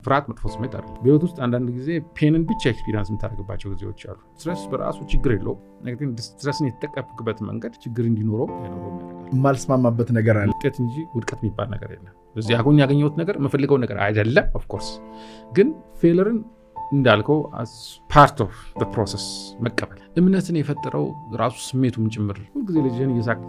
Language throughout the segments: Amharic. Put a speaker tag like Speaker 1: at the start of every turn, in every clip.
Speaker 1: ፍርሃት መጥፎ ስሜት አይደለም። በህይወት ውስጥ አንዳንድ ጊዜ ፔንን ብቻ ኤክስፒሪየንስ የምታደርግባቸው ጊዜዎች አሉ። ስትረስ በራሱ ችግር የለውም፣ ነገር ግን ስትረስን የተጠቀምክበት መንገድ ችግር እንዲኖረው ያደርጋል።
Speaker 2: የማልስማማበት ነገር አለ።
Speaker 1: ውጤት እንጂ ውድቀት የሚባል ነገር የለም። ስለዚህ አሁን ያገኘሁት ነገር የምፈልገው ነገር አይደለም። ኦፍ ኮርስ ግን ፌለርን እንዳልከው as part of the process መቀበል እምነትን የፈጠረው ራሱ ስሜቱም ጭምር ሁልጊዜ ልጅህን እየሳቅ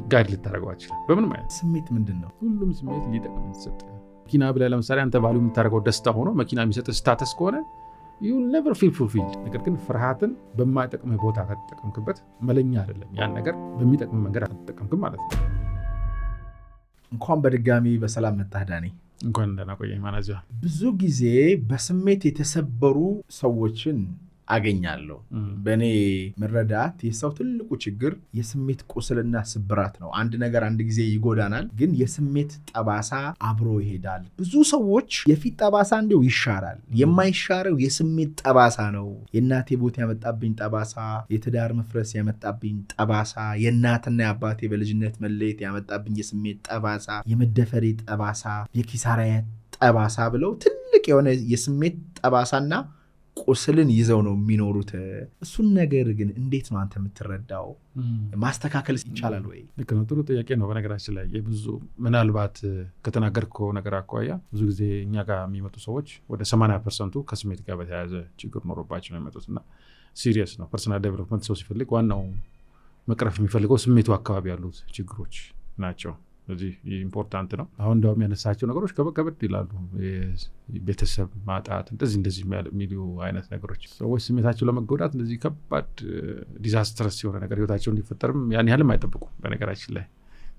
Speaker 1: ጋይድ ልታደርገው አትችልም። በምንም አይነት
Speaker 2: ስሜት ምንድን ነው?
Speaker 1: ሁሉም ስሜት ሊጠቅም የተሰጠ መኪና ብለህ ለምሳሌ አንተ ቫልዩ የምታደርገው ደስታ ሆኖ መኪና የሚሰጥ ስታተስ ከሆነ you will never feel fulfilled። ነገር ግን ፍርሃትን በማይጠቅምህ ቦታ ከተጠቀምክበት መለኛ አይደለም። ያን ነገር በሚጠቅምህ መንገድ አትጠቀምክም ማለት ነው።
Speaker 2: እንኳን በድጋሚ በሰላም መጣህ ዳኒ።
Speaker 1: እንኳን ደህና ቆየኝ ማናጃ።
Speaker 2: ብዙ ጊዜ በስሜት የተሰበሩ ሰዎችን አገኛለሁ። በእኔ መረዳት የሰው ትልቁ ችግር የስሜት ቁስልና ስብራት ነው። አንድ ነገር አንድ ጊዜ ይጎዳናል፣ ግን የስሜት ጠባሳ አብሮ ይሄዳል። ብዙ ሰዎች የፊት ጠባሳ እንዲሁ ይሻራል፣ የማይሻረው የስሜት ጠባሳ ነው። የእናቴ ሞት ያመጣብኝ ጠባሳ፣ የትዳር መፍረስ ያመጣብኝ ጠባሳ፣ የእናትና የአባቴ በልጅነት መለየት ያመጣብኝ የስሜት ጠባሳ፣ የመደፈሬ ጠባሳ፣ የኪሳራ ጠባሳ ብለው ትልቅ የሆነ የስሜት ጠባሳና ቁስልን ይዘው ነው የሚኖሩት። እሱን ነገር ግን እንዴት ነው አንተ የምትረዳው? ማስተካከል ይቻላል ወይ?
Speaker 1: ልክ ነው። ጥሩ ጥያቄ ነው። በነገራችን ላይ የብዙ ምናልባት ከተናገርከው ነገር አኳያ ብዙ ጊዜ እኛ ጋር የሚመጡ ሰዎች ወደ 80% ከስሜት ጋር በተያያዘ ችግር ኖሮባቸው ነው የሚመጡት እና ሲሪየስ ነው። ፐርሰናል ዴቨሎፕመንት ሰው ሲፈልግ ዋናው መቅረፍ የሚፈልገው ስሜቱ አካባቢ ያሉት ችግሮች ናቸው። ስለዚህ ኢምፖርታንት ነው። አሁን እንደውም ያነሳቸው ነገሮች ከበድ ይላሉ። ቤተሰብ ማጣት እንደዚህ የሚሉ አይነት ነገሮች ሰዎች ስሜታቸው ለመጎዳት እንደዚህ ከባድ ዲዛስተርስ የሆነ ነገር ህይወታቸው እንዲፈጠርም ያን ያህልም አይጠብቁም። በነገራችን ላይ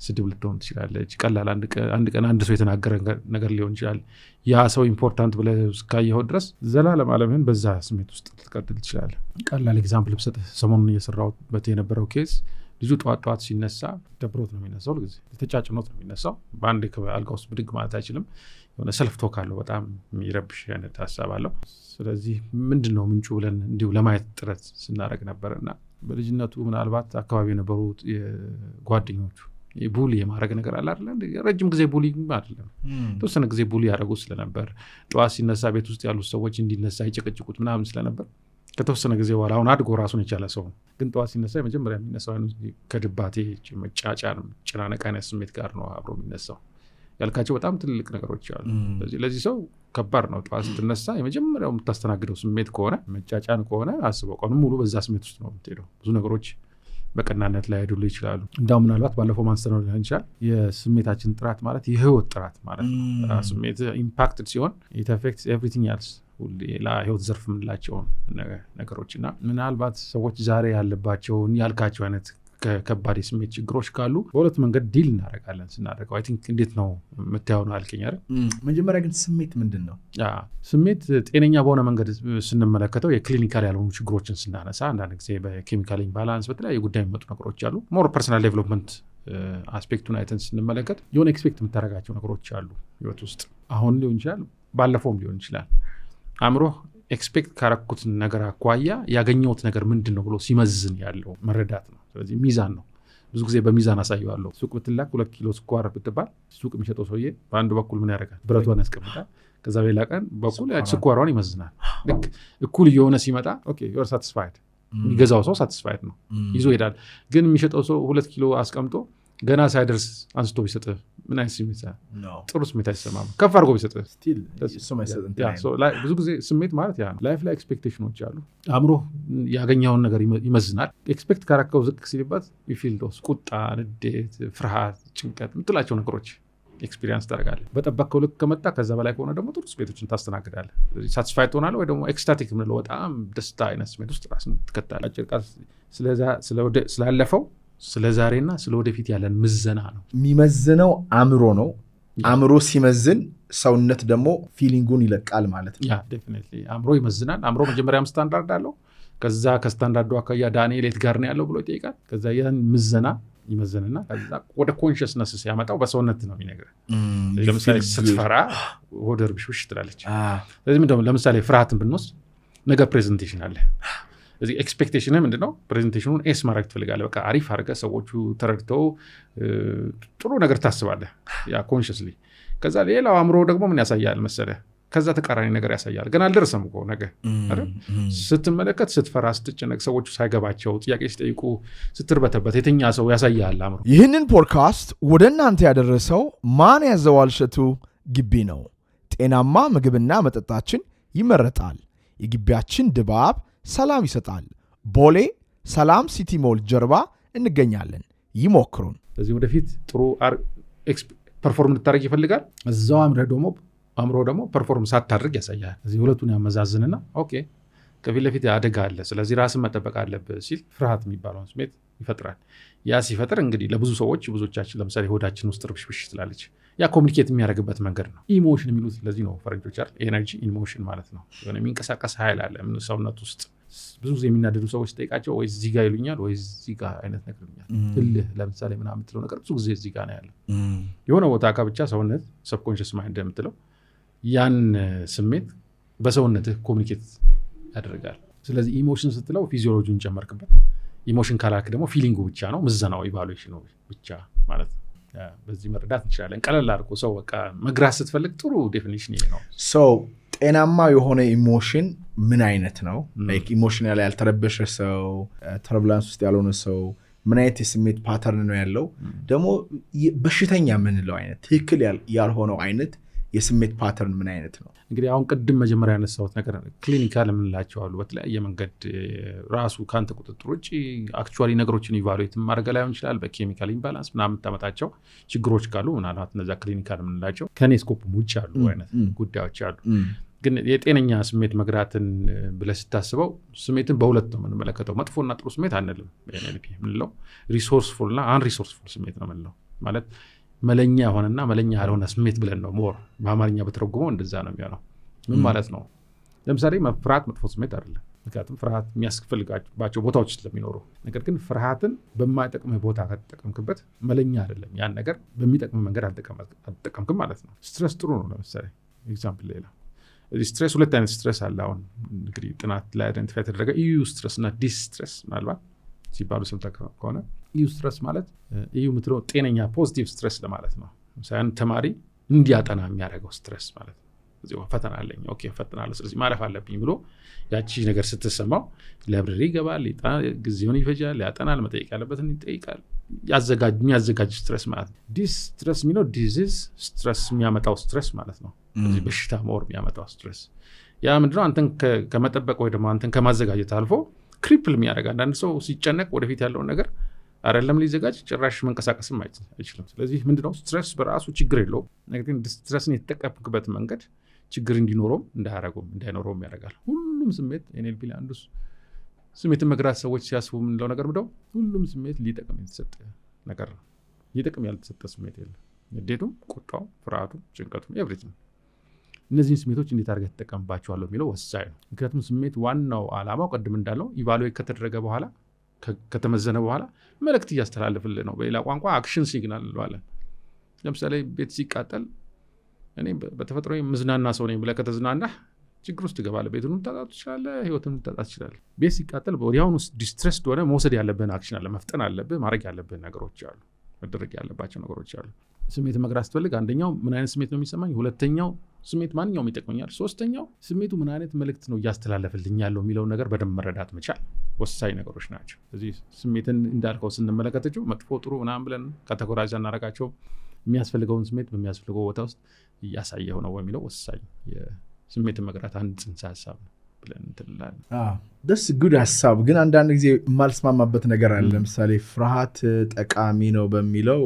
Speaker 1: ስድብ ልትሆን ትችላለች። ቀላል አንድ ቀን አንድ ሰው የተናገረ ነገር ሊሆን ይችላል። ያ ሰው ኢምፖርታንት ብለህ እስካየኸው ድረስ ዘላለም ዓለምህን በዛ ስሜት ውስጥ ልትቀጥል ትችላለህ። ቀላል ኤግዛምፕል ብሰጥህ ሰሞኑን እየሰራሁበት የነበረው ኬዝ ልጁ ጠዋት ሲነሳ ደብሮት ነው የሚነሳው። ልጊዜ ተጫጭኖት ነው የሚነሳው። በአንድ አልጋ ውስጥ ብድግ ማለት አይችልም። የሆነ ሰልፍ ቶክ አለው። በጣም የሚረብሽ አይነት ሀሳብ አለው። ስለዚህ ምንድን ነው ምንጩ ብለን እንዲሁ ለማየት ጥረት ስናደርግ ነበር እና በልጅነቱ ምናልባት አካባቢ የነበሩ ጓደኞቹ ቡሊ የማድረግ ነገር አለ አይደል? ረጅም ጊዜ ቡሊ አይደለም፣ ተወሰነ ጊዜ ቡሊ ያደረጉ ስለነበር ጠዋት ሲነሳ ቤት ውስጥ ያሉት ሰዎች እንዲነሳ ይጨቀጭቁት ምናምን ስለነበር ከተወሰነ ጊዜ በኋላ አሁን አድጎ ራሱን የቻለ ሰው ግን ጠዋት ሲነሳ የመጀመሪያ የሚነሳው ከድባቴ መጫጫን ጭናነቅ አይነት ስሜት ጋር ነው አብሮ የሚነሳው። ያልካቸው በጣም ትልቅ ነገሮች አሉ። ለዚህ ሰው ከባድ ነው። ጠዋት ስትነሳ የመጀመሪያው የምታስተናግደው ስሜት ከሆነ መጫጫን ከሆነ አስበው ቀኑን ሙሉ በዛ ስሜት ውስጥ ነው የምትሄደው። ብዙ ነገሮች በቀናነት ላይ አይደሉ ይችላሉ። እንዳው ምናልባት ባለፈው ማንስተር ነው ሊሆን ይችላል። የስሜታችን ጥራት ማለት የህይወት ጥራት ማለት ነው። ስሜት ኢምፓክትድ ሲሆን it affects everything else ሌላ ህይወት ዘርፍ የምንላቸውን ነገሮች እና ምናልባት ሰዎች ዛሬ ያለባቸውን ያልካቸው አይነት ከባድ የስሜት ችግሮች ካሉ በሁለት መንገድ ዲል እናደርጋለን። ስናደርገው አይ ቲንክ እንዴት ነው የምታየው ነው አልከኝ አይደል?
Speaker 2: መጀመሪያ ግን ስሜት ምንድን ነው?
Speaker 1: ስሜት ጤነኛ በሆነ መንገድ ስንመለከተው የክሊኒካል ያልሆኑ ችግሮችን ስናነሳ አንዳንድ ጊዜ በኬሚካል ኢምባላንስ በተለያየ ጉዳይ የሚመጡ ነገሮች አሉ። ሞር ፐርሰናል ዴቨሎፕመንት አስፔክቱን አይተን ስንመለከት የሆነ ኤክስፔክት የምታደርጋቸው ነገሮች አሉ ህይወት ውስጥ። አሁን ሊሆን ይችላል፣ ባለፈውም ሊሆን ይችላል። አእምሮህ ኤክስፔክት ካረኩት ነገር አኳያ ያገኘሁት ነገር ምንድን ነው ብሎ ሲመዝን ያለው መረዳት ነው። ስለዚህ ሚዛን ነው። ብዙ ጊዜ በሚዛን አሳየዋለሁ። ሱቅ ብትላክ 2 ኪሎ ስኳር ብትባል ሱቅ የሚሸጠው ሰውዬ በአንድ በኩል ምን ያደርጋል? ብረቷን ያስቀምጣል። ከዛ በሌላ ቀን በኩል ስኳሯን ይመዝናል። ልክ እኩል እየሆነ ሲመጣ ኦኬ ዩር ሳቲስፋይድ፣ የሚገዛው ሰው ሳቲስፋይድ ነው፣ ይዞ ይሄዳል። ግን የሚሸጠው ሰው 2 ኪሎ አስቀምጦ ገና ሳይደርስ አንስቶ ቢሰጥህ ምን አይነት ስሜት? ጥሩ ስሜት አይሰማም። ከፍ አድርጎ ቢሰጥህ ብዙ ጊዜ ስሜት ማለት ያ ነው። ላይፍ ላይ ኤክስፔክቴሽኖች አሉ። አእምሮ ያገኘውን ነገር ይመዝናል። ኤክስፔክት ካረከው ዝቅ ሲልበት ፊል ዶስ ቁጣ፣ ንዴት፣ ፍርሃት፣ ጭንቀት የምትላቸው ነገሮች ኤክስፒሪየንስ ታደርጋለህ። በጠበቅከው ልክ ከመጣ ከዛ በላይ ከሆነ ደግሞ ጥሩ ስሜቶችን ታስተናግዳለህ። ሳቲስፋይድ ትሆናለህ ወይ ደግሞ ኤክስታቲክ የምንለው በጣም ደስታ አይነት ስሜት ውስጥ ራስን ትከታለህ። አጭር ቃል ስላለፈው ስለ ዛሬና ስለ ወደፊት ያለን ምዘና ነው።
Speaker 2: የሚመዝነው አእምሮ ነው። አእምሮ ሲመዝን ሰውነት ደግሞ ፊሊንጉን ይለቃል ማለት ነው።
Speaker 1: ዴፊኒትሊ አእምሮ ይመዝናል። አእምሮ መጀመሪያም ስታንዳርድ አለው። ከዛ ከስታንዳርዱ አኳያ ዳንኤል የት ጋር ነው ያለው ብሎ ይጠይቃል። ከዛ ያን ምዘና ይመዝንና ከዛ ወደ ኮንሽስነስ ሲያመጣው በሰውነት ነው የሚነግርህ። ለምሳሌ ስትፈራ ወደ ርብሽብሽ ትላለች። ስለዚህ ምንድነው ለምሳሌ ፍርሃትን ብንወስድ ነገር ፕሬዘንቴሽን አለ። እዚህ ኤክስፔክቴሽን ምንድነው? ፕሬዘንቴሽኑን ኤስ ማድረግ ትፈልጋለህ። በቃ አሪፍ አድርገህ ሰዎቹ ተረድተው ጥሩ ነገር ታስባለህ ያ ኮንሽስሊ። ከዛ ሌላው አእምሮ ደግሞ ምን ያሳያል መሰለህ? ከዛ ተቃራኒ ነገር ያሳያል። ግን አልደረሰም እኮ ነገር አይደል? ስትመለከት ስትፈራ፣ ስትጨነቅ፣ ሰዎች ሳይገባቸው ጥያቄ ሲጠይቁ ስትርበተበት የተኛ ሰው ያሳያል አእምሮ።
Speaker 3: ይህንን ፖድካስት ወደ እናንተ ያደረሰው ማን ያዘዋል እሸቱ ግቢ ነው። ጤናማ ምግብና መጠጣችን ይመረጣል። የግቢያችን ድባብ ሰላም ይሰጣል። ቦሌ ሰላም ሲቲ ሞል ጀርባ እንገኛለን። ይሞክሩን።
Speaker 1: ስለዚህ ወደፊት ጥሩ ፐርፎርም ልታደርግ ይፈልጋል። እዛው አእምሮ ደግሞ ፐርፎርም ሳታደርግ ያሳያል። እዚህ ሁለቱን ያመዛዝንና ኦኬ ከፊት ለፊት አደጋ አለ፣ ስለዚህ ራስን መጠበቅ አለብህ ሲል ፍርሃት የሚባለውን ስሜት ይፈጥራል። ያ ሲፈጥር እንግዲህ ለብዙ ሰዎች ብዙዎቻችን ለምሳሌ ሆዳችን ውስጥ ርብሽብሽ ትላለች። ያ ኮሚኒኬት የሚያደርግበት መንገድ ነው። ኢሞሽን የሚሉት ለዚህ ነው ፈረንጆች አይደል? ኤነርጂ ኢሞሽን ማለት ነው። የሆነ የሚንቀሳቀስ ኃይል አለ ሰውነት ውስጥ። ብዙ ጊዜ የሚናደዱ ሰዎች ጠይቃቸው ወይ እዚህ ጋር ይሉኛል ወይ እዚህ ጋር አይነት ነገር ይሉኛል። እልህ ለምሳሌ ምናምን የምትለው ነገር ብዙ ጊዜ እዚህ ጋር ነው ያለው። የሆነ ቦታ ጋር ብቻ ሰውነት ሰብኮንሽስ ማይንድ የምትለው ያን ስሜት በሰውነትህ ኮሚኒኬት ያደርጋል። ስለዚህ ኢሞሽን ስትለው ፊዚዮሎጂውን ጨመርክበት። ኢሞሽን ካላክ ደግሞ ፊሊንጉ ብቻ ነው፣ ምዘናው ኢቫሉዌሽኑ ብቻ ማለት ነው። በዚህ መረዳት እንችላለን። ቀለል አድርጎ ሰው በቃ መግራት ስትፈልግ ጥሩ ዴፊኒሽን ይሄ ነው።
Speaker 2: ጤናማ የሆነ ኢሞሽን ምን አይነት ነው? ኢሞሽናል ያልተረበሸ ሰው፣ ተርቡላንስ ውስጥ ያልሆነ ሰው ምን አይነት የስሜት ፓተርን ነው ያለው? ደግሞ በሽተኛ የምንለው አይነት ትክክል ያልሆነው አይነት የስሜት ፓተርን ምን አይነት ነው?
Speaker 1: እንግዲህ አሁን ቅድም መጀመሪያ ያነሳሁት ነገር ክሊኒካል የምንላቸው አሉ። በተለያየ መንገድ ራሱ ከአንተ ቁጥጥር ውጭ አክቹዋሊ ነገሮችን ኢቫሉዌት ማድረግ ላይሆን ይችላል። በኬሚካል ኢምባላንስ ምናምን የምታመጣቸው ችግሮች ካሉ ምናልባት እነዛ ክሊኒካል የምንላቸው ከኔ ስኮፕ ውጭ ያሉ አይነት ጉዳዮች አሉ። ግን የጤነኛ ስሜት መግራትን ብለህ ስታስበው ስሜትን በሁለት ነው የምንመለከተው። መጥፎና ጥሩ ስሜት አንልም። ኤንኤልፒ የምንለው ሪሶርስፉል እና አንሪሶርስፉል ስሜት ነው የምንለው። ማለት መለኛ የሆነና መለኛ ያልሆነ ስሜት ብለን ነው ሞር በአማርኛ በተረጉመው እንደዛ ነው የሚሆነው። ምን ማለት ነው? ለምሳሌ ፍርሃት መጥፎ ስሜት አይደለም፣ ምክንያቱም ፍርሃት የሚያስፈልጋቸው ቦታዎች ስለሚኖሩ። ነገር ግን ፍርሃትን በማይጠቅምህ ቦታ ከተጠቀምክበት መለኛ አይደለም። ያን ነገር በሚጠቅምህ መንገድ አልተጠቀምክም ማለት ነው። ስትረስ ጥሩ ነው። ለምሳሌ ኤግዛምፕል ሌላ ስትረስ፣ ሁለት አይነት ስትረስ አለ። አሁን እንግዲህ ጥናት ላይ አይደንቲፋይ የተደረገ ኢዩ ስትረስ እና ዲስ ስትረስ ምናልባት ሲባሉ ሰምተህ ከሆነ ኢዩ ስትረስ ማለት ኢዩ የምትለው ጤነኛ ፖዚቲቭ ስትረስ ለማለት ነው። ለምሳሌ ተማሪ እንዲያጠና የሚያደርገው ስትረስ ማለት ነው። እዚህ ፈተና አለኝ፣ ኦኬ ፈተናለሁ፣ ስለዚህ ማለፍ አለብኝ ብሎ ያቺ ነገር ስትሰማው ላይብረሪ ይገባል፣ ጊዜውን ይፈጃል፣ ያጠናል፣ መጠየቅ ያለበትን ይጠይቃል። የሚያዘጋጅ ስትረስ ማለት ነው። ዲስ ስትረስ የሚለው ዲዚዝ ስትረስ የሚያመጣው ስትረስ ማለት ነው። እዚህ በሽታ ሞር የሚያመጣው ስትረስ ያ ምንድነው? አንተን ከመጠበቅ ወይ ደግሞ አንተን ከማዘጋጀት አልፎ ክሪፕል የሚያደርግ አንዳንድ ሰው ሲጨነቅ ወደፊት ያለውን ነገር አይደለም ሊዘጋጅ ጭራሽ መንቀሳቀስም አይችልም። ስለዚህ ምንድነው ስትረስ በራሱ ችግር የለውም። ነገር ግን ስትረስን የተጠቀምክበት መንገድ ችግር እንዲኖረውም እንዳይኖረውም ያደርጋል። ሁሉም ስሜት ኤንኤልፒ ላይ አንዱ ስሜትን መግራት ሰዎች ሲያስቡ የምንለው ነገር ምንድነው? ሁሉም ስሜት ሊጠቅም የተሰጠ ነገር ነው። ሊጠቅም ያልተሰጠ ስሜት የለም። ንዴቱም፣ ቁጣው፣ ፍርሃቱ፣ ጭንቀቱ ኤቭሪቲንግ። እነዚህን ስሜቶች እንዴት አድርገህ ተጠቀምባቸዋለሁ የሚለው ወሳኝ ነው። ምክንያቱም ስሜት ዋናው ዓላማው ቅድም እንዳለው ኢቫሉዌት ከተደረገ በኋላ ከተመዘነ በኋላ መልእክት እያስተላለፍልህ ነው። በሌላ ቋንቋ አክሽን ሲግናል እንለዋለን። ለምሳሌ ቤት ሲቃጠል እኔ በተፈጥሮ ምዝናና ሰው ነኝ ብለህ ከተዝናናህ ችግር ውስጥ ትገባለህ። ቤቱን ልታጣት ትችላለህ፣ ህይወትን ልታጣት ትችላለህ። ቤት ሲቃጠል ወዲያውኑ ዲስትረስድ ሆነ መውሰድ ያለብህን አክሽን አለ፣ መፍጠን አለብህ፣ ማድረግ ያለብህ ነገሮች አሉ፣ መደረግ ያለባቸው ነገሮች አሉ። ስሜት መግራት ስትፈልግ አንደኛው ምን አይነት ስሜት ነው የሚሰማኝ፣ ሁለተኛው ስሜት ማንኛውም ይጠቅመኛል፣ ሶስተኛው ስሜቱ ምን አይነት መልእክት ነው እያስተላለፍልኝ ያለው የሚለውን ነገር በደንብ መረዳት መቻል ወሳኝ ነገሮች ናቸው። ስለዚህ ስሜትን እንዳልከው ስንመለከተችው መጥፎ ጥሩ ምናምን ብለን ካቴጎራይዝ እናደርጋቸው የሚያስፈልገውን ስሜት በሚያስፈልገው ቦታ ውስጥ እያሳየው ነው የሚለው ወሳኝ የስሜትን መግራት አንድ ጽንሰ ሀሳብ ነው ብለን እንትላለን።
Speaker 2: ደስ ጉድ ሀሳብ ግን አንዳንድ ጊዜ የማልስማማበት ነገር አለ። ለምሳሌ ፍርሃት ጠቃሚ ነው በሚለው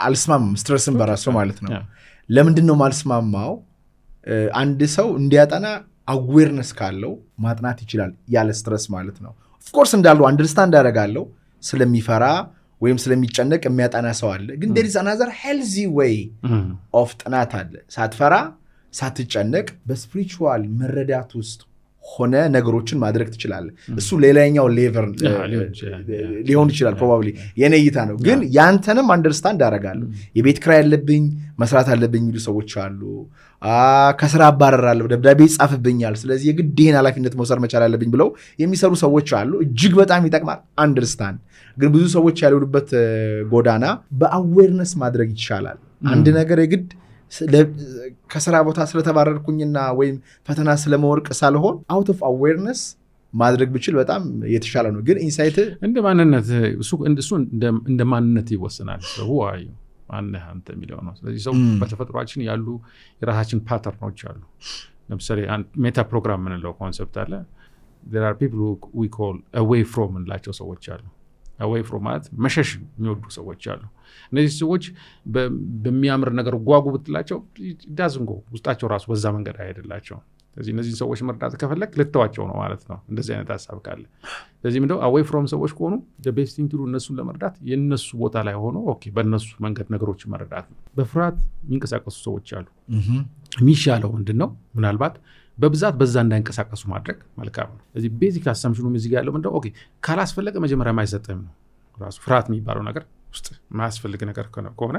Speaker 2: አልስማማም። ስትረስን በራሱ ማለት ነው። ለምንድን ነው ማልስማማው? አንድ ሰው እንዲያጠና አዌርነስ ካለው ማጥናት ይችላል ያለ ስትረስ ማለት ነው። ኦፍኮርስ እንዳለው አንደርስታንድ ያደርጋለው ስለሚፈራ ወይም ስለሚጨነቅ የሚያጠና ሰው አለ። ግን there is another healthy way of ጥናት አለ። ሳትፈራ ሳትጨነቅ በስፒሪቹዋል መረዳት ውስጥ ሆነ ነገሮችን ማድረግ ትችላለህ። እሱ ሌላኛው ሌቨል ሊሆን ይችላል። ፕሮባብሊ የኔ እይታ ነው። ግን ያንተንም አንደርስታንድ አደርጋለሁ። የቤት ኪራይ ያለብኝ መስራት አለብኝ የሚሉ ሰዎች አሉ። ከስራ አባረራለሁ፣ ደብዳቤ ይጻፍብኛል፣ ስለዚህ የግድ ይሄን ኃላፊነት መውሰድ መቻል አለብኝ ብለው የሚሰሩ ሰዎች አሉ። እጅግ በጣም ይጠቅማል አንደርስታንድ። ግን ብዙ ሰዎች ያሉበት ጎዳና በአዌርነስ ማድረግ ይቻላል። አንድ ነገር የግድ ከስራ ቦታ ስለተባረርኩኝና ወይም ፈተና ስለመወርቅ ሳልሆን አውት ኦፍ አዌርነስ ማድረግ ብችል በጣም የተሻለ ነው። ግን ኢንሳይት
Speaker 1: እንደ ማንነት እሱ እንደ ማንነት ይወሰናል። ሰው ዋዩ ማንህ አንተ የሚለው ነው። ስለዚህ ሰው በተፈጥሯችን ያሉ የራሳችን ፓተርኖች አሉ። ለምሳሌ ሜታ ፕሮግራም ምንለው ኮንሰፕት አለ። there are people who we call away from እንላቸው ሰዎች አሉ። away from ማለት መሸሽ የሚወዱ ሰዎች አሉ። እነዚህ ሰዎች በሚያምር ነገር ጓጉ ብትላቸው ዳዝንጎ ውስጣቸው ራሱ በዛ መንገድ አይደላቸው። ስለዚህ እነዚህ ሰዎች መርዳት ከፈለክ ልተዋቸው ነው ማለት ነው። እንደዚህ አይነት ሐሳብ ካለ ስለዚህ ምንድነው away from ሰዎች ከሆኑ the best thing to do እነሱን ለመርዳት የነሱ ቦታ ላይ ሆኖ ኦኬ በእነሱ መንገድ ነገሮችን መረዳት ነው። በፍርሃት የሚንቀሳቀሱ ሰዎች አሉ። የሚሻለው ምንድነው ምናልባት በብዛት በዛ እንዳይንቀሳቀሱ ማድረግ መልካም ነው። ስለዚህ ቤዚክ አሳምፕሽኑ እዚህ ጋር ያለው ምንድነው ኦኬ ካላስፈለገ መጀመሪያ ማይሰጥም ነው። ራሱ ፍርሃት የሚባለው ነገር ውስጥ ማያስፈልግ ነገር ከሆነ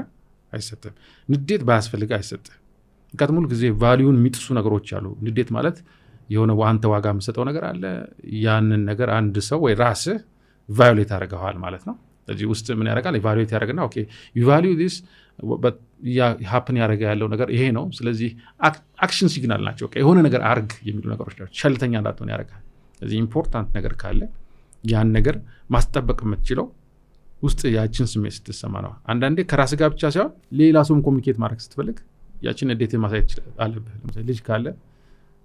Speaker 1: አይሰጥም። ንዴት ባያስፈልግ አይሰጥም። ከትሙል ጊዜ ቫልዩን የሚጥሱ ነገሮች አሉ። ንዴት ማለት የሆነ አንተ ዋጋ የምሰጠው ነገር አለ። ያንን ነገር አንድ ሰው ወይ ራስህ ቫዮሌት አድርገዋል ማለት ነው። ስለዚህ ውስጥ ምን ያደርጋል? ቫዮሌት ያደርግና ኦኬ ዩ ቫልዩ ዲስ ሀፕን ያደረገ ያለው ነገር ይሄ ነው። ስለዚህ አክሽን ሲግናል ናቸው። የሆነ ነገር አርግ የሚሉ ነገሮች ናቸው። ሸልተኛ እንዳትሆን ያደርጋል። ስለዚህ ኢምፖርታንት ነገር ካለ ያን ነገር ማስጠበቅ የምትችለው ውስጥ ያችን ስሜት ስትሰማ ነው። አንዳንዴ ከራስ ጋር ብቻ ሳይሆን ሌላ ሰውም ኮሚኒኬት ማድረግ ስትፈልግ ያችን ንዴትን ማሳየት አለብህ። ለምሳሌ ልጅ ካለ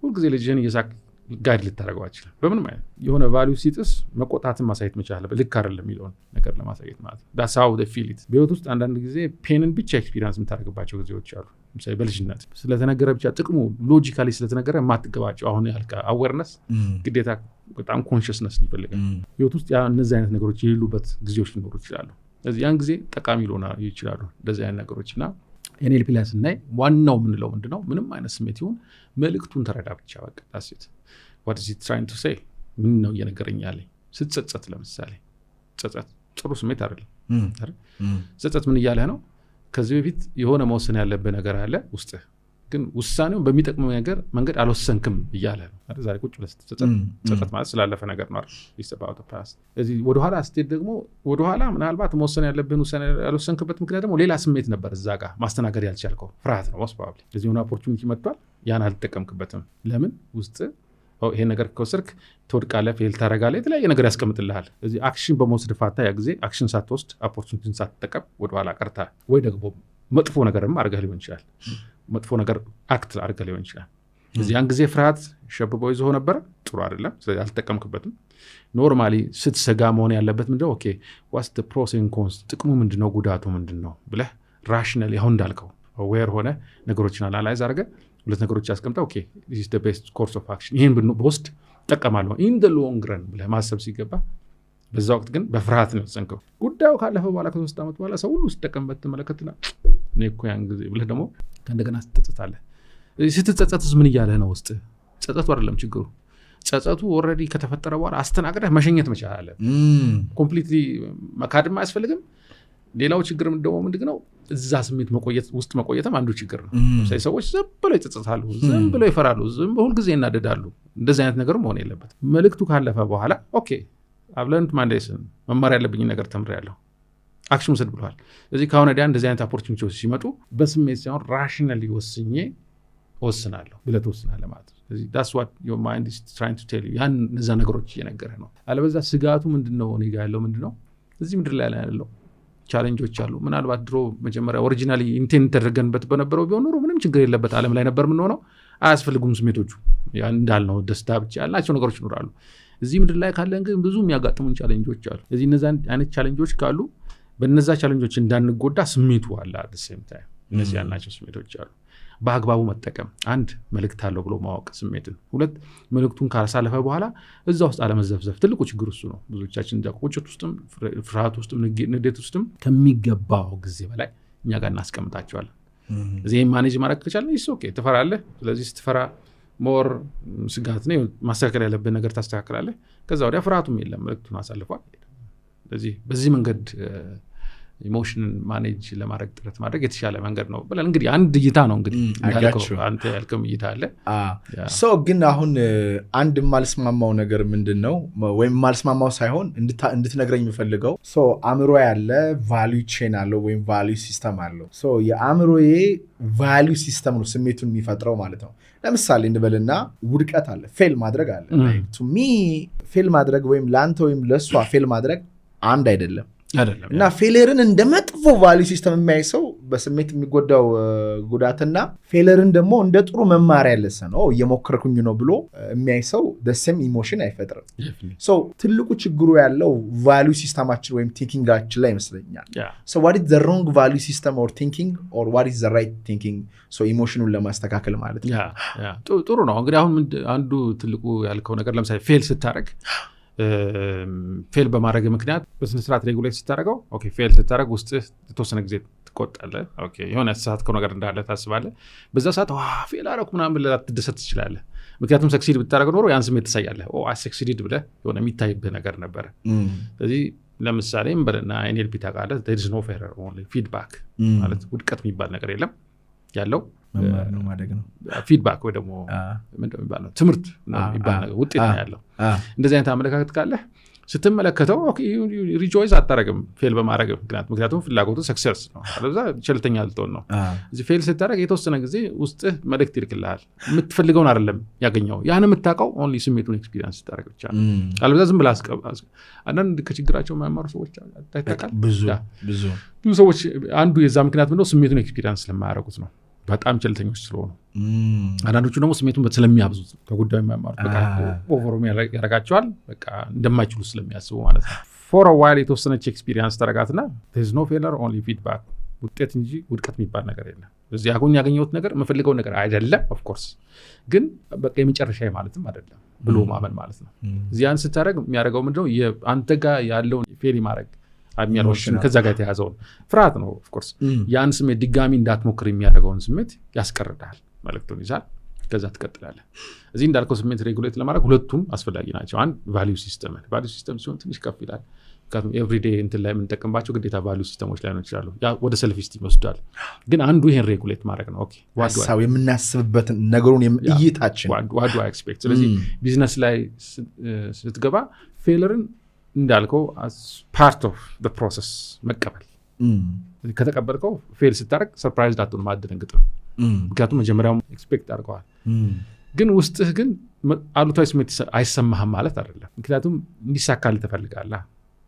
Speaker 1: ሁልጊዜ ልጅህን እየሳቅ ጋይድ ልታደርገው አትችልም። በምንም አይነት የሆነ ቫልዩ ሲጥስ መቆጣትን ማሳየት መቻል አለብህ። ልክ አይደለም የሚለውን ነገር ለማሳየት ማለት ነው። that's how they feel it። በህይወት ውስጥ አንዳንድ ጊዜ ፔንን ብቻ ኤክስፒሪየንስ የምታደርግባቸው ጊዜዎች አሉ። ለምሳሌ በልጅነት ስለተነገረ ብቻ ጥቅሙ ሎጂካሊ ስለተነገረ የማትገባቸው አሁን ያልከ አዌርነስ ግዴታ በጣም ኮንሽስነስ ይፈልጋል። ህይወት ውስጥ እነዚህ አይነት ነገሮች የሌሉበት ጊዜዎች ሊኖሩ ይችላሉ። ስለዚህ ያን ጊዜ ጠቃሚ ሊሆኑ ይችላሉ እንደዚህ አይነት ነገሮች እና NLP ላይ ስናይ ዋናው ምንለው ምንድነው ምንም አይነት ስሜት ይሁን መልእክቱን ተረዳ ብቻ በቃ ታስይት what is it trying to say ምን ነው እየነገረኝ ያለኝ። ስትጸጸት ለምሳሌ ጸጸት ጥሩ ስሜት አይደለም። ጸጸት ምን እያለህ ነው? ከዚህ በፊት የሆነ መወሰን ያለብህ ነገር አለ ውስጥ ግን ውሳኔውን በሚጠቅም ነገር መንገድ አልወሰንክም እያለህ ነው አይደል? ዛሬ ቁጭ ብለህ ጸጸት ማለት ስላለፈ ነገር ነው አይደል? it's about the past። እዚህ ወደ ኋላ ስትሄድ ደግሞ ወደ ኋላ ምናልባት መወሰን ያለብህን ውሳኔ ያልወሰንክበት ምክንያት ደግሞ ሌላ ስሜት ነበር እዛ ጋር ማስተናገድ ያልቻልከው ፍርሃት ነው most probably። ስለዚህ የሆነ ኦፖርቹኒቲ መጥቷል ያን አልተጠቀምክበትም። ለምን ውስጥ ይሄን ነገር ከወሰድክ ትወድቃለህ፣ ፌል ታደርጋለህ፣ የተለያየ ነገር ያስቀምጥልሃል። ስለዚህ አክሽን በመውሰድ ፋታ ያ ጊዜ አክሽን ሳትወስድ ኦፖርቹኒቲን ሳትጠቀም ወደኋላ ቀርተህ ወይ ደግሞ መጥፎ ነገርም አድርገህ ሊሆን ይችላል። መጥፎ ነገር አክት አድርገህ ሊሆን ይችላል። ስለዚህ ያን ጊዜ ፍርሃት ሸብቦ ይዞ ነበረ፣ ጥሩ አይደለም። ስለዚህ አልተጠቀምክበትም። ኖርማሊ ስትሰጋ መሆን ያለበት ምንድነው ኦኬ ዋትስ ዘ ፕሮስ ኤንድ ኮንስ፣ ጥቅሙ ምንድነው ጉዳቱ ምንድነው ብለህ ራሽናሊ አሁን እንዳልከው አዌር ሆነ ነገሮችን አናላይዝ አድርገህ ሁለት ነገሮች ያስቀምጠው ኦኬ this is the best course of action ይሄን ብንወስድ ጠቀማለሁ in the long run ብለህ ማሰብ ሲገባ በዛ ወቅት ግን በፍርሃት ነው የተሰንከው። ጉዳዩ ካለፈ በኋላ ከ3 ዓመት በኋላ ሰው ሁሉ ሲጠቀምበት ተመለከትና እኔ እኮ ያን ጊዜ ብለህ ደግሞ ከእንደገና ስትጸጸታለህ። ስትጸጸትስ ምን እያለህ ነው? ውስጥ ጸጸቱ አይደለም ችግሩ። ጸጸቱ ኦልሬዲ ከተፈጠረ በኋላ አስተናግደህ መሸኘት መቻል አለ። ኮምፕሊትሊ መካድም አያስፈልግም። ሌላው ችግር ደግሞ ምንድነው እዛ ስሜት ውስጥ መቆየትም አንዱ ችግር ነው። ሰዎች ዝም ብለው ይጸጸታሉ፣ ዝም ብለው ይፈራሉ፣ ዝም ሁል ጊዜ እናደዳሉ። እንደዚህ አይነት ነገር መሆን የለበት። መልእክቱ ካለፈ በኋላ ኦኬ አብለንት ማንዴስን መማር ያለብኝ ነገር ተምሬያለሁ፣ አክሽን ውሰድ ብለዋል። ስለዚህ ከአሁን ወዲያ እንደዚህ አይነት ኦፖርቹኒቲዎች ሲመጡ በስሜት ሳይሆን ራሽናሊ ወስናለሁ ብለህ ትወስናለህ ማለት ነው። ስለዚህ that's what your mind is trying to tell you። ያን እነዛ ነገሮች እየነገረህ ነው። አለበዛ ስጋቱ ምንድነው? እኔ ጋር ያለው ምንድነው? እዚህ ምድር ላይ ያለው ቻሌንጆች አሉ። ምናልባት ድሮ መጀመሪያ ኦሪጂናሊ ኢንቴንት ተደረገንበት በነበረው ቢሆን ኖሮ ምንም ችግር የለበት ዓለም ላይ ነበር የምንሆነው። አያስፈልጉም ስሜቶቹ። ያን እንዳልነው ደስታ ብቻ ያላቸው ነገሮች ይኖራሉ። እዚህ ምድር ላይ ካለን ግን ብዙ የሚያጋጥሙን ቻሌንጆች አሉ። እዚህ እነዛ አይነት ቻሌንጆች ካሉ በእነዛ ቻሌንጆች እንዳንጎዳ ስሜቱ አለ። at the same time እነዚህ ያልናቸው ስሜቶች አሉ። በአግባቡ መጠቀም፣ አንድ መልእክት አለው ብሎ ማወቅ ስሜትን፣ ሁለት መልእክቱን ካሳለፈ በኋላ እዛ ውስጥ አለመዘፍዘፍ። ትልቁ ችግር እሱ ነው። ብዙዎቻችን እዛ ቁጭት ውስጥም ፍርሃት ውስጥም ንዴት ውስጥም ከሚገባው ጊዜ በላይ እኛ ጋር እናስቀምጣቸዋለን። እዚህ ማኔጅ ማድረግ ከቻለን ይስ ኦኬ ትፈራለህ። ስለዚህ ስትፈራ ሞር ስጋት ነው፣ ማስተካከል ያለብን ነገር ታስተካክላለህ። ከዛ ወዲያ ፍርሃቱም የለም፣ መልእክቱን አሳልፏል። ስለዚህ በዚህ መንገድ ኢሞሽንን ማኔጅ ለማድረግ ጥረት ማድረግ የተሻለ መንገድ ነው ብለን እንግዲህ አንድ እይታ ነው እንግዲህ አንተ ያልከም እይታ አለ።
Speaker 2: ግን አሁን አንድ የማልስማማው ነገር ምንድነው ወይም የማልስማማው ሳይሆን እንድትነግረኝ የምፈልገው አእምሮ ያለ ቫልዩ ቼን አለው ወይም ቫልዩ ሲስተም አለው። የአእምሮዬ ቫልዩ ሲስተም ነው ስሜቱን የሚፈጥረው ማለት ነው። ለምሳሌ እንበልና ውድቀት አለ፣ ፌል ማድረግ አለ። ቱ ሚ ፌል ማድረግ ወይም ለአንተ ወይም ለእሷ ፌል ማድረግ አንድ አይደለም እና ፌለርን እንደ መጥፎ ቫልዩ ሲስተም የሚያይ ሰው በስሜት የሚጎዳው ጉዳትና ፌለርን ደግሞ እንደ ጥሩ መማሪያ ለሰ ነው እየሞከርኩኝ ነው ብሎ የሚያይ ሰው ደሰም ኢሞሽን አይፈጥርም። ትልቁ ችግሩ ያለው ቫልዩ ሲስተማችን ወይም ቲንኪንጋችን ላይ ይመስለኛል። what is the wrong value system or thinking or what is the right thinking? ኢሞሽኑን ለማስተካከል ማለት ነው።
Speaker 1: ጥሩ ነው። እንግዲህ አሁን አንዱ ትልቁ ያልከው ነገር ለምሳሌ ፌል ስታደርግ ፌል በማድረግ ምክንያት በስነስርዓት ሬጉሌት ስታደርገው ፌል ስታደርግ ውስጥ የተወሰነ ጊዜ ትቆጣለህ። የሆነ የተሳሳትከው ነገር እንዳለ ታስባለህ። በዛ ሰዓት ፌል አደረኩ ምናምን ብለህ ላትደሰት ትችላለህ። ምክንያቱም ሰክሲድ ብታደርግ ኖሮ ያን ስሜት ትሳያለህ። ሰክሲድ ብለህ የሆነ የሚታይብህ ነገር ነበረ። ስለዚህ ለምሳሌ እንበልና ኤንኤልፒ ታውቃለህ፣ there is no failure only feedback ማለት ውድቀት የሚባል ነገር የለም። ያለው
Speaker 2: መማር ነው ማደግ ነው።
Speaker 1: ፊድባክ ወይ ደግሞ ምንድነው የሚባለው ትምህርት የሚባል ነገር ውጤት ነው ያለው። እንደዚህ አይነት አመለካከት ካለ ስትመለከተው ሪጆይስ አታረግም ፌል በማድረግ ምክንያቱም ፍላጎቱ ሰክሰስ ነው። አለዛ ቸልተኛ ልትሆን ነው። እዚህ ፌል ስታደርግ የተወሰነ ጊዜ ውስጥህ መልእክት ይልክልሃል። የምትፈልገውን አይደለም ያገኘው፣ ያን የምታውቀው ኦንሊ ስሜቱን ኤክስፒሪየንስ ስታደርግ ብቻ ነው። አለዛ ዝም ብለህ አንዳንድ ከችግራቸው የማያማሩ ሰዎች አይታወቃል። ብዙ ሰዎች አንዱ የዛ ምክንያት ምንድነው ስሜቱን ኤክስፒሪየንስ ስለማያደርጉት ነው። በጣም ቸልተኞች ስለሆኑ። አንዳንዶቹ ደግሞ ስሜቱን ስለሚያብዙት ከጉዳዩ የማያማሩት በቃ ኦቨርም ያደርጋቸዋል። በቃ እንደማይችሉ ስለሚያስቡ ማለት ነው። ፎር አ ዋይል የተወሰነች ኤክስፒሪየንስ ተረጋትና there is no failure only feedback ውጤት እንጂ ውድቀት የሚባል ነገር የለም። እዚህ አሁን ያገኘሁት ነገር የምፈልገው ነገር አይደለም ኦፍ ኮርስ፣ ግን በቃ የመጨረሻ ማለትም አይደለም ብሎ ማመን ማለት ነው። እዚህ ያን ስታደርግ የሚያደርገው ምንድነው አንተ ጋር ያለውን ፌል ማድረግ የሚያልወሽን ከዛ ጋር የተያዘውን ፍርሃት ነው። ኦፍ ኮርስ ያን ስሜት ድጋሚ እንዳትሞክር የሚያደርገውን ስሜት ያስቀርዳል፣ መልእክቱን ይዛል። ከዛ ትቀጥላለህ። እዚህ እንዳልከው ስሜት ሬጉሌት ለማድረግ ሁለቱም አስፈላጊ ናቸው። አንድ ቫልዩ ሲስተም ሲሆን ትንሽ ከፍ ይላል። ምክንያቱም ኤቭሪዴይ እንትን ላይ የምንጠቀምባቸው ግዴታ ቫልዩ ሲስተሞች ላይ ነው ይችላሉ። ያ ወደ ሰልፍ ስቲም ይወስዳል። ግን አንዱ ይሄን ሬጉሌት ማድረግ ነው።
Speaker 2: ሀሳብ የምናስብበትን ነገሩን እይታችን
Speaker 1: ዋዱ ኤክስፔክት። ስለዚህ ቢዝነስ ላይ ስትገባ ፌለርን እንዳልከው ፓርት ኦፍ ፕሮሰስ መቀበል። ከተቀበልከው ፌል ስታደርግ ሰርፕራይዝ ዳቱን ማደንግጥ ነው። ምክንያቱም መጀመሪያው ኤክስፔክት አድርገዋል። ግን ውስጥህ ግን አሉታዊ ስሜት አይሰማህም ማለት አይደለም። ምክንያቱም እንዲሳካልህ ትፈልጋለህ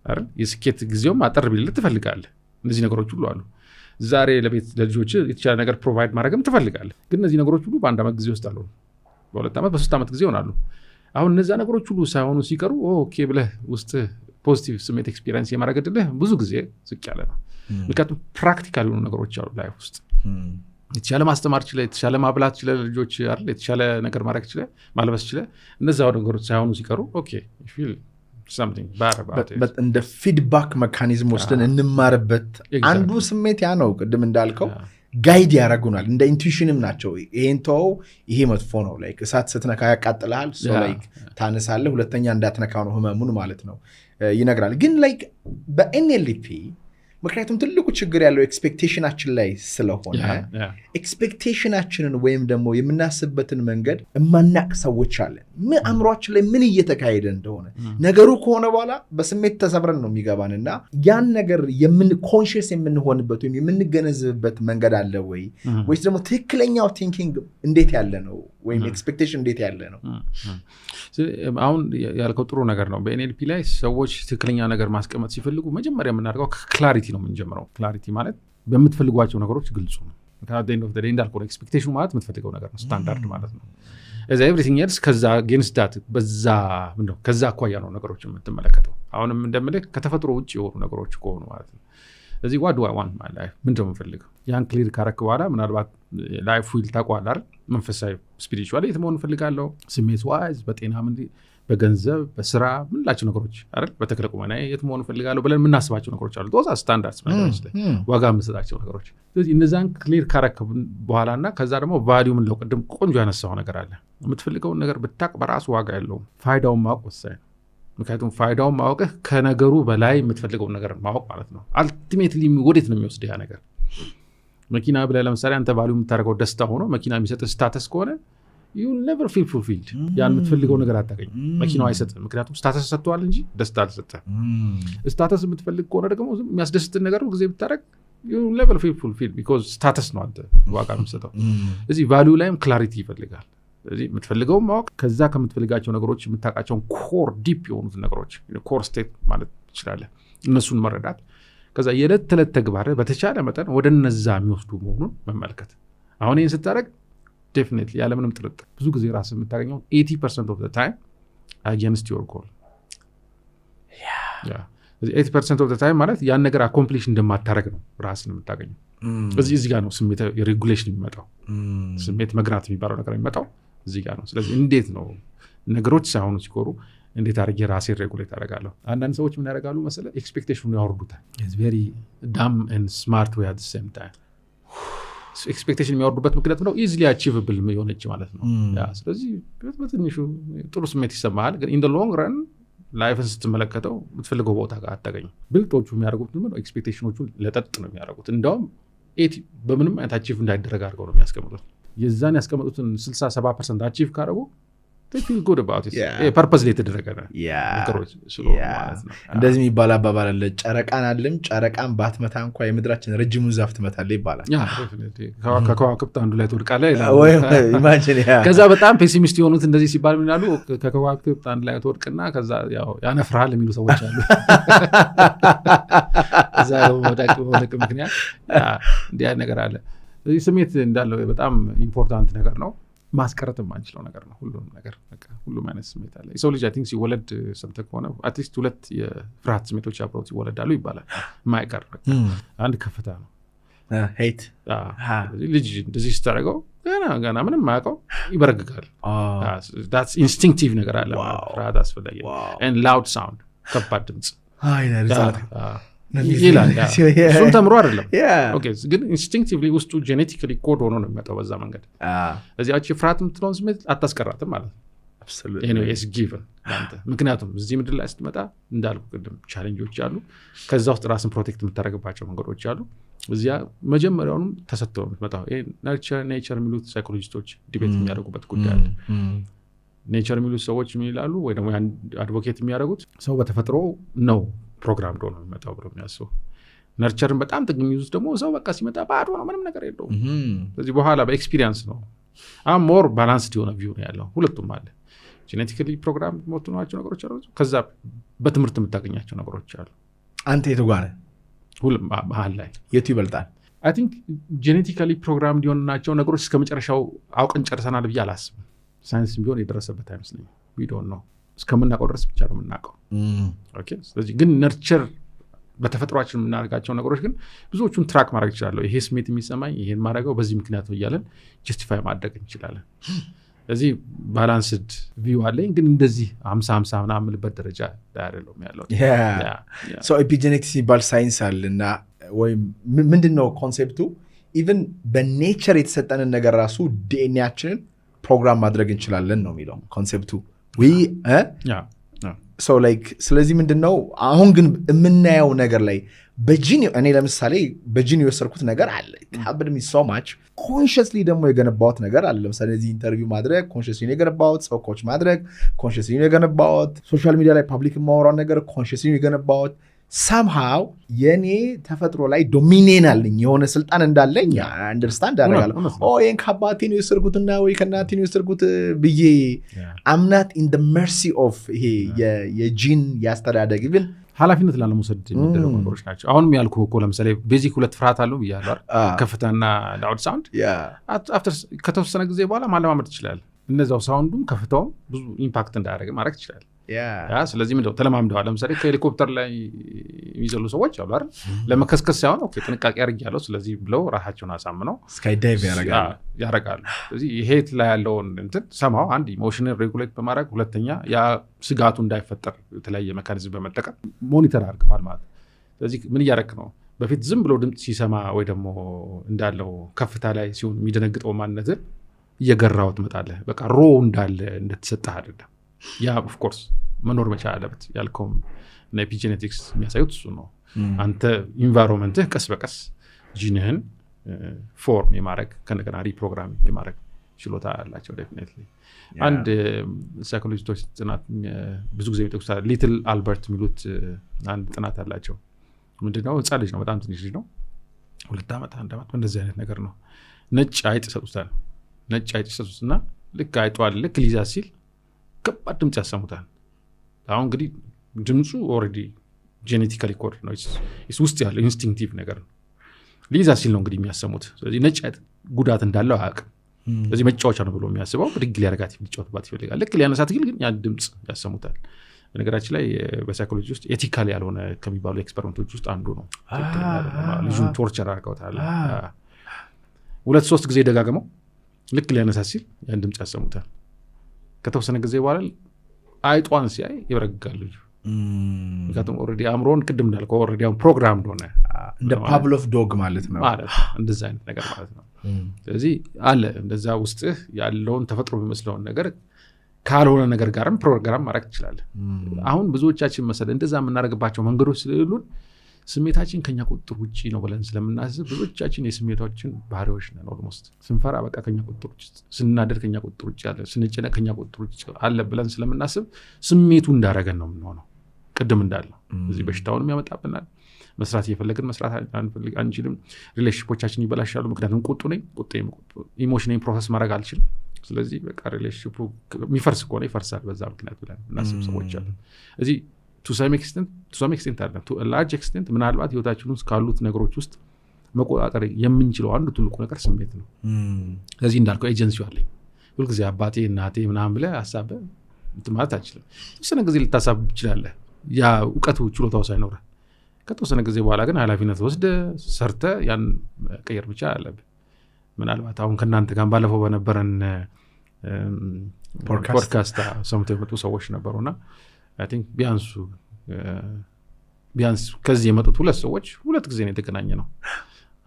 Speaker 1: አይደል? የስኬት ጊዜውም አጠር ቢልልህ ትፈልጋለህ። እነዚህ ነገሮች ሁሉ አሉ። ዛሬ ለልጆች የተሻለ ነገር ፕሮቫይድ ማድረግም ትፈልጋለህ። ግን እነዚህ ነገሮች ሁሉ በአንድ ዓመት ጊዜ ውስጥ አሉ፣ በ2 ዓመት በ3 ዓመት ጊዜ ይሆናሉ። አሁን እነዚያ ነገሮች ሁሉ ሳይሆኑ ሲቀሩ ብለህ ውስጥ ፖዚቲቭ ስሜት ኤክስፒሪየንስ የማድረግ ዕድልህ ብዙ ጊዜ ዝቅ ያለ ነው። ምክንያቱም ፕራክቲካል የሆኑ ነገሮች አሉ ላይፍ ውስጥ። የተሻለ ማስተማር ችለ፣ የተሻለ ማብላት ችለ፣ ልጆች አይደል የተሻለ ነገር ማድረግ ችለ፣ ማልበስ ችለ፣ እነዚያ ነገሮች ሳይሆኑ ሲቀሩ
Speaker 2: እንደ ፊድባክ መካኒዝም ወስደን እንማርበት አንዱ ስሜት ያ ነው። ቅድም እንዳልከው ጋይድ ያደረጉናል። እንደ ኢንቱዊሽንም ናቸው። ይሄን ተወው፣ ይሄ መጥፎ ነው። ላይክ እሳት ስትነካ ያቃጥልሃል፣ ላይክ ታነሳለህ፣ ሁለተኛ እንዳትነካ ነው ህመሙን ማለት ነው ይነግራል። ግን ላይክ በኤንኤልፒ ምክንያቱም ትልቁ ችግር ያለው ኤክስፔክቴሽናችን ላይ ስለሆነ ኤክስፔክቴሽናችንን ወይም ደግሞ የምናስብበትን መንገድ የማናቅ ሰዎች አለን። አእምሯችን ላይ ምን እየተካሄደ እንደሆነ ነገሩ ከሆነ በኋላ በስሜት ተሰብረን ነው የሚገባን እና ያን ነገር ኮንሽስ የምንሆንበት ወይም የምንገነዝብበት መንገድ አለ ወይ ወይስ ደግሞ ትክክለኛው ቲንኪንግ እንዴት ያለ ነው ወይም ኤክስፔክቴሽን እንዴት ያለ ነው?
Speaker 1: አሁን ያልከው ጥሩ ነገር ነው። በኤንኤልፒ ላይ ሰዎች ትክክለኛ ነገር ማስቀመጥ ሲፈልጉ መጀመሪያ የምናደርገው ክላሪቲ ነው የምንጀምረው። ክላሪቲ ማለት በምትፈልጓቸው ነገሮች ግልጹ ነው። እንዳልከው ኤክስፔክቴሽኑ ማለት የምትፈልገው ነገር ነው፣ ስታንዳርድ ማለት ነው። እዛ ኤቭሪቲንግ ኤልስ ከዛ ጌንስት ዳት ከዛ አኳያ ነው ነገሮች የምትመለከተው። አሁንም እንደምልህ ከተፈጥሮ ውጭ የሆኑ ነገሮች ከሆኑ ማለት ነው። ስለዚህ ዋት ዱ አይ ዋንት ማይ ላይፍ ምንድነው የምፈልገው? ያን ክሊር ካረክ በኋላ ምናልባት ላይፍ ዊል ታውቀዋለህ አይደል? መንፈሳዊ ስፒሪቹዋል የት መሆን እፈልጋለሁ፣ ስሜት ዋይዝ፣ በጤና በገንዘብ በስራ ምንላቸው ነገሮች አይደል? በተክለ ቁመና የት መሆን እፈልጋለሁ ብለን የምናስባቸው ነገሮች አሉ። ዶዛ ስታንዳርድስ ማለት ነው፣ ዋጋ የምንሰጣቸው ነገሮች። ስለዚህ እነዛን ክሊር ካረክ በኋላና ከዛ ደግሞ ቫልዩ ምን ነው ቅድም ቆንጆ ያነሳው ነገር አለ። የምትፈልገውን ነገር ብታቅ በራሱ ዋጋ ያለው ፋይዳውን ማወቅ ወሳኝ ነው። ምክንያቱም ፋይዳውን ማወቅህ ከነገሩ በላይ የምትፈልገውን ነገር ማወቅ ማለት ነው። አልቲሜትሊ ወዴት ነው የሚወስድ ያ ነገር? መኪና ብለህ ለምሳሌ አንተ ቫልዩ የምታደርገው ደስታ ሆኖ መኪና የሚሰጥህ ስታተስ ከሆነ you'll never feel fulfilled። ያን የምትፈልገው ነገር አታገኝም። መኪናው አይሰጥም፣ ምክንያቱም ስታተስ ሰጥቷል እንጂ ደስታ አልሰጠህም። ስታተስ የምትፈልግ ከሆነ ደግሞ የሚያስደስትን ነገር ጊዜ ብታደርግ you'll never feel fulfilled because ስታተስ ነው አንተ ዋጋ የምትሰጠው። እዚህ ቫልዩ ላይም ክላሪቲ ይፈልጋል። ስለዚህ የምትፈልገውን ማወቅ፣ ከዛ ከምትፈልጋቸው ነገሮች የምታውቃቸውን ኮር ዲፕ የሆኑትን ነገሮች ኮር ስቴት ማለት ትችላለህ፣ እነሱን መረዳት፣ ከዛ የዕለት ተዕለት ተግባር በተቻለ መጠን ወደ እነዛ የሚወስዱ መሆኑን መመልከት። አሁን ይህን ስታደርግ ዴፊኒትሊ ያለምንም ጥርጥር ብዙ ጊዜ ራስህ የምታገኘው 80% of the time against your goal። 80% of the time ማለት ያን ነገር አኮምፕሊሽ እንደማታረግ ነው ራስን የምታገኘው። እዚህ ጋር ነው ስሜት ሬጉሌሽን የሚመጣው፣ ስሜት መግራት የሚባለው ነገር የሚመጣው እዚህ ጋር ነው። ስለዚህ እንዴት ነው ነገሮች ሳይሆኑ ሲቆሩ እንዴት አድርጌ ራሴን ሬጉሌት አደርጋለሁ? አንዳንድ ሰዎች ምን ያደርጋሉ መሰለህ? ኤክስፔክቴሽኑ ያወርዱታል። ኢትስ ቬሪ ዳም ኤንድ ስማርት ዌይ አት ዘ ሴም ታይም። ኤክስፔክቴሽን የሚያወርዱበት ምክንያት ነው ኢዚሊ አቺቨብል የሆነች ማለት ነው። ስለዚህ በትንሹ ጥሩ ስሜት ይሰማሃል፣ ግን ኢን ዘ ሎንግ ረን ላይፍን ስትመለከተው የምትፈልገው ቦታ ጋር አታገኝም። ብልጦቹ የሚያደርጉት ምንድነው? ኤክስፔክቴሽኖቹን ለጠጥ ነው የሚያደርጉት። እንደውም በምንም አይነት አቺቭ እንዳይደረግ አድርገው ነው የሚያስቀምጡት። የዛን ያስቀምጡትን 60-70% አቺቭ ካደረጉ ፊል ጉድ አባውት ኢት። ፐርፐዝ ላይ የተደረገ ነገሮች ስለሆነ ማለት ነው።
Speaker 2: እንደዚህ የሚባል አባባል አለ፣ ጨረቃን አለም ጨረቃን ባትመታ እንኳ የምድራችን ረጅሙን ዛፍ ትመታለህ ይባላል።
Speaker 1: ከከዋክብት አንዱ ላይ ትወድቃለህ።
Speaker 2: ከዛ
Speaker 1: በጣም ፔሲሚስት የሆኑት እንደዚህ ሲባል ምን ይላሉ? ከከዋክብት አንዱ ላይ ትወድቅና ከዛ ያነፍርሃል የሚሉ ሰዎች አሉ። እዛ በመውደቅ ምክንያት እንዲህ አይነት ነገር አለ። ስሜት እንዳለው በጣም ኢምፖርታንት ነገር ነው። ማስቀረት የማንችለው ነገር ነው። ሁሉም ነገር ሁሉም አይነት ስሜት አለ። የሰው ልጅ አይ ቲንክ ሲወለድ ሰምተህ ከሆነ አትሊስት 2 የፍርሃት ስሜቶች አብረውት ይወለዳሉ ይባላል። የማይቀር አንድ ከፍታ ነው፣
Speaker 2: ሄት።
Speaker 1: ልጅ እንደዚህ ስታደርገው ገና ምንም ማያውቀው ይበረግጋል። ኢንስቲንክቲቭ ነገር አለ። ፍርሃት አስፈላጊ ነው። ላውድ ሳውንድ፣ ከባድ ድምፅ ይላል። እሱም ተምሮ አይደለም ግን ኢንስቲንክቲቭሊ ውስጡ ጄኔቲካሊ ኮድ ሆኖ ነው የሚመጣው በዛ መንገድ። እዚያች ፍርሃት የምትለውን ስሜት አታስቀራትም ማለት ነው። ምክንያቱም እዚህ ምድር ላይ ስትመጣ እንዳልኩ ቅድም ቻሌንጆች አሉ። ከዛ ውስጥ ራስን ፕሮቴክት የምታደርግባቸው መንገዶች አሉ። እዚያ መጀመሪያውንም ተሰጥተው የምትመጣው ኔቸር የሚሉት ሳይኮሎጂስቶች ዲቤት የሚያደርጉበት ጉዳይ አለ። ኔቸር የሚሉት ሰዎች ምን ይላሉ? ወይ ደግሞ አድቮኬት የሚያደርጉት ሰው በተፈጥሮ ነው ፕሮግራም ዶ ነው የሚመጣው ብሎ የሚያስቡ። ነርቸርን በጣም ጥግ የሚይዙት ደግሞ ሰው በቃ ሲመጣ ባዶ ነው፣ ምንም ነገር የለውም። ስለዚህ በኋላ በኤክስፒሪየንስ ነው። አሁን ሞር ባላንስድ የሆነ ቪው ነው ያለው። ሁለቱም አለ። ጄኔቲካሊ ፕሮግራም የምትሆናቸው ነገሮች አሉ፣ ከዛ በትምህርት የምታገኛቸው ነገሮች አሉ።
Speaker 2: አንተ የቱ ጋር ነህ?
Speaker 1: ሁሉም መሀል ላይ
Speaker 2: የቱ ይበልጣል?
Speaker 1: አይ ቲንክ ጄኔቲካሊ ፕሮግራም እንዲሆንናቸው ነገሮች እስከ መጨረሻው አውቀን ጨርሰናል ብዬ አላስብም። ሳይንስም ቢሆን የደረሰበት አይመስለኝም። ዊዶን ነው እስከምናውቀው ድረስ ብቻ ነው የምናውቀው። ስለዚህ ግን ነርቸር በተፈጥሯችን የምናደርጋቸው ነገሮች ግን ብዙዎቹን ትራክ ማድረግ ይችላለሁ። ይሄ ስሜት የሚሰማኝ ይሄን ማድረገው በዚህ ምክንያት ነው እያለን ጀስቲፋይ ማድረግ እንችላለን። ስለዚህ ባላንስድ ቪው አለኝ፣ ግን እንደዚህ 50-50 ምናምን የምልበት ደረጃ ላይ አይደለም ያለው።
Speaker 2: ኤፒጄኔቲክስ የሚባል ሳይንስ አለ እና ወይም ምንድን ነው ኮንሴፕቱ? ኢቨን በኔቸር የተሰጠንን ነገር ራሱ ዲኤንኤያችንን ፕሮግራም ማድረግ እንችላለን ነው የሚለው ኮንሴፕቱ። ስለዚህ ምንድን ነው አሁን ግን የምናየው ነገር ላይ በጂን እኔ ለምሳሌ በጂን የወሰድኩት ነገር አለ ካብድሚ ሶማች ኮንሽስሊ ደግሞ የገነባሁት ነገር አለ። ለምሳሌ እዚህ ኢንተርቪው ማድረግ ኮንሽስሊ የገነባሁት፣ ሰው ኮች ማድረግ ኮንሽስሊ የገነባሁት፣ ሶሻል ሚዲያ ላይ ፓብሊክ የማወራው ነገር ኮንሽስሊ የገነባሁት። ሳምሃው የኔ ተፈጥሮ ላይ ዶሚኔን አለኝ፣ የሆነ ስልጣን እንዳለኝ አንደርስታንድ አደርጋለሁ። ይህን ከአባቴ ነው የወሰድኩትና ወይ ከእናቴ ነው የወሰድኩት ብዬ አምናት ኢን ደ መርሲ ኦፍ ይሄ የጂን ያስተዳደግ ግን
Speaker 1: ኃላፊነት ላለመውሰድ የሚደረጉ ነገሮች ናቸው። አሁንም ያልኩ እኮ ለምሳሌ ቤዚክ 2 ፍርሃት አለው ብያለሁ፣ ከፍታና ላውድ ሳውንድ። ከተወሰነ ጊዜ በኋላ ማለማመድ ትችላል። እነዛው ሳውንዱም ከፍታውም ብዙ ኢምፓክት እንዳያደርግ ማድረግ ትችላል። ስለዚህ ምንድነው ተለማምደዋል። ለምሳሌ ከሄሊኮፕተር ላይ የሚዘሉ ሰዎች አሉ አይደል? ለመከስከስ ሳይሆን ጥንቃቄ አድርጌያለሁ ስለዚህ ብለው ራሳቸውን አሳምነው
Speaker 2: ስካይ ዳይቭ
Speaker 1: ያደርጋሉ። ስለዚህ ይሄ ላይ ያለውን እንትን ሰማው አንድ ኢሞሽንን ሬጉሌት በማድረግ ሁለተኛ ያ ስጋቱ እንዳይፈጠር የተለያየ ሜካኒዝም በመጠቀም ሞኒተር አድርገዋል ማለት። ስለዚህ ምን እያደረክ ነው? በፊት ዝም ብሎ ድምፅ ሲሰማ ወይ ደግሞ እንዳለው ከፍታ ላይ ሲሆን የሚደነግጠው ማንነትን እየገራው ትመጣለህ። በቃ ሮ እንዳለ እንደተሰጠህ አይደለም። ያ ኦፍ ኮርስ መኖር መቻል አለበት ያልከውም እና ኤፒጄኔቲክስ የሚያሳዩት እሱ ነው። አንተ ኢንቫይሮንመንትህ ቀስ በቀስ ጂንህን ፎርም የማድረግ ከነገና ሪፕሮግራም የማድረግ ችሎታ አላቸው ዴፊኒትሊ። አንድ ሳይኮሎጂስቶች ጥናት ብዙ ጊዜ የሚጠቅሱት ሊትል አልበርት የሚሉት አንድ ጥናት አላቸው። ምንድነው ህፃን ልጅ ነው፣ በጣም ትንሽ ልጅ ነው፣ 2 ዓመት 1 ዓመት እንደዚህ አይነት ነገር ነው። ነጭ አይጥ ሰጡታል። ነጭ አይጥ ሰጡትና ልክ አይጧል ልክ ሊዛ ሲል ከባድ ድምጽ ያሰሙታል። አሁን እንግዲህ ድምጹ ኦልሬዲ ጄኔቲካሊ ኮድ ነው፣ ውስጥ ያለው ኢንስቲንክቲቭ ነገር ነው። ሊዛ ሲል ነው እንግዲህ የሚያሰሙት። ስለዚህ ነጭ አይጥ ጉዳት እንዳለው አያውቅም። ስለዚህ መጫወቻ ነው ብሎ የሚያስበው ብድግ ሊያረጋት የሚጫወትባት ይፈልጋል። ልክ ሊያነሳት ግን ያን ድምጽ ያሰሙታል። በነገራችን ላይ በሳይኮሎጂ ውስጥ ኤቲካሊ ያልሆነ ከሚባሉ ኤክስፐሪመንቶች ውስጥ አንዱ ነው። ልጁን ቶርቸር አድርገውታል። 2-3 ጊዜ ደጋግመው ልክ ሊያነሳት ሲል ያን ድምጽ ያሰሙታል። ከተወሰነ ጊዜ በኋላ አይጧን ሲያይ ይበረግጋል ልጁ። ምክንያቱም ኦልሬዲ አእምሮን ቅድም እንዳልከው ኦልሬዲ አሁን ፕሮግራም እንደሆነ
Speaker 2: እንደ ፓቭሎቭ ዶግ ማለት ነው
Speaker 1: እንደዛ አይነት ነገር ማለት ነው። ስለዚህ አለ እንደዛ ውስጥህ ያለውን ተፈጥሮ የሚመስለውን ነገር ካልሆነ ነገር ጋርም ፕሮግራም ማድረግ ትችላለህ። አሁን ብዙዎቻችን መሰለ እንደዛ የምናደርግባቸው መንገዶች ስለሌሉን ስሜታችን ከኛ ቁጥጥር ውጪ ነው ብለን ስለምናስብ ብዙዎቻችን የስሜቶችን ባህሪዎች ነን። ኦልሞስት ስንፈራ በቃ ከኛ ቁጥጥር ውጪ፣ ስናደር ከኛ ቁጥጥር ውጪ አለ፣ ስንጨነቅ ከኛ ቁጥጥር ውጪ አለ ብለን ስለምናስብ ስሜቱ እንዳረገን ነው የምንሆነው። ቅድም እንዳለው እዚህ በሽታውንም ያመጣብናል። መስራት እየፈለግን መስራት አንችልም። ሪሌሽንሺፖቻችን ይበላሻሉ። ምክንያቱም ቁጡ ነኝ፣ ኢሞሽኔን ፕሮሰስ ማድረግ አልችልም። ስለዚህ በቃ ሪሌሽንሺፑ የሚፈርስ ከሆነ ይፈርሳል በዛ ምክንያት ብለን እናስብ ሰዎች አሉ። እዚህ to some extent አለ to a large extent ምናልባት ህይወታችን ውስጥ ካሉት ነገሮች ውስጥ መቆጣጠር የምንችለው አንዱ ትልቁ ነገር ስሜት ነው። ስለዚህ እንዳልከው ኤጀንሲው አለኝ ሁልጊዜ አባቴ እናቴ ምናምን ብለህ አሳበህ ማለት አትችልም። ተወሰነ ጊዜ ልታሳብ ትችላለህ ያ እውቀቱ ችሎታው ሳይኖርህ። ከተወሰነ ጊዜ በኋላ ግን ኃላፊነት ወስደህ ሰርተህ ያን ቀየር ብቻ አለብህ። ምናልባት አሁን ከእናንተ ጋር ባለፈው በነበረን ፖድካስት ሰምተው የመጡ ሰዎች ነበሩና I think ቢያንስ ከዚህ የመጡት 2 ሰዎች 2 ጊዜ ነው የተገናኘ ነው።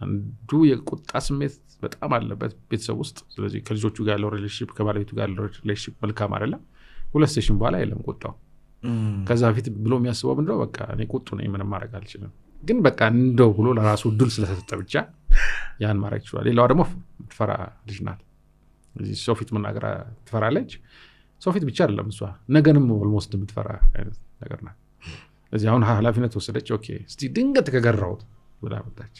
Speaker 1: አንዱ የቁጣ ስሜት በጣም አለበት ቤተሰብ ውስጥ። ስለዚህ ከልጆቹ ጋር ያለው ሪሌሽንሺፕ ከባለቤቱ ጋር ያለው ሪሌሽንሺፕ መልካም አይደለም። 2 ሴሽን በኋላ የለም ቁጣው። ከዛ በፊት ብሎ የሚያስበው ምንድነው በቃ እኔ ቁጡ ነኝ ምንም ማድረግ አልችልም፣ ግን በቃ እንደው ብሎ ለራሱ ድል ስለሰጠ ብቻ ያን ማድረግ ይችላል። ሌላው ደግሞ ትፈራ ልጅ ናት። እዚህ ሰው ፊት መናገር ትፈራለች። ሰው ፊት ብቻ አይደለም እሷ ነገንም ኦልሞስት የምትፈራ አይነት ነገር ናት። ስለዚህ አሁን ኃላፊነት ወሰደች። ኦኬ እስቲ ድንገት ከገራሁት ብላ መጣች።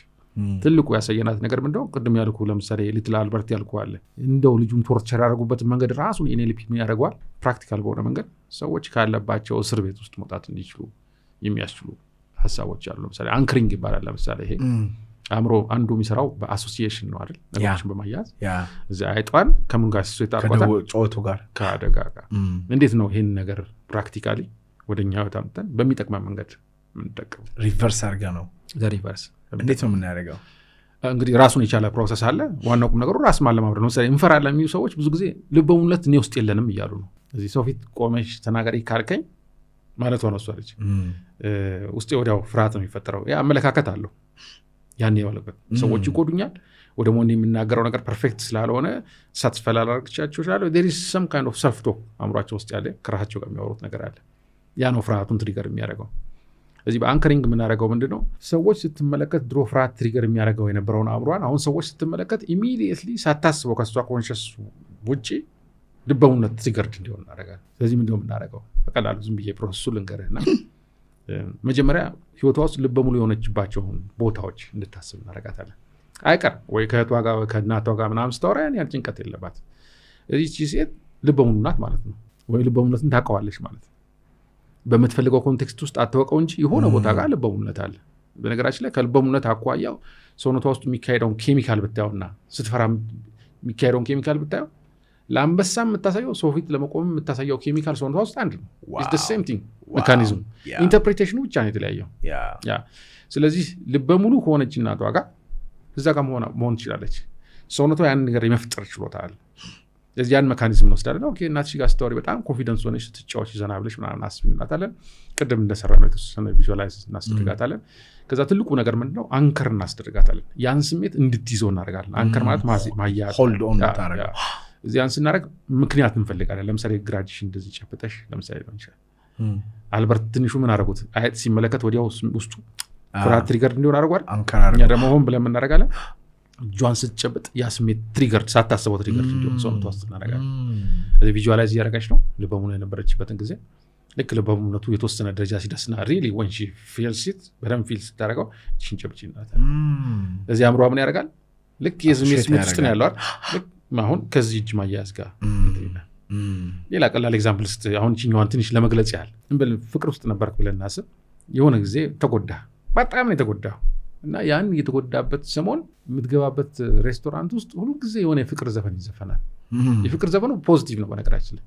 Speaker 1: ትልቁ ያሳየናት ነገር ምንድነው ቅድም ያልኩ ለምሳሌ ሊትል አልበርት ያልኩ አለ እንደው ልጁን ቶርቸር ያደረጉበት መንገድ ራሱን ኤንኤልፒ ምን ያደርገዋል ፕራክቲካል በሆነ መንገድ ሰዎች ካለባቸው እስር ቤት ውስጥ መውጣት እንዲችሉ የሚያስችሉ ሀሳቦች አሉ። ለምሳሌ አንክሪንግ ይባላል። ለምሳሌ ይሄ አእምሮ አንዱ የሚሰራው በአሶሲዬሽን ነው አይደል? ነገሮችን በማያዝ እዚህ አይጧን ከምን ጋር ሲሶ ይታርቋታል
Speaker 2: ጮቱ ጋር
Speaker 1: ከአደጋ ጋር እንዴት ነው ይሄን ነገር ፕራክቲካሊ ወደኛ ወጣምተን በሚጠቅመን መንገድ የምንጠቀም
Speaker 2: ሪቨርስ አድርጋ ነው
Speaker 1: ሪቨርስ
Speaker 2: እንዴት ነው የምናደርገው?
Speaker 1: እንግዲህ ራሱን የቻለ ፕሮሰስ አለ። ዋናው ቁም ነገሩ ራስ ማለማመድ ነው። ለምሳሌ እንፈራለን የሚሉ ሰዎች ብዙ ጊዜ ልበ ሙሉነት እኔ ውስጥ የለንም እያሉ ነው። እዚህ ሰው ፊት ቆመሽ ተናገሪ ካልከኝ ማለት ሆነ እሷ ልጅ ውስጤ ወዲያው ፍርሃት ነው የሚፈጠረው። ያ አመለካከት አለው ያን ያለበት ሰዎች ይቆዱኛል ወደ ሞን የሚናገረው ነገር ፐርፌክት ስላልሆነ ሳትስፋይ ላደርግቻቸው ይችላል። there is some kind of self talk አእምሯቸው ውስጥ ያለ ከራሳቸው ጋር የሚያወሩት ነገር አለ። ያ ነው ፍርሃቱን ትሪገር የሚያደርገው። እዚህ በአንከሪንግ የምናደርገው ምንድነው ሰዎች ስትመለከት ድሮ ፍርሃት ትሪገር የሚያደርገው የነበረውን አእምሯን አሁን ሰዎች ስትመለከት ኢሚዲየትሊ ሳታስበው ከሷ ኮንሽስ ውጪ ልበሙነት ትሪገርድ እንዲሆን እናደርጋለን። ስለዚህ ምንድነው የምናደርገው? በቀላሉ ዝም ብዬ ፕሮሰሱ ልንገርህና መጀመሪያ ህይወቷ ውስጥ ልበሙሉ የሆነችባቸውን ቦታዎች እንድታስብ እናደርጋታለን። አይቀር ወይ ከእህቷ ጋር ከእናቷ ጋር ምናምን ስታወራ ያን ጭንቀት የለባት። እዚህ ሴት ልበሙሉ ናት ማለት ነው፣ ወይ ልበሙሉነትን ታውቀዋለች ማለት ነው። በምትፈልገው ኮንቴክስት ውስጥ አትወቀው እንጂ የሆነ ቦታ ጋር ልበሙሉነት አለ። በነገራችን ላይ ከልበሙሉነት አኳያው ሰውነቷ ውስጥ የሚካሄደውን ኬሚካል ብታየውና ስትፈራ የሚካሄደውን ኬሚካል ብታየው ለአንበሳ የምታሳየው ሰው ፊት ለመቆም የምታሳየው ኬሚካል ሰውነቷ ውስጥ አንድ ነው። ኢትስ ዘ ሴም ቲንግ ሜካኒዝም ኢንተርፕሪቴሽኑ ብቻ ነው የተለያየው። ስለዚህ ልበሙሉ ከሆነች እናቷ ጋር እዛ ጋር መሆን ትችላለች። ሰውነቷ ያን ነገር የመፍጠር ችሎታ አለ። ስለዚህ ያን ሜካኒዝም እንወስዳለን። ኦኬ እናትሽ ጋር ስታወሪ በጣም ኮንፊደንስ ሆነሽ ስትጫወች ዘና ብለሽ ምናምን አስቢ እናታለን። ቅድም እንደሰራ ነው የተወሰነ ቪዥዋላይዝ እናስደርጋታለን። ከዛ ትልቁ ነገር ምንድነው አንከር እናስደርጋታለን። ያን ስሜት እንድትይዘው እናደርጋለን። አንከር ማለት ማያዝ
Speaker 2: ሆልድ ኦን ታረጋ
Speaker 1: እዚህ ያን ስናደርግ ምክንያት እንፈልጋለን። ለምሳሌ ግራጅሽ እንደዚህ ጨብጠሽ ለምሳሌ ሊሆን ይችላል አልበርት ትንሹ ምን አደረጉት? አይጥ ሲመለከት ወዲያው ውስጡ ፍርሃት ትሪገር እንዲሆን አድርጓል። እኛ ደግሞ ሆን ብለን እናደርጋለን። እጇን ስትጨብጥ ያ ስሜት ትሪገር ሳታስበው ትሪገር እንዲሆን ሰውነቷ ውስጥ እናደርጋለን። እዚህ ቪዥዋላይዝ እያደረጋች ነው ልበሙሉ የነበረችበትን ጊዜ። ልክ ልበሙነቱ የተወሰነ ደረጃ ሲደርስና ሪሊ ወን ሺ ፊልስ ኢት በደንብ ፊል ስታደርገው ሽንጨብጭ ይላታል። እዚህ አእምሯ ምን ያደርጋል? ልክ የስሜት ውስጥ ነው ያለው አይደል? አሁን ከዚህ እጅ ማያያዝ ጋር ሌላ ቀላል ኤግዛምፕል ስ አሁን ችኛዋን ትንሽ ለመግለጽ ያህል እንበል ፍቅር ውስጥ ነበርክ ብለን እናስብ። የሆነ ጊዜ ተጎዳ፣ በጣም ነው የተጎዳው እና ያን የተጎዳበት ሰሞን የምትገባበት ሬስቶራንት ውስጥ ሁሉ ጊዜ የሆነ የፍቅር ዘፈን ይዘፈናል። የፍቅር ዘፈኑ ፖዚቲቭ ነው በነገራችን ላይ።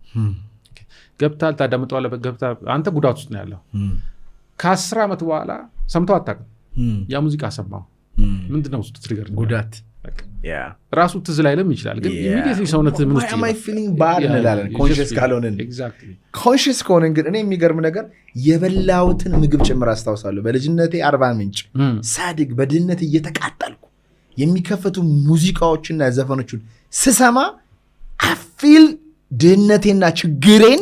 Speaker 1: ገብታል ታዳምጠዋለህ። ገብታ አንተ ጉዳት ውስጥ ነው ያለው። ከ10 ዓመት በኋላ ሰምተው አታውቅም። ያ ሙዚቃ ሰማው ምንድነው ውስጥ ትሪገር
Speaker 2: ጉዳት
Speaker 1: ራሱ ትዝ ላይልም ይችላል፣ ግን ኢሚዲየትሊ ሰውነት ምን ውስጥ
Speaker 2: ኮንሽስ ካልሆነን ኮንሽስ ከሆነን ግን እኔ የሚገርም ነገር የበላሁትን ምግብ ጭምር አስታውሳለሁ። በልጅነቴ አርባ ምንጭ ሳድግ በድህነት እየተቃጠልኩ የሚከፈቱ ሙዚቃዎችና ዘፈኖችን ስሰማ አፊል ድህነቴና ችግሬን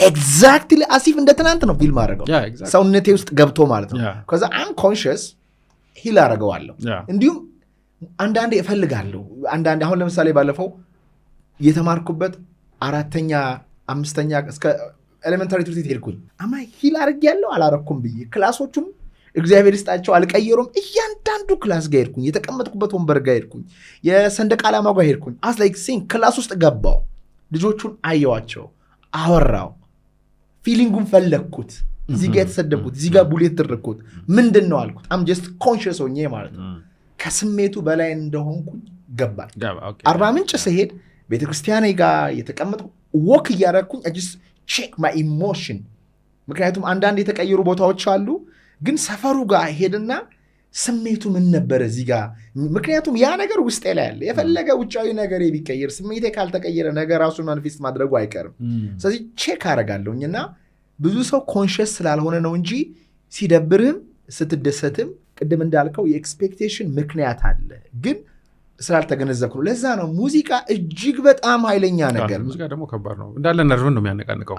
Speaker 2: ኤግዛክትሊ አሲፍ እንደ ትናንት ነው ፊልም አደረገው ሰውነቴ ውስጥ ገብቶ ማለት ነው። ከዛ አም ኮንሽስ ሂል አደረገዋለሁ። እንዲሁም አንዳንዴ እፈልጋለሁ። አንዳንዴ አሁን ለምሳሌ ባለፈው የተማርኩበት 4ኛ 5ኛ እስከ ኤሌመንታሪ ትምህርት ቤት ሄድኩኝ። አማይ ሂል አድርጌያለሁ አላረኩም ብዬ ክላሶቹም እግዚአብሔር ይስጣቸው አልቀየሩም። እያንዳንዱ ክላስ ጋር ሄድኩኝ፣ የተቀመጥኩበት ወንበር ጋር ሄድኩኝ፣ የሰንደቅ ዓላማ ጋር ሄድኩኝ። አስ ላይክ ሲንግ ክላስ ውስጥ ገባው፣ ልጆቹን አየዋቸው፣ አወራው፣ ፊሊንጉን ፈለግኩት። እዚህ ጋር የተሰደብኩት፣ እዚህ ጋር ቡሌት ተደረኩት፣ ምንድን ነው አልኩት። አም ጀስት ኮንሽስ ሆኜ ማለት ነው ከስሜቱ በላይ እንደሆንኩኝ ገባል። አርባ ምንጭ ስሄድ ቤተክርስቲያኔ ጋር የተቀመጥኩ ወክ እያደረግኩኝ ጀስት ቼክ ማይ ኢሞሽን። ምክንያቱም አንዳንድ የተቀየሩ ቦታዎች አሉ፣ ግን ሰፈሩ ጋር ሄድና ስሜቱ ምን ነበረ እዚህ ጋር። ምክንያቱም ያ ነገር ውስጤ ላይ አለ። የፈለገ ውጫዊ ነገር ቢቀየር ስሜቴ ካልተቀየረ ነገር ራሱን ማኒፌስት ማድረጉ አይቀርም። ስለዚህ ቼክ አደርጋለሁኝ እና ብዙ ሰው ኮንሽስ ስላልሆነ ነው እንጂ ሲደብርህም ስትደሰትም ቅድም እንዳልከው የኤክስፔክቴሽን ምክንያት አለ፣ ግን ስላልተገነዘብኩ ነው። ለዛ ነው ሙዚቃ እጅግ በጣም ኃይለኛ ነገር ነው።
Speaker 1: ሙዚቃ ደግሞ ከባድ ነው እንዳለ ነርቭን ነው የሚያነቃንቀው፣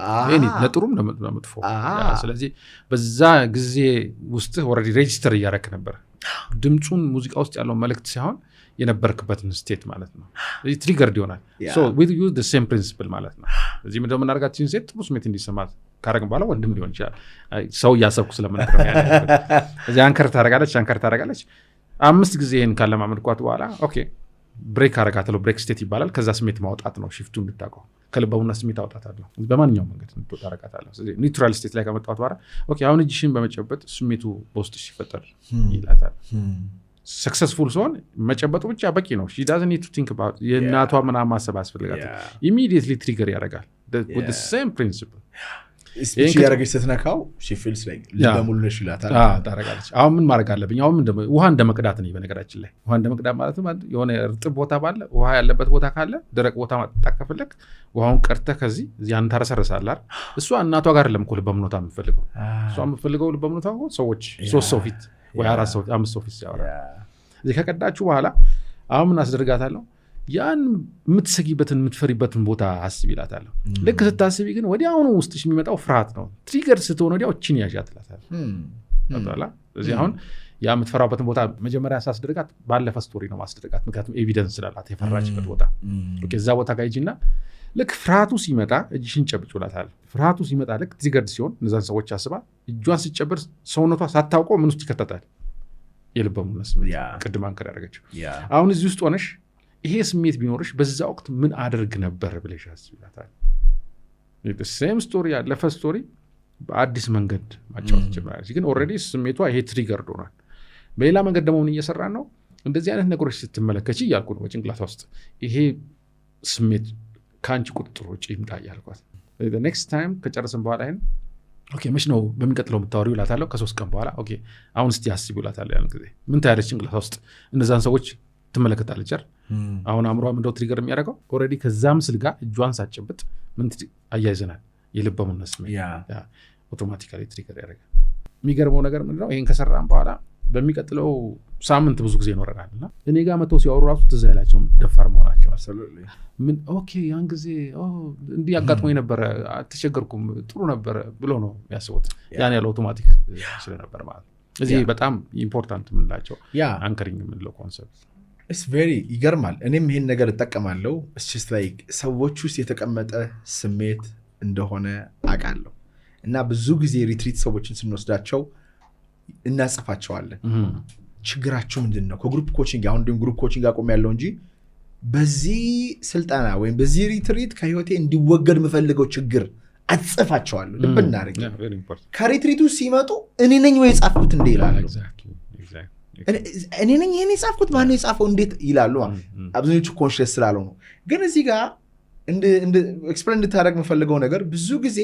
Speaker 1: ለጥሩም ለመጥፎ። ስለዚህ በዛ ጊዜ ውስጥ ኦልሬዲ ሬጂስተር እያደረክ ነበር ድምፁን፣ ሙዚቃ ውስጥ ያለው መልእክት ሳይሆን የነበርክበትን ስቴት ማለት ነው። ስለዚህ ትሪገርድ ይሆናል። ዊ ዩዝ ዘ ሴም ፕሪንሲፕል ማለት ነው። እዚህ ምንድነው የምናደርጋችን ሴት ጥሩ ስሜት እንዲሰማት ካረግን በኋላ ወንድም ሊሆን ይችላል፣ ሰው እያሰብኩ ስለምነግረው እዚህ አንከር ታደርጋለች 5 ጊዜ ይህን ካለማመድኳት በኋላ ኦኬ ብሬክ አረጋታለሁ። ብሬክ ስቴት ይባላል። ከዛ ስሜት ማውጣት ነው ሽፍቱ እንድታውቀው። ከልባቡና ስሜት አውጣታለሁ በማንኛውም መንገድ እንድትወጣ አረጋታለሁ። ኒውትራል ስቴት ላይ ከመጣት በኋላ ኦኬ አሁን እጅሽን በመጨበጥ ስሜቱ በውስጥሽ ይፈጠር ይላታል። ሰክሰስፉል ሲሆን መጨበጡ ብቻ በቂ ነው። ሺ ዳዝንት ኒድ ቱ ቲንክ አባውት የእናቷ ምናምን ማሰብ አስፈልጋታል። ኢሚዲየትሊ ትሪገር ያደርጋል with the same principle።
Speaker 2: ስፒች ያደረገች ስትነካው she feels like ለሙሉ ነሽ ይላታል።
Speaker 1: ታረጋለች። አሁን ምን ማድረግ አለብኝ? አሁን ውሃ እንደ መቅዳት ነው በነገራችን ላይ። ውሃ እንደ መቅዳት ማለት የሆነ እርጥብ ቦታ ባለ ውሃ ያለበት ቦታ ካለ ደረቅ ቦታ ማጠጣት ከፈለክ ውሃውን ቀርተህ ከዚህ ያን ታረሰርሳለህ አይደል? እሷ እናቷ ጋር ለምኮ ልበምኖታ የምትፈልገው እሷ የምትፈልገው ልበምኖታ ሰዎች 3 ሰው ፊት ወይ 4 ሰው 5 ሰው ፊት ሲያወራ እዚህ ከቀዳችሁ በኋላ አሁን ምን አስደርጋታለሁ? ያን የምትሰጊበትን የምትፈሪበትን ቦታ አስቢ ይላታለሁ። ልክ ስታስቢ ግን ወዲያውኑ ውስጥሽ የሚመጣው ፍርሃት ነው። ትሪገር ስትሆን ወዲያው እችን ያዣት ይላታለሁ። ስለዚህ አሁን ያ የምትፈራበትን ቦታ መጀመሪያ ሳስደርጋት ባለፈ ስቶሪ ነው ማስደርጋት፣ ምክንያቱም ኤቪደንስ ስላላት የፈራችበት ቦታ። እዛ ቦታ ጋር ሂጂና ልክ ፍርሃቱ ሲመጣ እጅሽን ጨብጭ ይላታል። ፍርሃቱ ሲመጣ ልክ ትሪገርድ ሲሆን እነዛን ሰዎች አስባ እጇን ሲጨብር ሰውነቷ ሳታውቀው ምን ውስጥ ይከተታል? የልበሙነት ስሜት ቅድም አንከር ያደረገችው። አሁን እዚህ ውስጥ ሆነሽ ይሄ ስሜት ቢኖርሽ በዛ ወቅት ምን አድርግ ነበር ብለሽ አስቢ ይላታል። ሴም ስቶሪ ያለፈ ስቶሪ በአዲስ መንገድ ማጫወት ትችላለች። ግን ኦልሬዲ ስሜቷ ይሄ ትሪገርድ ሆኗል። በሌላ መንገድ ደግሞ ምን እየሰራን ነው? እንደዚህ አይነት ነገሮች ስትመለከች እያልኩ ነው በጭንቅላቷ ውስጥ ይሄ ስሜት ከአንቺ ቁጥጥር ውጭ ይምጣ እያልኳት ኔክስት ታይም ከጨረስን በኋላ ይሄን ኦኬ መች ነው በሚቀጥለው የምታወሪው እላታለሁ። ከ3 ቀን በኋላ ኦኬ አሁን እስቲ አስቢው እላታለሁ። ያን ጊዜ ምን ታያለች ጭንቅላቷ ውስጥ እነዛን ሰዎች ትመለከታለች አይደል? አሁን አእምሯ ምንድነው ትሪገር የሚያደርገው? ኦልሬዲ ከዛ ምስል ጋር እጇን ሳጨብጥ ምን አያይዘናል? የልበሙነት ስሜት ኦቶማቲካሊ ትሪገር ያደርጋል። የሚገርመው ነገር ምንድነው? ይሄን ከሰራን በኋላ በሚቀጥለው ሳምንት ብዙ ጊዜ ይኖረናልና እኔ ጋር መተው ሲያወሩ ራሱ ትዝ አይላቸውም ደፋር መሆናቸው። ምን ኦኬ ያን ጊዜ እንዲህ አጋጥሞኝ ነበረ አልተቸገርኩም ጥሩ ነበረ ብሎ ነው የሚያስቡት። ያን ያለው አውቶማቲክ ስለነበር ማለት ነው። እዚህ በጣም ኢምፖርታንት የምንላቸው አንከሪንግ የምንለው ኮንሰፕት
Speaker 2: ኢትስ ቬሪ ይገርማል። እኔም ይሄን ነገር እጠቀማለሁ። ኢትስ ጀስት ላይክ ሰዎች ውስጥ የተቀመጠ ስሜት እንደሆነ አውቃለሁ እና ብዙ ጊዜ ሪትሪት ሰዎችን ስንወስዳቸው እናጽፋቸዋለን። ችግራችሁ ምንድን ነው? ከግሩፕ ኮቺንግ አሁን ደግሞ ግሩፕ ኮቺንግ አቆም ያለው እንጂ በዚህ ስልጠና ወይም በዚህ ሪትሪት ከህይወቴ እንዲወገድ የምፈልገው ችግር አጽፋቸዋለሁ። ልብ እናደርግ። ከሪትሪቱ ሲመጡ እኔ ነኝ ወይ የጻፍኩት እንዴ ይላሉ። እኔ ነኝ ይሄን የጻፍኩት ማነው የጻፈው እንዴት ይላሉ። አብዛኞቹ ኮንሽስ ስላለው ነው። ግን እዚህ ጋር ኤክስፕሌን እንድታደርግ የምፈልገው ነገር ብዙ ጊዜ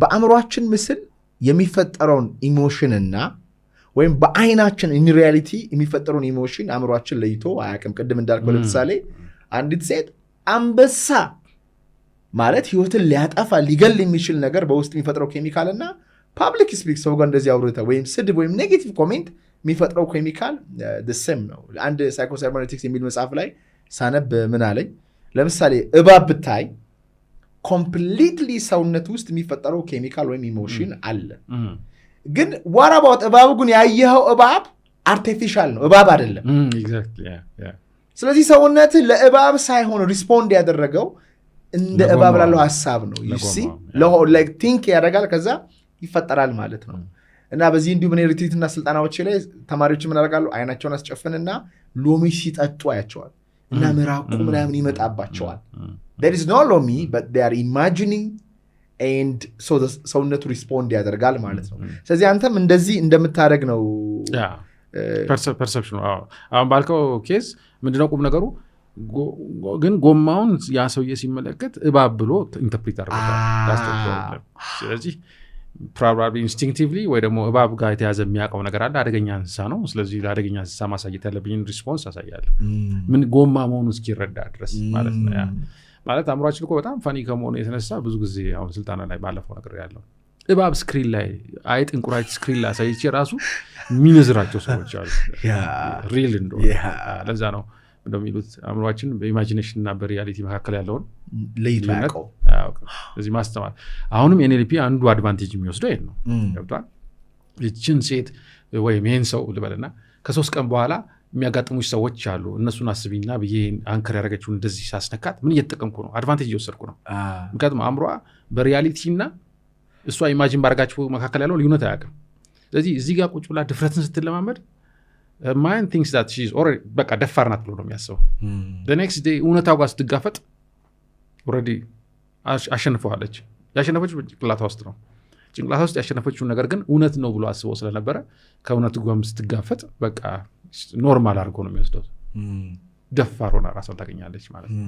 Speaker 2: በአእምሯችን ምስል የሚፈጠረውን ኢሞሽንና ወይም በአይናችን ኢን ሪያሊቲ የሚፈጠረውን ኢሞሽን አእምሯችን ለይቶ አያውቅም። ቅድም እንዳልከው ለምሳሌ አንዲት ሴት አንበሳ ማለት ህይወትን ሊያጠፋ ሊገል የሚችል ነገር በውስጥ የሚፈጥረው ኬሚካል እና ፓብሊክ ስፒክ ሰው ጋር እንደዚህ አውርታ ወይም ስድብ ወይም ኔጌቲቭ ኮሜንት የሚፈጥረው ኬሚካል ደሰም ነው። አንድ ሳይኮሳይበርኔቲክስ የሚል መጽሐፍ ላይ ሳነብ ምን አለኝ፣ ለምሳሌ እባብ ብታይ ኮምፕሊትሊ ሰውነት ውስጥ የሚፈጠረው ኬሚካል ወይም ኢሞሽን አለ። ግን ዋራባት እባብ ግን ያየኸው እባብ አርቲፊሻል ነው፣ እባብ አይደለም። ስለዚህ ሰውነት ለእባብ ሳይሆን ሪስፖንድ ያደረገው እንደ እባብ ላለው ሀሳብ ነው። ላይክ ቲንክ ያደርጋል፣ ከዛ ይፈጠራል ማለት ነው። እና በዚህ እንዲሁ ምን ሪትሪትና ስልጠናዎች ላይ ተማሪዎች ምን ያደርጋሉ? አይናቸውን አስጨፍንና ሎሚ ሲጠጡ አያቸዋል እና ምራቁ ምናምን ይመጣባቸዋል። there is no lomi but they are imagining and so ሰውነቱ ሪስፖንድ ያደርጋል ማለት ነው። ስለዚህ አንተም እንደዚህ እንደምታደርግ ነው
Speaker 1: ፐርሰፕሽኑ። አሁን ባልከው ኬዝ ምንድነው ቁም ነገሩ? ግን ጎማውን ያ ሰውዬ ሲመለከት እባብ ብሎ ኢንተርፕሪት አድርጎታል። ስለዚህ ፕሮባብሊ ኢንስቲንክቲቭሊ ወይ ደግሞ እባብ ጋር የተያዘ የሚያውቀው ነገር አለ፣ አደገኛ እንስሳ ነው። ስለዚህ ለአደገኛ እንስሳ ማሳየት ያለብኝን ሪስፖንስ አሳያለሁ ምን ጎማ መሆኑ እስኪረዳ ድረስ ማለት ነው። ማለት አእምሯችን እኮ በጣም ፋኒ ከመሆኑ የተነሳ ብዙ ጊዜ አሁን ስልጠና ላይ ባለፈው ነገር ያለው እባብ ስክሪን ላይ አይጥ እንቁራሪት ስክሪን ላይ አሳይቼ ራሱ የሚነዝራቸው ሰዎች አሉ ሪል እንደሆነ። ለዛ ነው እንደሚሉት አእምሯችን በኢማጂኔሽን እና በሪያሊቲ መካከል ያለውን
Speaker 2: ለይቶ ያውቀው
Speaker 1: እዚህ ማስተማር። አሁንም ኤንኤልፒ አንዱ አድቫንቴጅ የሚወስደው ይሄን ነው። ገብቷል? ይህችን ሴት ወይም ይህን ሰው ልበልና ከ3 ቀን በኋላ የሚያጋጥሙሽ ሰዎች አሉ፣ እነሱን አስቢና ብዬ አንከር ያደረገችውን እንደዚህ ሳስነካት ምን እየተጠቀምኩ ነው? አድቫንቴጅ እየወሰድኩ ነው። ምክንያቱም አእምሯ በሪያሊቲ እና እሷ ኢማጂን ባረጋችሁ መካከል ያለው ልዩነት አያውቅም። ስለዚህ እዚህ ጋር ቁጭ ብላ ድፍረትን ስትለማመድ ማይንድ ቲንክስ ዛት ሺ ኢዝ ኦልሬዲ በቃ ደፋር ናት ብሎ ነው የሚያስበው። ዘ ኔክስት ዴይ እውነታው ጋር ስትጋፈጥ ኦልሬዲ አሸንፈዋለች። ያሸነፈችው ጭንቅላቷ ውስጥ ነው። ጭንቅላቷ ውስጥ ያሸነፈችውን ነገር ግን እውነት ነው ብሎ አስበው ስለነበረ ከእውነቱ ጋር ስትጋፈጥ በቃ ኖርማል አድርጎ ነው የሚወስደው። ደፋር ሆና ራሷን ታገኛለች ማለት ነው።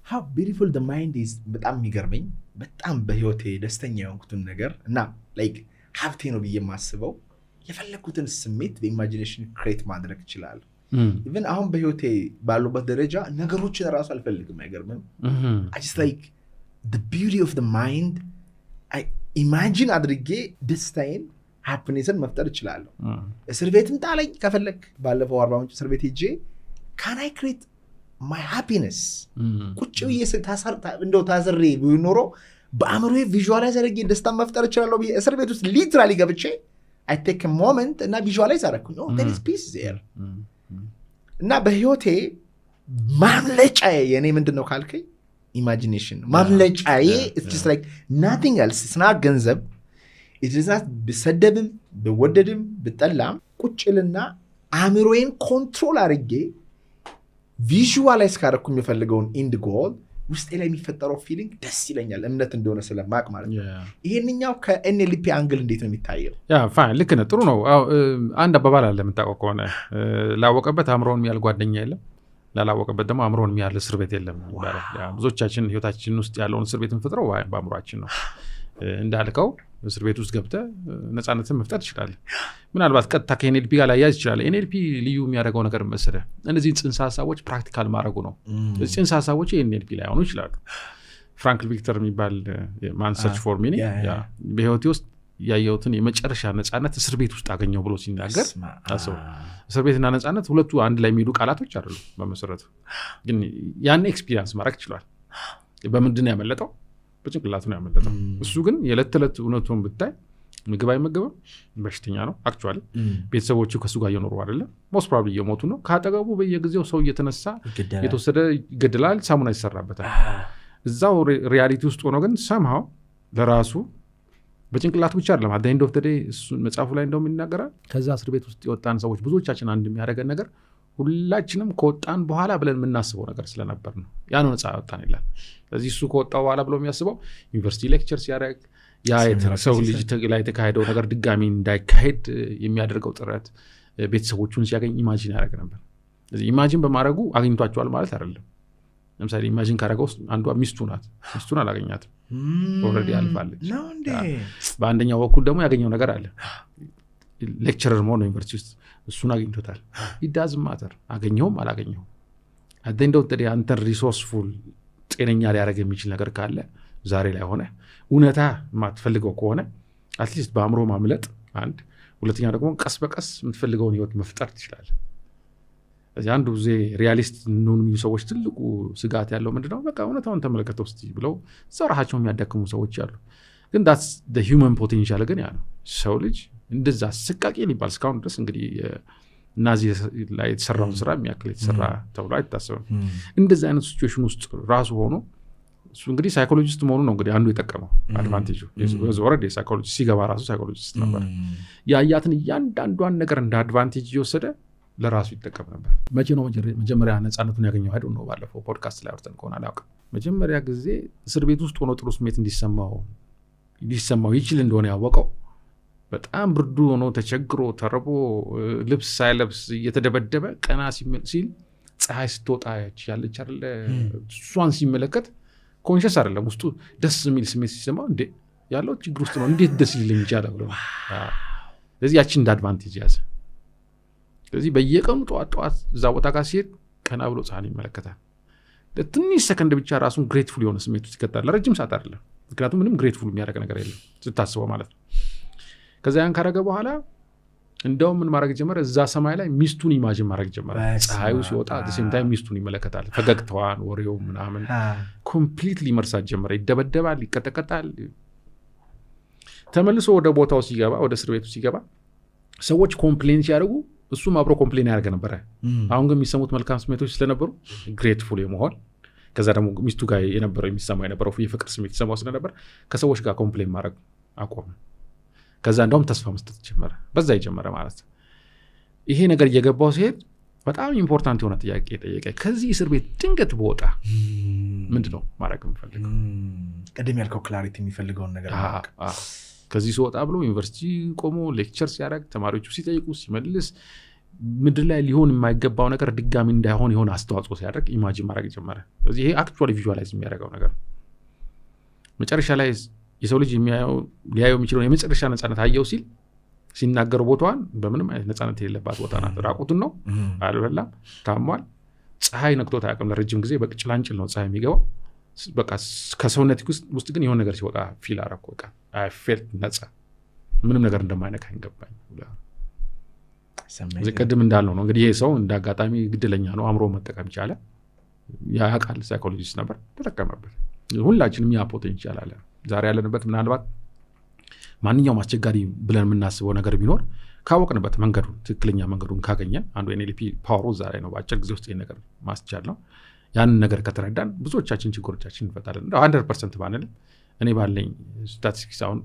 Speaker 2: how beautiful the mind is። በጣም የሚገርመኝ በጣም በህይወቴ ደስተኛ የሆንኩትን ነገር እና ላይክ ሀብቴ ነው ብዬ የማስበው የፈለኩትን ስሜት በኢማጂኔሽን ክሬት ማድረግ ይችላል። ኢቨን አሁን በህይወቴ ባሉበት ደረጃ ነገሮችን ራሱ አልፈልግም። አይገርምም? I just like the beauty of the mind። ኢማጂን አድርጌ ደስታዬን ሃፒኔስን መፍጠር እችላለሁ። እስር ቤትም ጣለኝ ከፈለግ። ባለፈው 40 ምንጭ እስር ቤት ሄጄ can I create my happiness? ቁጭ ብዬ እንደው ታዝሬ ቢኖረው በአእምሮዬ ቪዥዋላይዝ አድርጌ ደስታን መፍጠር እችላለሁ ብዬ እስር ቤት ውስጥ ሊትራሊ ገብቼ I take a moment እና ቪዥዋላይዝ አደረኩኝ። there is peace there። እና በህይወቴ ማምለጫዬ የኔ ምንድን ነው ካልከኝ ኢማጂኔሽን ነው ማምለጫዬ። it's just like nothing else። it's not ገንዘብ። it is not ብሰደብም ብወደድም ብጠላም ቁጭልና አእምሮዬን ኮንትሮል አድርጌ ቪዥዋላይዝ ካደረኩኝ የፈልገውን ኢንድ ጎል ውስጤ ላይ የሚፈጠረው ፊሊንግ ደስ ይለኛል፣ እምነት እንደሆነ ስለማቅ ማለት ነው። ይሄንኛው ከኤንኤልፒ አንግል እንዴት ነው የሚታየው?
Speaker 1: ፋይን ልክ ነህ፣ ጥሩ ነው። አንድ አባባል አለ የምታውቀው ከሆነ ላወቀበት አእምሮውን የሚያህል ጓደኛ የለም፣ ላላወቀበት ደግሞ አእምሮውን የሚያህል እስር ቤት የለም ይባላል። ብዙዎቻችን ህይወታችን ውስጥ ያለውን እስር ቤት የምንፈጥረው በአእምሯችን ነው። እንዳልከው እስር ቤት ውስጥ ገብተህ ነፃነትን መፍጠር ትችላለህ። ምናልባት ቀጥታ ከኤንኤልፒ ጋር ላያዝ ይችላል። ኤንኤልፒ ልዩ የሚያደርገው ነገር መሰለህ እነዚህን ጽንሰ ሀሳቦች ፕራክቲካል ማድረጉ ነው። ጽንሰ ሀሳቦች ኤንኤልፒ ላይ ሆኑ ይችላሉ። ፍራንክል ቪክተር የሚባል ማን ሰርች ፎር ሚኒንግ በህይወቴ ውስጥ ያየሁትን የመጨረሻ ነፃነት እስር ቤት ውስጥ አገኘው ብሎ ሲናገር እስር ቤትና ነፃነት ሁለቱ አንድ ላይ የሚሄዱ ቃላቶች አይደሉም በመሰረቱ። ግን ያን ኤክስፒሪየንስ ማድረግ ችሏል። በምንድን ነው ያመለጠው? በጭንቅላቱ ነው ያመለጠው። እሱ ግን የዕለት ተዕለት እውነቱን ብታይ ምግብ አይመገብም፣ በሽተኛ ነው። አክቹዋሊ ቤተሰቦቹ ከሱ ጋር እየኖሩ አይደለም፣ ሞስት ፕሮባብሊ እየሞቱ ነው። ከአጠገቡ በየጊዜው ሰው እየተነሳ የተወሰደ ይገድላል፣ ሳሙና ይሰራበታል። እዛው ሪያሊቲ ውስጥ ሆኖ ግን ሰምሃው ለራሱ በጭንቅላቱ ብቻ አይደለም አት ዘ ኤንድ ኦፍ ዘ ዴይ እሱን መጽሐፉ ላይ እንደውም ይናገራል። ከዛ እስር ቤት ውስጥ የወጣን ሰዎች ብዙዎቻችን አንድ የሚያደርገን ነገር ሁላችንም ከወጣን በኋላ ብለን የምናስበው ነገር ስለነበር ነው ያ ነው ነፃ ወጣን ይላል። ስለዚህ እሱ ከወጣው በኋላ ብሎ የሚያስበው ዩኒቨርሲቲ ሌክቸር ሲያደርግ ያ ሰው ልጅ ላይ የተካሄደው ነገር ድጋሚ እንዳይካሄድ የሚያደርገው ጥረት ቤተሰቦቹን ሲያገኝ ኢማጂን ያደርግ ነበር። ስለዚህ ኢማጂን በማድረጉ አግኝቷቸዋል ማለት አይደለም። ለምሳሌ ኢማጂን ካደረገው አንዷ ሚስቱ ናት። ሚስቱን አላገኛትም፣ ኦልሬዲ አልፋለች። በአንደኛው በኩል ደግሞ ያገኘው ነገር አለ። ሌክቸረር መሆን ዩኒቨርሲቲ ውስጥ እሱን አግኝቶታል። ኢዳዝ ማተር አገኘውም አላገኘውም። እንደው አንተን ሪሶርስፉል ጤነኛ ሊያደርግ የሚችል ነገር ካለ ዛሬ ላይ ሆነ እውነታ የማትፈልገው ከሆነ አትሊስት በአእምሮ ማምለጥ አንድ፣ ሁለተኛ ደግሞ ቀስ በቀስ የምትፈልገውን ህይወት መፍጠር ትችላለህ። እዚህ አንዱ ጊዜ ሪያሊስት እንሆኑ የሚሉ ሰዎች ትልቁ ስጋት ያለው ምንድነው? በቃ እውነታውን ተመለከተው እስቲ ብለው ሰው ራሳቸው የሚያዳክሙ ሰዎች አሉ። ግን ዳትስ ዘ ሂውመን ፖቴንሻል ግን ያ ነው። ሰው ልጅ እንደዛ አሰቃቂ ሊባል እስካሁን ድረስ እንግዲህ ናዚ ላይ የተሰራውን ስራ የሚያክል የተሰራ ተብሎ አይታሰብም። እንደዚህ አይነት ሲቹዌሽን ውስጥ ራሱ ሆኖ እሱ እንግዲህ ሳይኮሎጂስት መሆኑ ነው እንግዲህ አንዱ የጠቀመው አድቫንቴጁ። ኦልሬዲ ሳይኮሎጂስት ሲገባ ራሱ ሳይኮሎጂስት ነበር። ያያትን እያንዳንዷን ነገር እንደ አድቫንቴጅ እየወሰደ ለራሱ ይጠቀም ነበር። መቼ ነው መጀመሪያ ነፃነቱን ያገኘው? አይደል ነው ባለፈው ፖድካስት ላይ አውርተን ከሆነ አላውቅም። መጀመሪያ ጊዜ እስር ቤት ውስጥ ሆኖ ጥሩ ስሜት እንዲሰማው ይችል እንደሆነ ያወቀው በጣም ብርዱ ሆኖ ተቸግሮ ተርቦ ልብስ ሳይለብስ እየተደበደበ ቀና ሲል ፀሐይ ስትወጣ ያለች አይደለ እሷን ሲመለከት ኮንሽስ አይደለም ውስጡ ደስ የሚል ስሜት ሲሰማው እንዴ ያለው ችግር ውስጥ ነው እንዴት ደስ ሊለኝ ይችላል ብሎ ስለዚህ ያችን እንደ አድቫንቴጅ ያዘ። ስለዚህ በየቀኑ ጠዋት እዛ ቦታ ጋር ሲሄድ ቀና ብሎ ፀሐይን ይመለከታል። ለትንሽ ሰከንድ ብቻ ራሱን ግሬትፉል የሆነ ስሜት ውስጥ ይከታል። ለረጅም ሰዓት አይደለም፣ ምክንያቱም ምንም ግሬትፉል የሚያደርግ ነገር የለም ስታስበው ማለት ነው። ከዛ ያን ካረገ በኋላ እንደውም ምን ማድረግ ጀመረ? እዛ ሰማይ ላይ ሚስቱን ኢማጂን ማድረግ ጀመረ። ፀሐዩ ሲወጣ ሴም ታይም ሚስቱን ይመለከታል። ፈገግታዋን፣ ወሬው ምናምን ኮምፕሊትሊ መርሳት ጀመረ። ይደበደባል፣ ይቀጠቀጣል። ተመልሶ ወደ ቦታው ሲገባ፣ ወደ እስር ቤቱ ሲገባ ሰዎች ኮምፕሌን ሲያደርጉ እሱም አብሮ ኮምፕሌን ያደርገ ነበረ። አሁን ግን የሚሰሙት መልካም ስሜቶች ስለነበሩ ግሬትፉል የመሆን ከዛ ደግሞ ሚስቱ ጋር የሚሰማው የነበረው የፍቅር ስሜት ይሰማው ስለነበር ከሰዎች ጋር ኮምፕሌን ማድረግ አቆመ። ከዛ እንደውም ተስፋ መስጠት ጀመረ። በዛ ይጀመረ ማለት ነው። ይሄ ነገር እየገባው ሲሄድ በጣም ኢምፖርታንት የሆነ ጥያቄ ጠየቀ። ከዚህ እስር ቤት ድንገት በወጣ ምንድነው ማድረግ የምፈልገው?
Speaker 2: ቀደም ያልከው ክላሪቲ የሚፈልገውን ነገር
Speaker 1: ከዚህ ሲወጣ ብሎ ዩኒቨርሲቲ ቆሞ ሌክቸር ሲያደርግ ተማሪዎቹ ሲጠይቁ ሲመልስ ምድር ላይ ሊሆን የማይገባው ነገር ድጋሚ እንዳይሆን የሆነ አስተዋጽኦ ሲያደርግ ኢማጂን ማድረግ ጀመረ። ስለዚህ ይሄ አክቹዋሊ ቪዥዋላይዝ የሚያደርገው ነገር መጨረሻ ላይ የሰው ልጅ ሊያየው የሚችለውን የመጨረሻ ነፃነት አየው ሲል ሲናገር ቦታዋን በምንም አይነት ነፃነት የሌለባት ቦታ ናት። ራቁቱን ነው፣ አልበላም፣ ታሟል፣ ፀሐይ ነክቶት አያውቅም ለረጅም ጊዜ። በጭላንጭል ነው ፀሐይ የሚገባው። በቃ ከሰውነት ውስጥ ግን የሆነ ነገር ሲወጣ ፊል አደረኩ። በቃ አይ ፌልት ነፃ፣ ምንም ነገር እንደማይነካኝ ገባኝ። ቅድም እንዳልነው ነው እንግዲህ ይሄ ሰው እንደ አጋጣሚ ግድለኛ ነው፣ አእምሮ መጠቀም ይቻለ፣ ያውቃል፣ ሳይኮሎጂስት ነበር፣ ተጠቀመበት። ሁላችንም ያ ፖቴንሻል አለ። ዛሬ ያለንበት ምናልባት ማንኛውም አስቸጋሪ ብለን የምናስበው ነገር ቢኖር ካወቅንበት መንገዱን ትክክለኛ መንገዱን ካገኘን አንዱ ኤንኤልፒ ፓወሩ ዛሬ ነው። በአጭር ጊዜ ውስጥ ይሄን ነገር ማስቻል ነው። ያንን ነገር ከተረዳን ብዙዎቻችን ችግሮቻችን እንፈታለን። እንደው 100% ባንልም እኔ ባለኝ ስታቲስቲክስ አሁን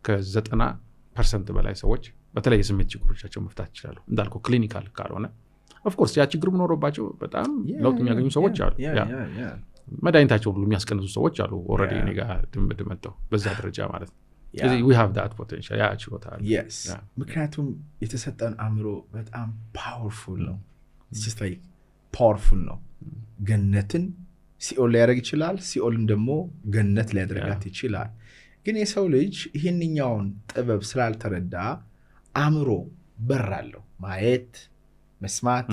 Speaker 1: ከ90% በላይ ሰዎች በተለይ የስሜት ችግሮቻቸው መፍታት ይችላሉ። እንዳልኩ ክሊኒካል ካልሆነ ኦፍኮርስ ያ ችግር ኖሮባቸው በጣም ለውጥ የሚያገኙ ሰዎች አሉ። መድኃኒታቸው ሁሉ የሚያስቀንሱ ሰዎች አሉ። ኦልሬዲ እኔ ጋር ድምድ መጥተው በዛ ደረጃ ማለት ነው። we have that potential ያ ችሎታ አለ።
Speaker 2: yes ምክንያቱም የተሰጠን አእምሮ በጣም ፓወርፉል ነው። it's just like ፓወርፉል ነው። ገነትን ሲኦል ሊያደርግ ይችላል፣ ሲኦልም ደግሞ ገነት ሊያደርጋት ይችላል። ግን የሰው ልጅ ይህንኛውን ጥበብ ስላልተረዳ አእምሮ በራለው ማየት፣ መስማት፣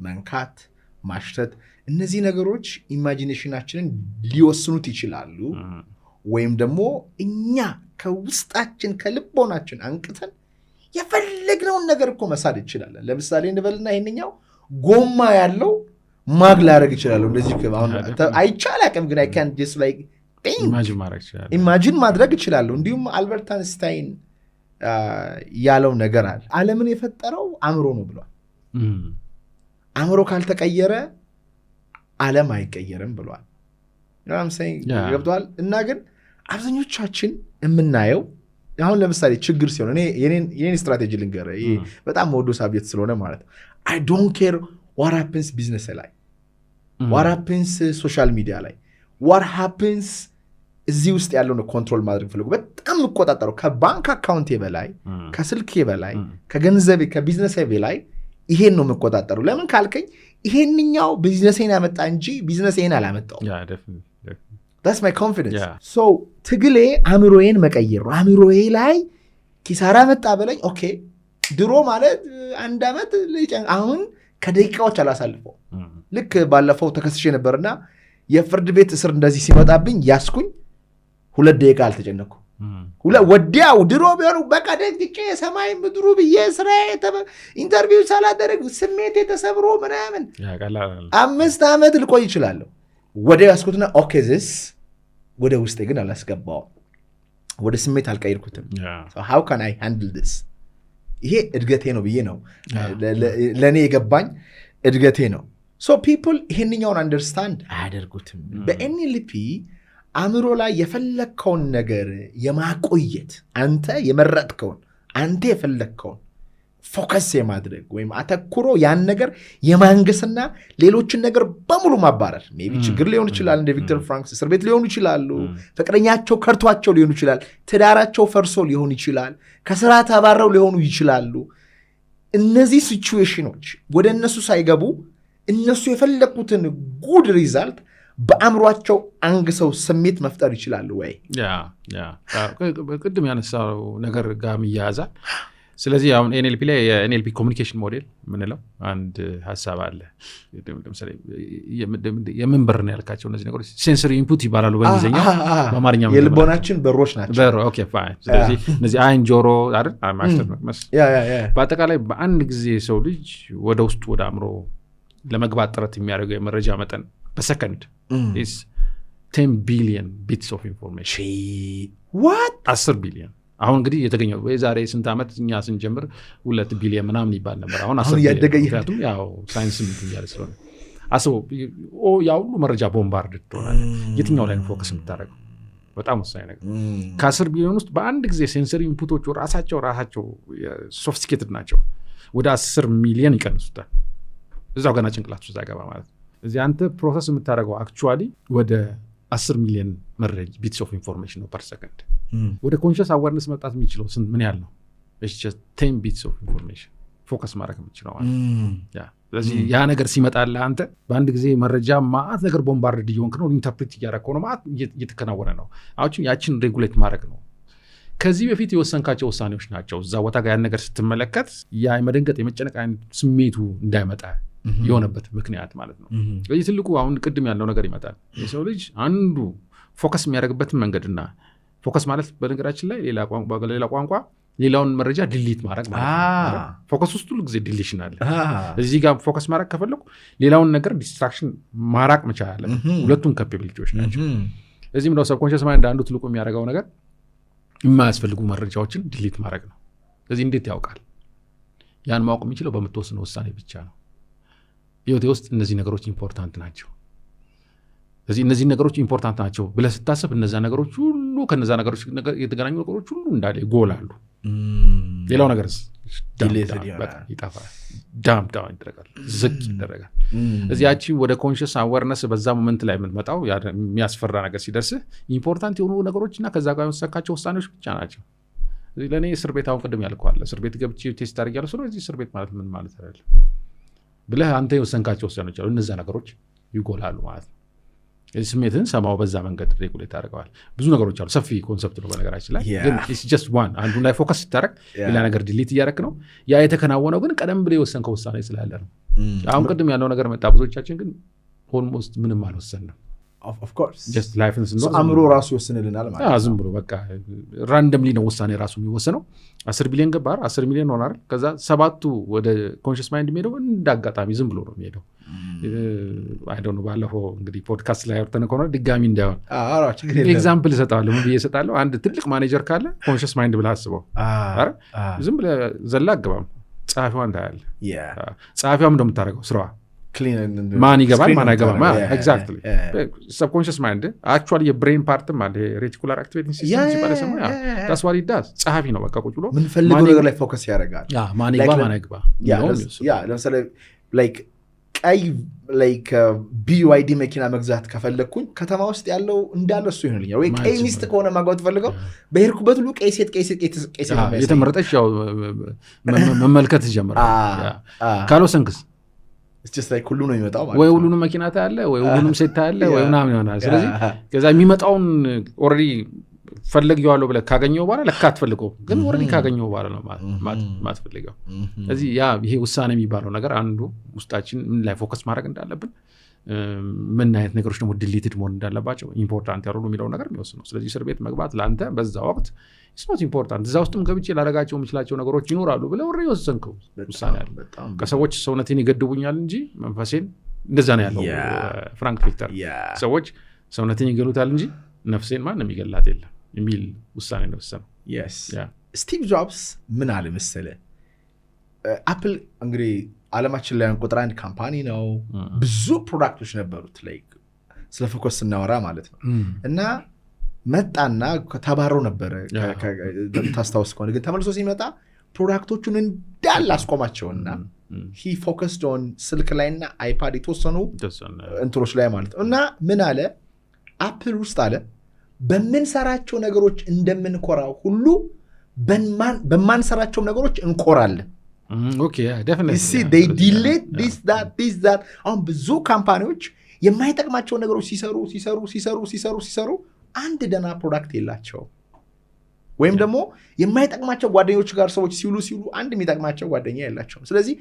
Speaker 2: መንካት፣ ማሽተት፣ እነዚህ ነገሮች ኢማጂኔሽናችንን ሊወስኑት ይችላሉ። ወይም ደግሞ እኛ ከውስጣችን ከልቦናችን አንቅተን የፈለግነውን ነገር እኮ መሳል እንችላለን። ለምሳሌ እንበልና ይሄንኛው ጎማ ያለው ማግ ላደርግ ይችላለሁ። እንደዚህ አይቻል አቅም ግን I can't just like ኢማጂን ማድረግ ይችላለሁ። እንዲሁም አልበርት አንስታይን ያለው ነገር አለ። ዓለምን የፈጠረው አእምሮ ነው ብሏል። አእምሮ ካልተቀየረ ዓለም አይቀየርም ብሏል። ገብቷል። እና ግን አብዛኞቻችን የምናየው አሁን ለምሳሌ ችግር ሲሆን የኔን ስትራቴጂ ልንገርህ፣ ይሄ በጣም መወዶ ሳብጀክት ስለሆነ ማለት ነው። I don't care what happens ቢዝነስ ላይ what happens ሶሻል ሚዲያ ላይ what happens እዚህ ውስጥ ያለውን ኮንትሮል ማድረግ ፈልጉ። በጣም የምቆጣጠረው ከባንክ አካውንቴ በላይ ከስልኬ በላይ ከገንዘቤ ከቢዝነሴ በላይ ይሄን ነው የምቆጣጠረው። ለምን ካልከኝ ይሄንኛው ቢዝነሴን ያመጣ እንጂ ቢዝነሴን አላመጣው። that's my confidence. so ትግሌ አእምሮዬን መቀየር ነው። አእምሮዬ ላይ ኪሳራ መጣ በለኝ ኦኬ። ድሮ ማለት አንድ ዓመት አሁን ከደቂቃዎች አላሳልፈው። ልክ ባለፈው ተከስሼ ነበርና የፍርድ ቤት እስር እንደዚህ ሲመጣብኝ ያስኩኝ 2 ደቂቃ አልተጨነኩ። ወዲያው ድሮ ቢሆኑ በቃ ደግጬ ሰማይ ምድሩ ብዬ ስራዬ ኢንተርቪው ሳላደረግ ስሜቴ ተሰብሮ ምናምን 5 ዓመት ልቆይ ይችላለሁ። ወዲያው ያስኩትና ኦኬ ዚስ ወደ ውስጤ ግን አላስገባው፣ ወደ ስሜት አልቀይርኩትም። so how can I handle this? ይሄ እድገቴ ነው ብዬ ነው ለእኔ የገባኝ እድገቴ ነው። so people ይሄንኛውን አንደርስታንድ አያደርጉትም። በኤንኤልፒ አእምሮ ላይ የፈለግከውን ነገር የማቆየት አንተ የመረጥከውን አንተ የፈለግከውን ፎከስ የማድረግ ወይም አተኩሮ ያን ነገር የማንገስና ሌሎችን ነገር በሙሉ ማባረር። ሜቢ ችግር ሊሆን ይችላል፣ እንደ ቪክተር ፍራንክስ እስር ቤት ሊሆኑ ይችላሉ፣ ፍቅረኛቸው ከርቷቸው ሊሆኑ ይችላል፣ ትዳራቸው ፈርሶ ሊሆን ይችላል፣ ከስራ ተባረው ሊሆኑ ይችላሉ። እነዚህ ሲቹዌሽኖች ወደ እነሱ ሳይገቡ እነሱ የፈለቁትን ጉድ ሪዛልት በአእምሯቸው አንግሰው ስሜት መፍጠር ይችላሉ ወይ?
Speaker 1: ቅድም ያነሳው ነገር ጋር ይያያዛል። ስለዚህ አሁን ኤንኤልፒ ላይ የኤንኤልፒ ኮሚኒኬሽን ሞዴል ምንለው አንድ ሀሳብ አለ። ለምሳሌ የምንበር ነው ያልካቸው እነዚህ ነገሮች ሴንሰሪ ኢንፑት ይባላሉ በእንግሊዝኛ። በአማርኛ
Speaker 2: የልቦናችን በሮች ናቸው።
Speaker 1: ኦኬ ፋይን። ስለዚህ እነዚህ አይን፣ ጆሮ አይደል በአጠቃላይ በአንድ ጊዜ ሰው ልጅ ወደ ውስጥ ወደ አእምሮ ለመግባት ጥረት የሚያደርገው የመረጃ መጠን በሰከንድ is 10 billion bits of information.
Speaker 2: what
Speaker 1: 10 ቢሊዮን። አሁን እንግዲህ የተገኘው የዛሬ ስንት ዓመት እኛ ስንጀምር 2 ቢሊዮን ምናምን ይባል ነበር። አሁን 10 ቢሊዮን። ምክንያቱም ያው ሳይንስ ምን ያለ ስለሆነ አስበው ያው ሁሉ መረጃ ቦምባርድ ትሆናለህ። የትኛው ላይ ፎከስ የምታደርገው በጣም ወሳኝ ነገር። ከ10 ቢሊዮን ውስጥ በአንድ ጊዜ ሴንሰሪ ኢንፑቶቹ ራሳቸው ሶፊስቲኬትድ ናቸው። ወደ 10 ሚሊዮን ይቀንሱታል። እዛው ገና ጭንቅላት ውስጥ ገባ ማለት ነው። እዚህ አንተ ፕሮሰስ የምታደርገው አክቹዋሊ ወደ 10 ሚሊዮን መረጃ ቢትስ ኦፍ ኢንፎርሜሽን ነው ፐር ሰከንድ። ወደ ኮንሽስ አዋርነስ መጣት የሚችለው ምን ያህል ነው? 10 ቢትስ ኦፍ ኢንፎርሜሽን ፎከስ ማድረግ የምችለው ማለት ያ። ስለዚህ ያ ነገር ሲመጣልህ አንተ በአንድ ጊዜ መረጃ ማአት ነገር ቦምባርድ እየሆንክ ነው፣ ኢንተርፕሬት እያደረግከው ነው፣ ማአት እየተከናወነ ነው። አሁን ያችን ሬጉሌት ማድረግ ነው። ከዚህ በፊት የወሰንካቸው ውሳኔዎች ናቸው እዛ ቦታ ጋር ያን ነገር ስትመለከት ያ የመደንገጥ የመጨነቅ አይነት ስሜቱ እንዳይመጣ የሆነበት ምክንያት ማለት ነው። ስለዚህ ትልቁ አሁን ቅድም ያለው ነገር ይመጣል። የሰው ልጅ አንዱ ፎከስ የሚያደርግበትን መንገድና ፎከስ ማለት በነገራችን ላይ ሌላ ቋንቋ ሌላውን መረጃ ዲሊት ማድረግ ማለት ነው። ፎከስ ውስጥ ሁሉ ጊዜ ዲሊሽን አለ። እዚህ ጋር ፎከስ ማድረግ ከፈለኩ ሌላውን ነገር ዲስትራክሽን ማራቅ መቻል አለበት። ሁለቱም ካፓቢሊቲዎች ናቸው። እዚህም ነው ሰብኮንሽስ ማይንድ አንዱ ትልቁ የሚያደርገው ነገር የማያስፈልጉ መረጃዎችን ዲሊት ማድረግ ነው። ስለዚህ እንዴት ያውቃል? ያን ማወቅ የሚችለው በምትወስነው ውሳኔ ብቻ ነው። ህይወቴ ውስጥ እነዚህ ነገሮች ኢምፖርታንት ናቸው። ስለዚህ እነዚህ ነገሮች ኢምፖርታንት ናቸው ብለህ ስታስብ እነዛ ነገሮች ሁሉ ከነዛ ነገሮች የተገናኙ ነገሮች ሁሉ እንዳለ ይጎላሉ። ሌላው ነገር ይጠፋል፣ ዳም ይደረጋል፣ ዝቅ ይደረጋል። እዚህ ያቺ ወደ ኮንሽስ አዌርነስ በዛ ሞመንት ላይ የምትመጣው የሚያስፈራ ነገር ሲደርስህ ኢምፖርታንት የሆኑ ነገሮችና ከዛ ጋር የወሰንካቸው ውሳኔዎች ብቻ ናቸው። ለእኔ እስር ቤት አሁን ቅድም ያልከዋል እስር ቤት ገብቼ ቴስት አድርጊያለሁ። ስለዚህ እስር ቤት ማለት ምን ማለት አይደለም ብለህ አንተ የወሰንካቸው ውሳኔዎች አሉ። እነዛ ነገሮች ይጎላሉ ማለት ነው። ስሜትን ሰማው በዛ መንገድ ሬጉሌት አድርገዋል። ብዙ ነገሮች አሉ። ሰፊ ኮንሰፕት ነው በነገራችን ላይ ግን ኢትስ ጀስት ዋን። አንዱን ላይ ፎከስ ስታደርግ ሌላ ነገር ዲሊት እያደረክ ነው። ያ የተከናወነው ግን ቀደም ብለህ የወሰንከው ውሳኔ ስላለ ነው። አሁን ቅድም ያለው ነገር መጣ። ብዙዎቻችን ግን ኦልሞስት ምንም አልወሰንም።
Speaker 2: ኦፍ ኮርስ
Speaker 1: ጀስት ላይፍን ስንኖር
Speaker 2: አእምሮ ራሱ ይወስንልናል ማለት ነው።
Speaker 1: ዝም ብሎ በቃ ራንደምሊ ነው ውሳኔ ራሱ የሚወስነው። 10 ቢሊዮን ገባ 10 ሚሊዮን ሆነ አይደል? ከዛ 7ቱ ወደ ኮንሽስ ማይንድ የሚሄደው እንዳጋጣሚ ዝም ብሎ ነው የሚሄደው። አይ ዶንት ኖ ባለፈው እንግዲህ ፖድካስት ላይ አውርተን ከሆነ ድጋሚ እንዳይሆን ኤግዛምፕል እሰጣለሁ። ምን ብዬ እሰጣለሁ? አንድ ትልቅ ማኔጀር ካለ ኮንሽስ ማይንድ ብለህ አስበው አይደል? ዝም ብለህ ዘላ አገባም ጸሐፊዋን ታያለህ። ጸሐፊዋም እንደምታደርገው ስራዋ ማን ይገባል ማን አይገባም። ኤግዛክትሊ ሰብኮንሽስ ማይንድ አክቹዋሊ የብሬን ፓርትም አለ ሬቲኩላር አክቲቬቲንግ ሲስተም ሲባል ሰማ ታስ ዋት ዳስ ጸሐፊ ነው በቃ ቁጭ ብሎ
Speaker 2: ምን ፈልገው ነገር ላይ ፎከስ ያደርጋል።
Speaker 1: ማን ይገባ ማን አይገባ
Speaker 2: ለምሳሌ ላይክ ቀይ ላይክ BYD መኪና መግዛት ከፈለኩኝ ከተማ ውስጥ ያለው እንዳለ እሱ ይሆንልኛል። ወይ ቀይ ሚስት ከሆነ ማግባት ፈልገው በሄድኩበት ሁሉ ቀይ ሴት
Speaker 1: የተመረጠች ያው መመልከት ይጀምራል። ካልወሰንክስ
Speaker 2: ሁሉ ነው የሚመጣው ማለት
Speaker 1: ወይ ሁሉንም መኪና ታያለህ ወይ ሁሉንም ሴት ታያለህ ወይ ምናምን ይሆናል። ስለዚህ ከዛ የሚመጣውን ኦልሬዲ ፈልጌዋለሁ ብለህ ካገኘው በኋላ ለካ አትፈልገው፣ ግን ኦልሬዲ ካገኘው በኋላ ነው ማትፈልገው። ስለዚህ ይሄ ውሳኔ የሚባለው ነገር አንዱ ውስጣችን ምን ላይ ፎከስ ማድረግ እንዳለብን፣ ምን አይነት ነገሮች ደግሞ ዲሊትድ መሆን እንዳለባቸው ኢምፖርታንት ያሉ የሚለው ነገር የሚወስነው። ስለዚህ እስር ቤት መግባት ለአንተ በዛ ወቅት ስኖት ኢምፖርታንት፣ እዛ ውስጥም ገብቼ ላደረጋቸው የምችላቸው ነገሮች ይኖራሉ ብለህ ወሬ ወሰንከው ውሳኔ አለ። ከሰዎች ሰውነቴን ይገድቡኛል እንጂ መንፈሴን እንደዛ ነው ያለው ፍራንክ ቪክተር። ሰዎች ሰውነቴን ይገሉታል እንጂ ነፍሴን ማንም ይገላት የለም የሚል ውሳኔ ነው ወሰነው።
Speaker 2: ስቲቭ ጆብስ ምን አለ መሰለህ፣ አፕል እንግዲህ ዓለማችን ላይ ቁጥር 1 ካምፓኒ ነው። ብዙ ፕሮዳክቶች ነበሩት ላይክ ስለ ፎከስ ስናወራ ማለት ነው። እና መጣና ተባሮ ነበረ ታስታውስ ከሆነ ግን ተመልሶ ሲመጣ ፕሮዳክቶቹን እንዳለ አስቆማቸውና he focused on ስልክ ላይና አይፓድ የተወሰኑ እንትሮች ላይ ማለት ነው። እና ምን አለ አፕል ውስጥ አለ በምንሰራቸው ነገሮች እንደምንኮራው ሁሉ በማንሰራቸው ነገሮች እንኮራለን። አሁን ብዙ ካምፓኒዎች የማይጠቅማቸው ነገሮች ሲሰሩ አንድ ደና ፕሮዳክት የላቸው፣ ወይም ደግሞ የማይጠቅማቸው ጓደኞች ጋር ሰዎች ሲውሉ አንድ የሚጠቅማቸው ጓደኛ የላቸው። ስለዚህ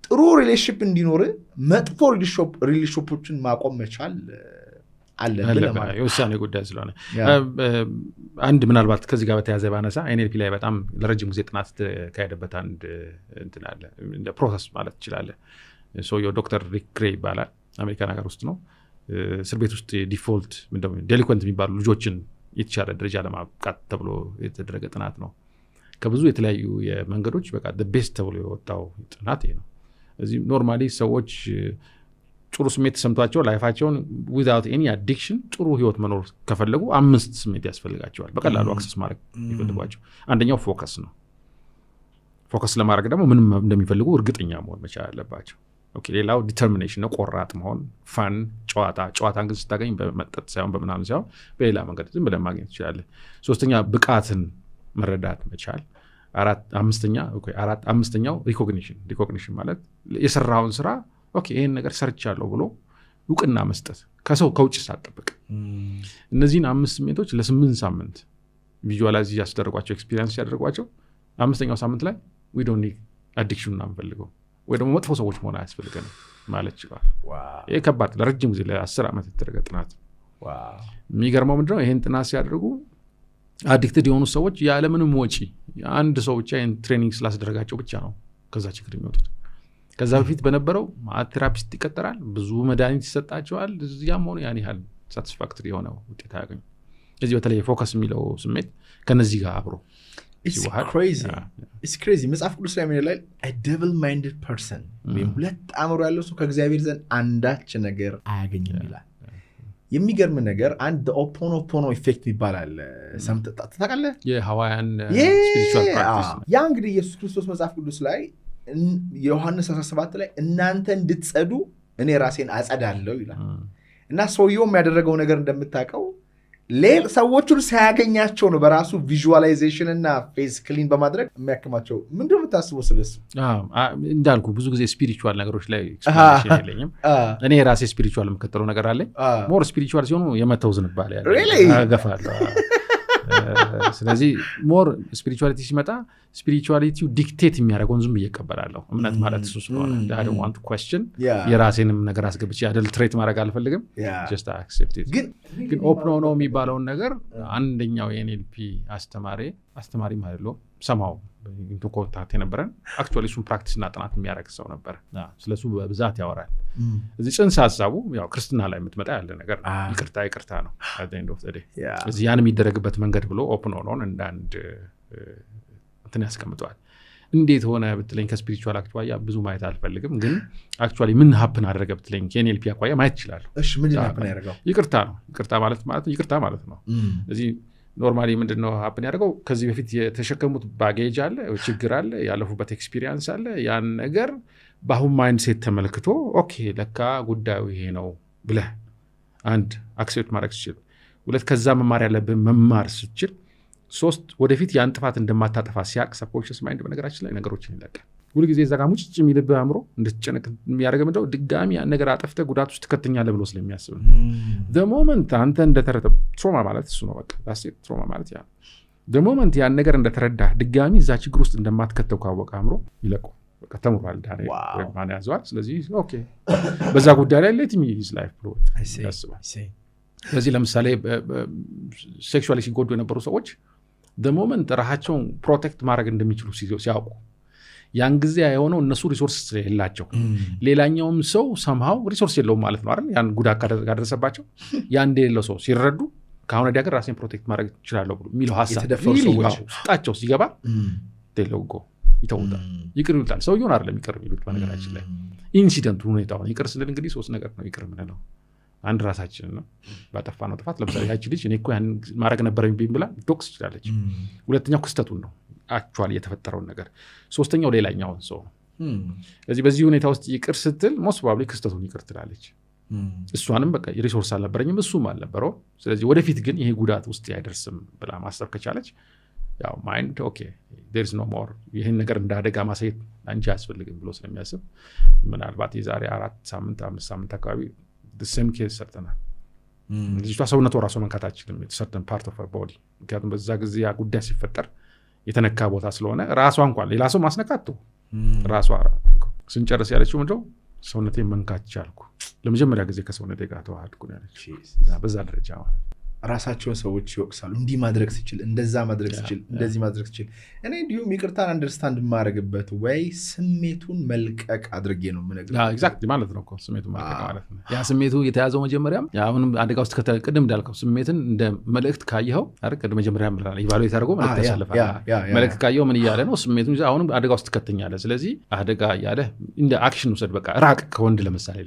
Speaker 2: ጥሩ ሪሌሽንሺፕ እንዲኖር መጥፎ ሪሌሽንሺፖችን ማቆም መቻል አለብን።
Speaker 1: የውሳኔ ጉዳይ ስለሆነ አንድ ምናልባት ከዚህ ጋር በተያዘ ባነሳ NLP ላይ በጣም ለረጅም ጊዜ ጥናት ተካሄደበት አንድ እንትን አለ፣ እንደ ፕሮሰስ ማለት ትችላለህ። ሰውየው ዶክተር ሪክ ግሬ ይባላል። አሜሪካን ሀገር ውስጥ ነው። እስር ቤት ውስጥ ዲፎልት ዴሊኮንት የሚባሉ ልጆችን የተሻለ ደረጃ ለማብቃት ተብሎ የተደረገ ጥናት ነው። ከብዙ የተለያዩ የመንገዶች በቃ ቤስት ተብሎ የወጣው ጥናት ይሄ ነው። እዚህ ኖርማሊ ሰዎች ጥሩ ስሜት ተሰምቷቸው ላይፋቸውን ዊዛውት ኤኒ አዲክሽን ጥሩ ህይወት መኖር ከፈለጉ 5 ስሜት ያስፈልጋቸዋል በቀላሉ አክሰስ ማድረግ የሚፈልጓቸው። አንደኛው ፎከስ ነው። ፎከስ ለማድረግ ደግሞ ምንም እንደሚፈልጉ እርግጠኛ መሆን መቻል አለባቸው። ኦኬ፣ ሌላው ዲተርሚኔሽን ነው፣ ቆራጥ መሆን፣ ፋን፣ ጨዋታን ግን ስታገኝ በመጠጥ ሳይሆን በምናምን ሳይሆን በሌላ መንገድ ዝም ብለን ማግኘት ትችላለህ። 3ኛ ብቃትን መረዳት መቻል። አምስተኛው ሪኮግኒሽን ማለት የሰራውን ስራ ኦኬ ይሄን ነገር ሰርቻለሁ ብሎ እውቅና መስጠት፣ ከሰው ከውጭ ሳትጠብቅ። እነዚህን 5 ስሜቶች ለ8 ሳምንት ቪዥዋላይዝ ያስደረጓቸው ኤክስፒሪየንስ ያደረጓቸው 5ኛው ሳምንት ላይ we don't need addiction እና እንፈልገው ወይ ደግሞ መጥፎ ሰዎች መሆን አያስፈልገንም ማለት ይችላል። ይሄ ከባድ ለረጅም ጊዜ ለ10 ዓመት የተደረገ ጥናት። የሚገርመው ምንድነው ይሄን ጥናት ሲያደርጉ አዲክትድ የሆኑ ሰዎች ያለምንም ወጪ አንድ ሰው ብቻ ይሄን ትሬኒንግ ስላስደረጋቸው ብቻ ነው ከዛ ችግር የሚወጡት። ከዛ በፊት በነበረው ቴራፒስት ይቀጠራል፣ ብዙ መድኃኒት ይሰጣቸዋል። እዚያም ሆነ ያን ያህል ሳቲስፋክተሪ የሆነ ውጤት አያገኙ። እዚህ በተለይ ፎከስ የሚለው ስሜት ከነዚህ ጋር አብሮ
Speaker 2: It's crazy። መጽሐፍ ቅዱስ ላይ ምን ይላል? a double minded person ወይም ሁለት አእምሮ ያለው ሰው ከእግዚአብሔር ዘንድ አንዳች ነገር አያገኝም ይላል። የሚገርም ነገር አንድ ኦፖኖፖኖ ኢፌክት ይባላል። ሰምተህ ታውቃለህ?
Speaker 1: የሐዋያን ስፒሪቹዋል ፕራክቲስ።
Speaker 2: ያ እንግዲህ ኢየሱስ ክርስቶስ መጽሐፍ ቅዱስ ላይ ዮሐንስ 17 ላይ እናንተ እንድትጸዱ እኔ ራሴን አጸዳለሁ ይላል። እና ሰውየውም ያደረገው ነገር እንደምታውቀው ሰዎቹን ሳያገኛቸው ነው በራሱ ቪዥዋላይዜሽን እና ፌስ ክሊን በማድረግ የሚያክማቸው። ምንድን ነው የምታስበው ስለሱ?
Speaker 1: እንዳልኩ ብዙ ጊዜ ስፒሪቹዋል ነገሮች ላይ ኤክስፕላኔሽን የለኝም። እኔ የራሴ ስፒሪቹዋል የምከተለው ነገር አለኝ። ሞር ስፒሪቹዋል ሲሆኑ የመተው ዝንባሌ ያለ ገፋለሁ። ስለዚህ ሞር ስፒሪቹዋሊቲ ሲመጣ ስፒሪቹዋሊቲው ዲክቴት የሚያደርገውን ዝም ብዬ እቀበላለሁ። እምነት ማለት እሱ ስለሆነ I don't want to question የራሴንም ነገር አስገብቼ አደልትሬት ማድረግ አልፈልግም። just accept it። ግን ኦፕን ሆኖ የሚባለውን ነገር አንደኛው የኤንኤልፒ አስተማሪም አይደለም ሰማው ኢንቱ ኮንታክት የነበረን አክቹዋሊ እሱን ፕራክቲስና ጥናት የሚያደርግ ሰው ነበር። ስለሱ በብዛት ያወራል። እዚህ ጽንሰ ሀሳቡ ያው ክርስትና ላይ የምትመጣ ያለ ነገር ይቅርታ ነው at the end of the day። እዚህ ያን የሚደረግበት መንገድ ብሎ ኦፕን ሆኖን እንዳንድ እንትን ያስቀምጠዋል። እንዴት ሆነ ብትለኝ ከስፒሪቹዋል አክቹዋሊ ብዙ ማየት አልፈልግም፣ ግን አክቹዋሊ ምን ሀፕን አደረገ ብትለኝ ከኤንኤልፒ አኳያ ማየት ይችላል።
Speaker 2: እሺ ምን ሀፕን ያደርጋው?
Speaker 1: ይቅርታ ነው። ይቅርታ ማለት ነው። እዚህ ኖርማሊ ምንድነው ሀፕን ያደርገው? ከዚህ በፊት የተሸከሙት ባጌጅ አለ፣ ችግር አለ፣ ያለፉበት ኤክስፒሪየንስ አለ። ያን ነገር በአሁን ማይንድ ሴት ተመልክቶ ኦኬ ለካ ጉዳዩ ይሄ ነው ብለህ አንድ አክሴፕት ማድረግ ስችል፣ ሁለት ከዛ መማር ያለብን መማር ስችል፣ ሶስት ወደፊት ያን ጥፋት እንደማታጠፋ ሲያቅ ሰብኮንሽስ ማይንድ በነገራችን ላይ ነገሮችን ይለቃል። ሁሉ ጊዜ እዛ ጋር ሙጭጭ የሚልብህ አእምሮ እንድትጨነቅ የሚያደርገው ምንድነው? ድጋሚ ያን ነገር አጠፍተህ ጉዳት ውስጥ ትከተኛለህ ብሎ ስለሚያስብ ነው። the moment አንተ እንደተረዳ ትሮማ ማለት እሱ ነው። በቃ ዳሴት ትሮማ ማለት ያ the moment ያን ነገር እንደተረዳ ድጋሚ እዛ ችግር ውስጥ እንደማትከተው ካወቀ አእምሮ ይለቁ። በቃ ተምሯል ዳኔ ማን ያዘዋል። ስለዚህ ኦኬ በዛ ጉዳይ ላይ let me his life ብሎ ያስባል። ስለዚህ ለምሳሌ ሴክሹዋሊ ሲጎዱ የነበሩ ሰዎች the moment ራሳቸውን ፕሮቴክት ማድረግ እንደሚችሉ ሲያውቁ ያን ጊዜ የሆነው እነሱ ሪሶርስ የላቸው፣ ሌላኛውም ሰው ሰምሃው ሪሶርስ የለውም ማለት ነው አይደል? ያን ጉዳት ካደረሰባቸው ያን እንደሌለው ሰው ሲረዱ ከአሁን ወዲያ ግን ራሴን ፕሮቴክት ማድረግ እችላለሁ ብሎ የሚለው ሀሳብ ውስጣቸው ሲገባ ቴሎጎ ይተውታል፣ ይቅር ይሉታል። ሰውየውን አይደለም ይቅር የሚሉት በነገራችን ላይ ኢንሲደንቱ ሁኔታውን ይቅር ስንል እንግዲህ ሶስት ነገር ነው ይቅር የምንለው። አንድ ራሳችንን ነው ባጠፋነው ጥፋት። ለምሳሌ ያቺ ልጅ እኔ እኮ ያን ማድረግ ነበረኝ ብላ ዶክስ ትችላለች። ሁለተኛው ክስተቱን ነው አክቹዋሊ የተፈጠረውን ነገር። ሶስተኛው ሌላኛውን ሰው ነው። ስለዚህ በዚህ ሁኔታ ውስጥ ይቅር ስትል ሞስት ፕሮባብሊ ክስተቱን ይቅር ትላለች። እሷንም በቃ ሪሶርስ አልነበረኝም እሱም አልነበረው፣ ስለዚህ ወደፊት ግን ይሄ ጉዳት ውስጥ አይደርስም ብላ ማሰብ ከቻለች ያው ማይንድ ኦኬ there is no more ይሄን ነገር እንዳደጋ ማሳየት አንቺ አያስፈልግም ብሎ ስለሚያስብ ምናልባት የዛሬ 4 ሳምንት 5 ሳምንት አካባቢ the same case ሰርተናል። ልጅቷ ሰውነቷ ራሷ መንካት አትችልም፣ certain part of her body። ምክንያቱም በዛ ጊዜ ያ ጉዳይ ሲፈጠር የተነካ ቦታ ስለሆነ ራሷ እንኳን ሌላ ሰው ማስነካቱ ራሷ ስንጨርስ ያለችው ምንድነው? ሰውነቴን መንካት ቻልኩ፣ ለመጀመሪያ ጊዜ ከሰውነቴ ጋር ተዋህድኩ ነው ያለች። በዛ ደረጃ ማለት
Speaker 2: ራሳቸውን ሰዎች ይወቅሳሉ። እንዲህ ማድረግ ስችል፣ እንደዛ ማድረግ ስችል፣ እንደዚህ ማድረግ ስችል። እኔ እንዲሁም ይቅርታን አንደርስታንድ የማደርግበት ወይ ስሜቱን መልቀቅ አድርጌ ነው የምነግርህ።
Speaker 1: ኤግዛክትሊ ማለት ነው እኮ ስሜቱን መልቀቅ ማለት ነው። ያ ስሜቱ የተያዘው መጀመሪያም አሁንም አደጋ ውስጥ ቅድም እንዳልከው ስሜትን እንደ መልእክት ካየኸው አይደል? መጀመሪያ ኢቫሉዌት አድርጎ መልእክት ያሳልፋል። መልእክት ካየኸው ምን እያለ ነው? ስሜቱን አሁንም አደጋ ውስጥ ትከተኛለህ። ስለዚህ አደጋ እያለ እንደ አክሽን ውሰድ። በቃ ራቅ ከወንድ ለምሳሌ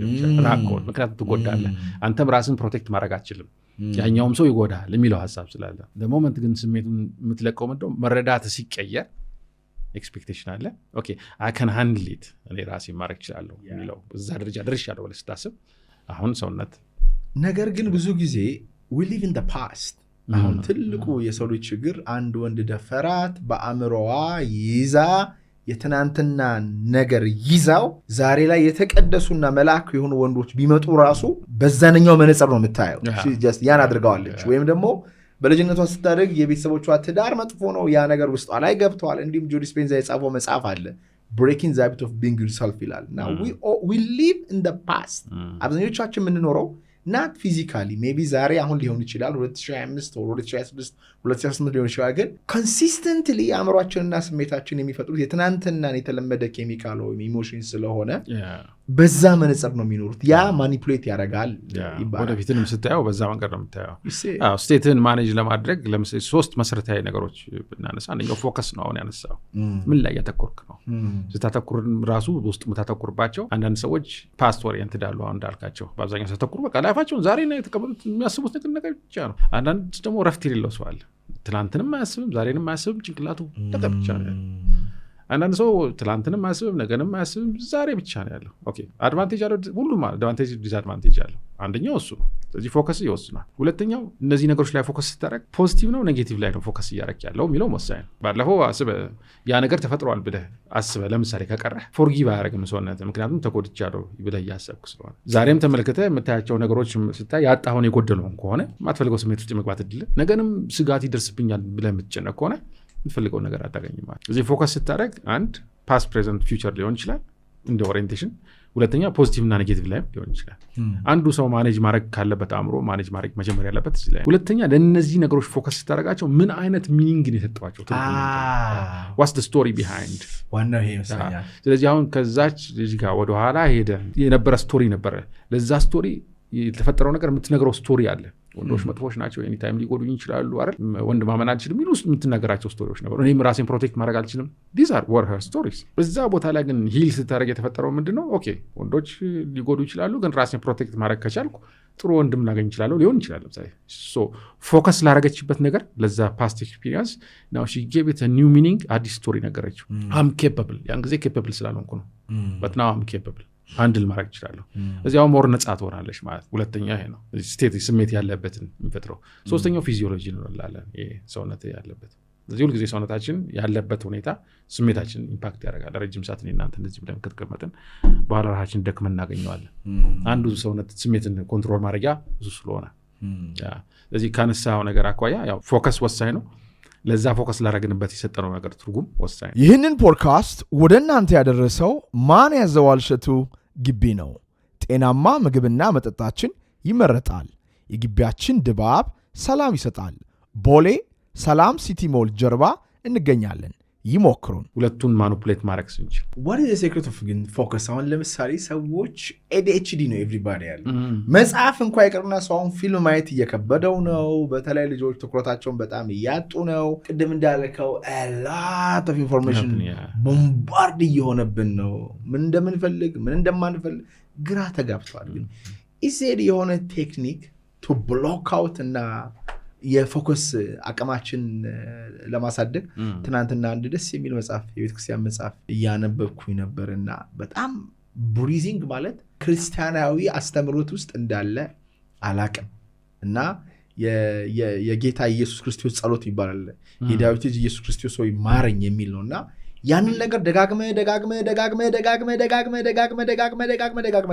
Speaker 1: ራቅ ከወንድ፣ ምክንያቱም ትጎዳለህ። አንተም ራስን ፕሮቴክት ማድረግ አትችልም፣ ያኛውም ሰው ይጎዳል የሚለው ሀሳብ ስላለ ለሞመንት ግን ስሜቱን የምትለቀው ምንድነው? መረዳት ሲቀየር ኤክስፔክቴሽን አለ። ኦኬ አይ ካን ሃንድል ኢት፣ እኔ ራሴ ማድረግ እችላለሁ የሚለው እዛ ደረጃ ደርሻለሁ ብለህ ስታስብ አሁን ሰውነት። ነገር
Speaker 2: ግን ብዙ ጊዜ we live in the past። አሁን ትልቁ የሰው ልጅ ችግር አንድ ወንድ ደፈራት፣ በአእምሮዋ ይዛ የትናንትና ነገር ይዛው ዛሬ ላይ የተቀደሱና መልአክ የሆኑ ወንዶች ቢመጡ ራሱ በዛነኛው መነጽር ነው የምታየው። ያን አድርገዋለች። ወይም ደግሞ በልጅነቷ ስታደግ የቤተሰቦቿ ትዳር መጥፎ ነው፣ ያ ነገር ውስጧ ላይ ገብተዋል። እንዲሁም ጆ ዲስፔንዛ የጻፈው መጽሐፍ አለ ብሬኪንግ ዘ ሃቢት ኦፍ ቢንግ ዮርሰልፍ ይላል። እና we live in the past። አብዛኞቻችን የምንኖረው ናት ፊዚካሊ ሜቢ ዛሬ አሁን ሊሆን ይችላል 2025 ወር 2026 2028 ሊሆን ይችላል። ግን ኮንሲስተንትሊ አእምሯችንና ስሜታችን የሚፈጥሩት የትናንትናን የተለመደ ኬሚካል ወይም ኢሞሽን ስለሆነ በዛ መነጽር ነው የሚኖሩት። ያ ማኒፑሌት ያደርጋል ይባላል።
Speaker 1: ወደፊትንም ስታየው በዛ መንገድ ነው የምታየው። ስቴትን ማኔጅ ለማድረግ ለምሳሌ 3 መሰረታዊ ነገሮች ብናነሳ፣ አንደኛው ፎከስ ነው። አሁን ያነሳው ምን ላይ ያተኮርክ ነው። ስታተኩር ራሱ ውስጥ የምታተኩርባቸው አንዳንድ ሰዎች ፓስት ኦሪየንትድ አሉ። አሁን እንዳልካቸው በአብዛኛው ሲያተኩሩ በቃ ላይፋቸውን ዛሬ ነው የተቀበሉት የሚያስቡት ነገር ብቻ ነው። አንዳንድ ደግሞ ረፍት የሌለው ሰው አለ። ትናንትንም አያስብም ዛሬንም አያስብም፣ ጭንቅላቱ ብቻ ነው። አንዳንድ ሰው ትላንትንም አያስብም ነገንም አያስብም፣ ዛሬ ብቻ ነው ያለው። ኦኬ አድቫንቴጅ አለው። ሁሉም አድቫንቴጅ ዲስአድቫንቴጅ አለው። አንደኛው እሱ ነው። ስለዚህ ፎከስ ይወስናል። ሁለተኛው እነዚህ ነገሮች ላይ ፎከስ ስታደርግ ፖዚቲቭ ነው ኔጌቲቭ ላይ ነው ፎከስ እያደረክ ያለው የሚለው ወሳኝ ነው። ባለፈው አስበህ ያ ነገር ተፈጥሯል ብለህ አስበህ ለምሳሌ ከቀረህ ፎርጊቭ አያደርግም ሰውነት፣ ምክንያቱም ተጎድቻለሁ ብለህ እያሰብክ ስለሆነ። ዛሬም ተመልክተህ የምታያቸው ነገሮች ስታይ ያጣኸውን የጎደለውን ከሆነ የማትፈልገው ስሜት ውስጥ የመግባት እድል፣ ነገንም ስጋት ይደርስብኛል ብለህ የምትጨነቅ ከሆነ የምትፈልገው ነገር አታገኝም ማለት። እዚህ ፎከስ ስታደርግ አንድ ፓስት ፕሬዘንት ፊውቸር ሊሆን ይችላል እንደ ኦሪየንቴሽን፣ ሁለተኛ ፖዚቲቭ እና ኔጌቲቭ ላይ ሊሆን ይችላል። አንዱ ሰው ማኔጅ ማድረግ ካለበት አእምሮ ማኔጅ ማድረግ መጀመር ያለበት እዚህ ላይ። ሁለተኛ ለእነዚህ ነገሮች ፎከስ ስታደርጋቸው ምን አይነት ሚኒንግ ነው የሰጠዋቸው፣ ዋትስ ዘ ስቶሪ ቢሃይንድ
Speaker 2: ዋናው ይሄ ይመስለኛል።
Speaker 1: ስለዚህ አሁን ከዛች ልጅ ጋር ወደኋላ ሄደ የነበረ ስቶሪ ነበረ። ለዛ ስቶሪ የተፈጠረው ነገር የምትነግረው ስቶሪ አለ። ወንዶች መጥፎች ናቸው፣ ኤኒ ታይም ሊጎዱኝ ይችላሉ አይደል፣ ወንድ ማመን አልችልም የሚሉ የምትናገራቸው ስቶሪዎች ነበሩ። እኔም ራሴን ፕሮቴክት ማድረግ አልችልም። ዲዝ አር ወር ሄር ስቶሪስ። በዛ ቦታ ላይ ግን ሂል ስታደርግ የተፈጠረው ምንድነው? ኦኬ ወንዶች ሊጎዱ ይችላሉ፣ ግን ራሴን ፕሮቴክት ማድረግ ከቻልኩ ጥሩ ወንድም ላገኝ ይችላለሁ ሊሆን ይችላል። ለምሳሌ ሶ ፎከስ ላደረገችበት ነገር ለዛ ፓስት ኤክስፒሪየንስ ናው ሺ ጌቭ ኢት አ ኒው ሚኒንግ፣ አዲስ ስቶሪ ነገረችው። አም ኬፓብል፣ ያን ጊዜ ኬፓብል ስላልሆንኩ ነው፣ በት ናው አም ኬፓብል አንድል ማድረግ ይችላለሁ። እዚያው ሞር ነጻ ትሆናለች ማለት። ሁለተኛ ይሄ ነው ስቴት ስሜት ያለበትን የሚፈጥረው። ሶስተኛው ፊዚዮሎጂ እንላለን፣ ይሄ ሰውነት ያለበት። ስለዚህ ሁልጊዜ ሰውነታችን ያለበት ሁኔታ ስሜታችን ኢምፓክት ያደርጋል። ረጅም ሰዓት እናንተ እንደዚህ ብለን ከተቀመጥን በኋላ ራሳችን ደክመን እናገኘዋለን። አንዱ ሰውነት ስሜትን ኮንትሮል ማድረጊያ ብዙ ስለሆነ፣ ስለዚህ ካነሳው ነገር አኳያ ያው ፎከስ ወሳኝ ነው። ለዛ ፎከስ ላደረግንበት የሰጠነው ነገር ትርጉም ወሳኝ ነው።
Speaker 3: ይህንን ፖድካስት ወደ እናንተ ያደረሰው ማን ያዘዋል እሸቱ ግቢ ነው። ጤናማ ምግብና መጠጣችን ይመረጣል። የግቢያችን ድባብ ሰላም ይሰጣል። ቦሌ ሰላም ሲቲ ሞል ጀርባ እንገኛለን። ይሞክሩን።
Speaker 1: ሁለቱን ማኒፑሌት ማድረግ ስንችል
Speaker 2: what is the secret of focus? አሁን ለምሳሌ ሰዎች ADHD ነው ኤቭሪባዲ ያለ መጽሐፍ እንኳን ይቀርና ሰው አሁን ፊልም ማየት እየከበደው ነው። በተለይ ልጆች ትኩረታቸውን በጣም እያጡ ነው። ቅድም እንዳልከው a lot of information ቦምባርድ እየሆነብን ነው። ምን እንደምንፈልግ ምን እንደማንፈልግ ግራ ተጋብቷል። ግን is there የሆነ ቴክኒክ to block out እና የፎከስ አቅማችን ለማሳደግ? ትናንትና አንድ ደስ የሚል መጽሐፍ የቤተክርስቲያን መጽሐፍ እያነበብኩኝ ነበርና በጣም ብሪዚንግ ማለት ክርስቲያናዊ አስተምሮት ውስጥ እንዳለ አላቅም እና የጌታ ኢየሱስ ክርስቶስ ጸሎት ይባላል። የዳዊት ልጅ ኢየሱስ ክርስቶስ ሆይ ማረኝ የሚል ነውና ያንን ነገር ደጋግመህ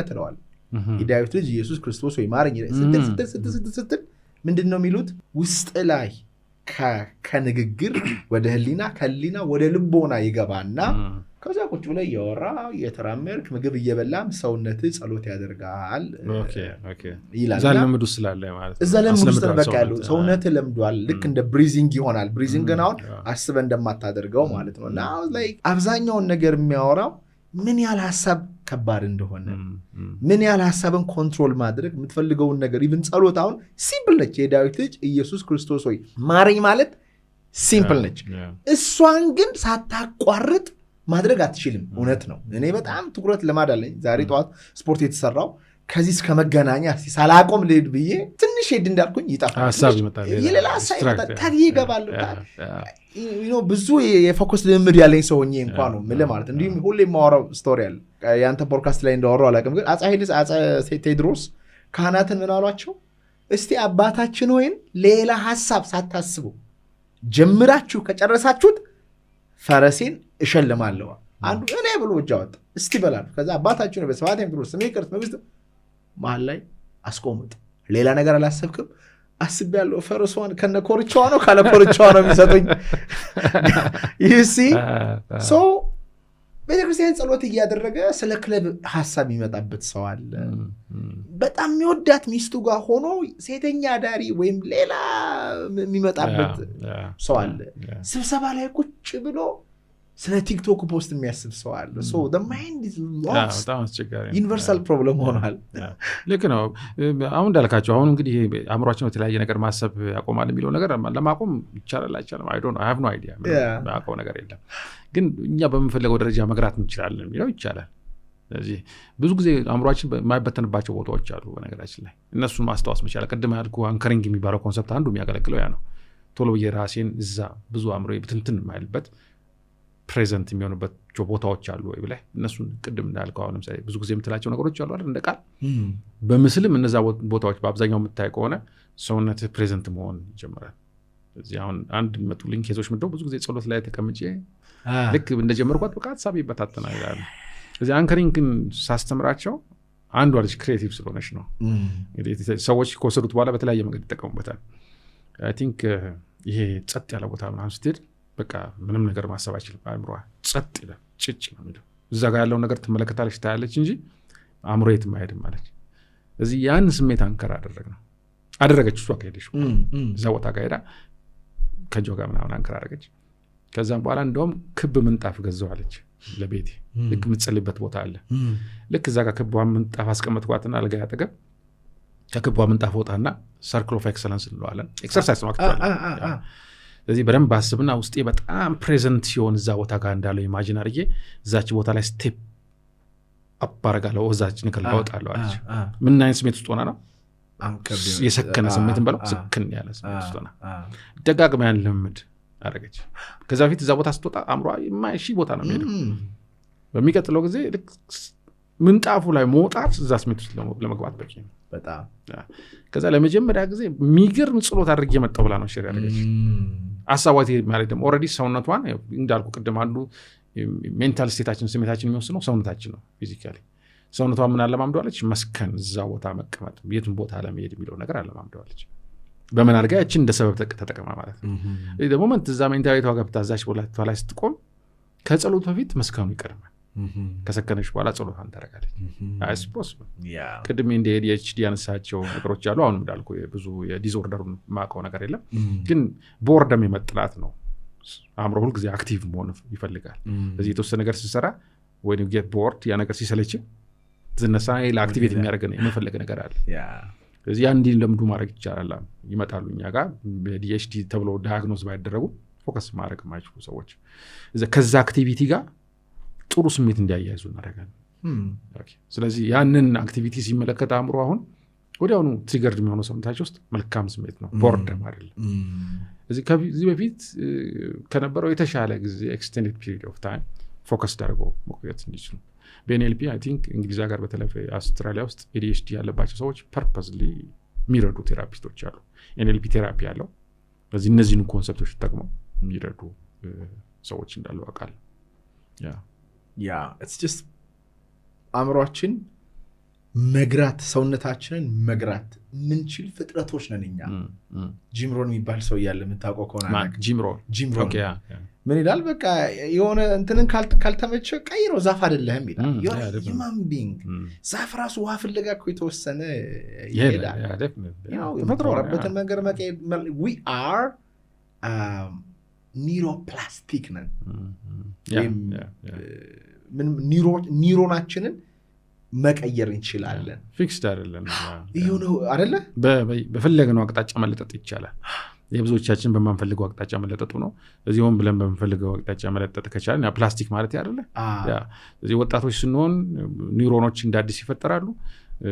Speaker 2: ትለዋል። የዳዊት ልጅ ኢየሱስ ክርስቶስ ሆይ ማረኝ ስትል ምንድን ነው የሚሉት? ውስጥ ላይ ከንግግር ወደ ህሊና ከህሊና ወደ ልቦና ይገባና ከዛ ቁጭ ብለህ እያወራ እየተራመድክ ምግብ እየበላም ሰውነት ጸሎት ያደርጋል ይላል።
Speaker 1: እዛ ለምዱ ስላለ ማለት ነው።
Speaker 2: እዛ ለምዱ ስላለ በቃ ያለው ሰውነት ለምዷል። ልክ እንደ ብሪዚንግ ይሆናል። ብሪዚንግ ግን አሁን አስበህ እንደማታደርገው ማለት ነው። እና ላይክ አብዛኛውን ነገር የሚያወራው ምን ያህል ሐሳብ ከባድ እንደሆነ ምን ያህል ሐሳብን ኮንትሮል ማድረግ የምትፈልገውን ነገር ኢቭን ጸሎት አሁን ሲምፕል ነች። የዳዊት ልጅ ኢየሱስ ክርስቶስ ሆይ ማረኝ ማለት ሲምፕል ነች። እሷን ግን ሳታቋርጥ ማድረግ አትችልም። እውነት ነው። እኔ በጣም ትኩረት ልማድ አለኝ። ዛሬ ጠዋት ስፖርት የተሰራው ከዚህ እስከ መገናኛ ሳላቆም ልሄድ ብዬ ትንሽ ሄድ እንዳልኩኝ ይጠፋል።
Speaker 1: ሐሳብ ይመጣል፣
Speaker 2: የሌላ ሐሳብ ይመጣል። ታዲያ ይገባል። ብዙ የፎከስ ልምምድ ያለኝ ሰው ሆኜ እንኳን ነው ምለ ማለት እንዲሁም ሁሌ የማወራው ስቶሪ አለ። ያንተ ፖድካስት ላይ እንዳወራው አላውቅም፣ ግን አፄ ቴዎድሮስ ካህናትን ምን አሏቸው? እስቲ አባታችን ሆይን ሌላ ሐሳብ ሳታስቡ ጀምራችሁ ከጨረሳችሁት ፈረሴን እሸልማለሁ። አንዱ እኔ ብሎ እጅ አወጣ። እስቲ በላሉ። ከዛ አባታችን በሰባት የምትሉ ስሜ ቅርስ መንግስት መሀል ላይ አስቆሙት። ሌላ ነገር አላሰብክም? አስቤያለሁ። ፈረሷን ከነ ኮርቻዋ ነው ካለ ኮርቻዋ ነው የሚሰጡኝ። ይሲ ሶ ቤተክርስቲያን ጸሎት እያደረገ ስለ ክለብ ሐሳብ የሚመጣበት ሰው አለ። በጣም የሚወዳት ሚስቱ ጋር ሆኖ ሴተኛ ዳሪ ወይም ሌላ የሚመጣበት ሰው አለ። ስብሰባ ላይ ቁጭ ብሎ ስለ ቲክቶክ ፖስት የሚያስብ ሰው አለ። ሶ the mind is lost ዩኒቨርሳል ፕሮብለም ሆኗል።
Speaker 1: ልክ ነው። አሁን እንዳልካቸው አሁን እንግዲህ አእምሯችን በተለያየ ነገር ማሰብ ያቆማል የሚለው ነገር ለማቆም ይቻላል አይቻልም? I have no idea። ማቆም ነገር የለም። ግን እኛ በምንፈልገው ደረጃ መግራት እንችላለን የሚለው ይቻላል። ስለዚህ ብዙ ጊዜ አእምሯችን የማይበተንባቸው ቦታዎች አሉ። በነገራችን ላይ እነሱን ማስታወስ መቻል፣ ቅድም ያልኩ አንከሪንግ የሚባለው ኮንሰፕት አንዱ የሚያገለግለው ያ ነው። ቶሎ የራሴን እዛ ብዙ አእምሮ ብትንትን የማይልበት ፕሬዘንት የሚሆኑበት ቦታዎች አሉ ወይ ብለህ እነሱን ቅድም እንዳልከው አሁን ለምሳሌ ብዙ ጊዜ የምትላቸው ነገሮች አሉ አይደል እንደ ቃል በምስልም እነዛ ቦታዎች በአብዛኛው የምታይ ከሆነ ሰውነት ፕሬዘንት መሆን ይጀምራል። እዚህ አሁን አንድ መጡልኝ ኬዞች ምንድነው ብዙ ጊዜ ጸሎት ላይ ተቀምጬ ልክ እንደጀመርኳት በቃ ሀሳብ ይበታተናል ይላሉ። እዚህ አንከሪንግን ሳስተምራቸው አንዷ ልጅ ክሬቲቭ ስለሆነች ነው እንግዲህ ሰዎች ከወሰዱት በኋላ በተለያየ መንገድ ይጠቀሙበታል። አይ ቲንክ ይሄ ጸጥ ያለ ቦታ ምናምን ስትሄድ በቃ ምንም ነገር ማሰብ አይችልም። አእምሮዋ ጸጥ ይላል ጭጭ ነው የሚለው። እዛ ጋር ያለውን ነገር ትመለከታለች ታያለች እንጂ አእምሮ የትም አይሄድም ማለት። እዚህ ያን ስሜት አንከር አደረገች እሷ ከሄደች እዛ ቦታ ጋር ሄዳ ከጆ ጋር ምናምን አንከር አደረገች። ከዛም በኋላ እንደውም ክብ ምንጣፍ ገዛዋለች ለቤቴ ልክ የምትጸልይበት ቦታ አለ። ልክ እዛ ጋር ክቧ ምንጣፍ አስቀመጥኳትና አልጋ ያጠገብ ከክቧ ምንጣፍ ወጣና ሰርክል ኦፍ ኤክሰለንስ እንለዋለን። ኤክሰርሳይዝ ነው አክቹዋሊ። ስለዚህ በደንብ አስብና ውስጤ በጣም ፕሬዘንት ሲሆን እዛ ቦታ ጋር እንዳለው ኢማጂን አድርጌ እዛች ቦታ ላይ ስቴፕ አፕ አደርጋለሁ እዛች ነገር ላወጣለሁ አለች። ምን አይነት ስሜት ውስጥ ሆና ነው? የሰከነ ስሜትን በለው ስክን ያለ ስሜት ውስጥ ሆና ደጋግማ ያን ልምድ አደረገች። ከዛ በፊት እዛ ቦታ ስትወጣ አእምሯ የማይሺ ቦታ ነው የሚሄደው። በሚቀጥለው ጊዜ ምንጣፉ ላይ መውጣት እዛ ስሜት ውስጥ ለመግባት በቂ ነው በጣም። ከዛ ለመጀመሪያ ጊዜ የሚገርም ጸሎት አድርጌ መጣሁ ብላ ነው ሼር ያደረገች። አሳዋት ማለት ደግሞ ኦልሬዲ ሰውነቷን እንዳልኩ ቅድም አንዱ ሜንታል ስቴታችን ስሜታችን የሚወስነው ሰውነታችን ነው። ፊዚካሊ ሰውነቷ ምን አለማምደዋለች? መስከን እዛ ቦታ መቀመጥ የቱን ቦታ ለመሄድ የሚለው ነገር አለማምደዋለች። በምን አድርጋ ያችን እንደ ሰበብ ተጠቅማ ማለት ነው። ደግሞ ሞመንት እዛ ሜንታሊቷ ገብታ እዛች ቦታ ላይ ስትቆም ከጸሎት በፊት መስከኑ ይቀድማል። ከሰከነች በኋላ ጸሎቷን ታደርጋለች። አይስፖስ ቅድም እንደ ADHD ያነሳቸው ነገሮች አሉ። አሁንም እንዳልኩ ብዙ የዲስኦርደሩን ማቀው ነገር የለም፣ ግን ቦርደም የመጥላት ነው። አእምሮ ሁሉ ጊዜ አክቲቭ መሆን ይፈልጋል። ስለዚህ የተወሰነ ነገር ሲሰራ ወይ ጌት ቦርድ ያ ነገር ሲሰለች ዝነሳ ለአክቲቪቲ የሚያደርግ ነው የመፈለግ ነገር አለ። ስለዚህ ያን እንዲለምዱ ማድረግ ይቻላል። ይመጣሉ እኛ ጋር ADHD ተብሎ ዳያግኖዝ ባይደረጉ ፎከስ ማድረግ የማይችሉ ሰዎች ከዛ አክቲቪቲ ጋር ጥሩ ስሜት እንዲያያይዙ እናደርጋለን። ስለዚህ ያንን አክቲቪቲ ሲመለከት አእምሮ አሁን ወዲያውኑ ትሪገርድ የሚሆነው ሰውነታቸው ውስጥ መልካም ስሜት ነው፣ ቦርደም አይደለም። ከዚህ በፊት ከነበረው የተሻለ ጊዜ ኤክስቴንድድ ፒሪድ ኦፍ ታይም ፎከስ አድርገው መቆየት እንዲችሉ በኤንኤልፒ አይ ቲንክ እንግሊዝ ሀገር በተለይ አውስትራሊያ ውስጥ ADHD ያለባቸው ሰዎች ፐርፐስሊ የሚረዱ ቴራፒስቶች አሉ። ኤንኤልፒ ቴራፒ ያለው ስለዚህ እነዚህን ኮንሰፕቶች ተጠቅመው የሚረዱ ሰዎች እንዳሉ አውቃለሁ።
Speaker 2: it's just አእምሯችን መግራት ሰውነታችንን መግራት ምንችል ፍጥረቶች ነን እኛ። ጂም ሮን የሚባል ሰው ያለ የምታውቀው ከሆነ
Speaker 1: ጂም ሮን
Speaker 2: ምን ይላል? በቃ የሆነ እንትንን ካልተመቸ ቀይሮ ዛፍ አይደለህም ይላል። human being ዛፍ ራሱ ውሃ ፍለጋ እኮ የተወሰነ ይሄዳል። የተፈጥሮበትን ነገር we are ኒውሮፕላስቲክ ነን። ኒውሮናችንን መቀየር እንችላለን።
Speaker 1: ፊክስድ አይደለም
Speaker 2: አይደለ?
Speaker 1: በፈለግነው አቅጣጫ መለጠጥ ይቻላል። የብዙዎቻችን በማንፈልገው አቅጣጫ መለጠጡ ነው። እዚህ ሆን ብለን በምንፈልገው አቅጣጫ መለጠጥ ከቻለን ያ ፕላስቲክ ማለት አይደለ? እዚህ ወጣቶች ስንሆን ኒውሮኖች እንደ አዲስ ይፈጠራሉ።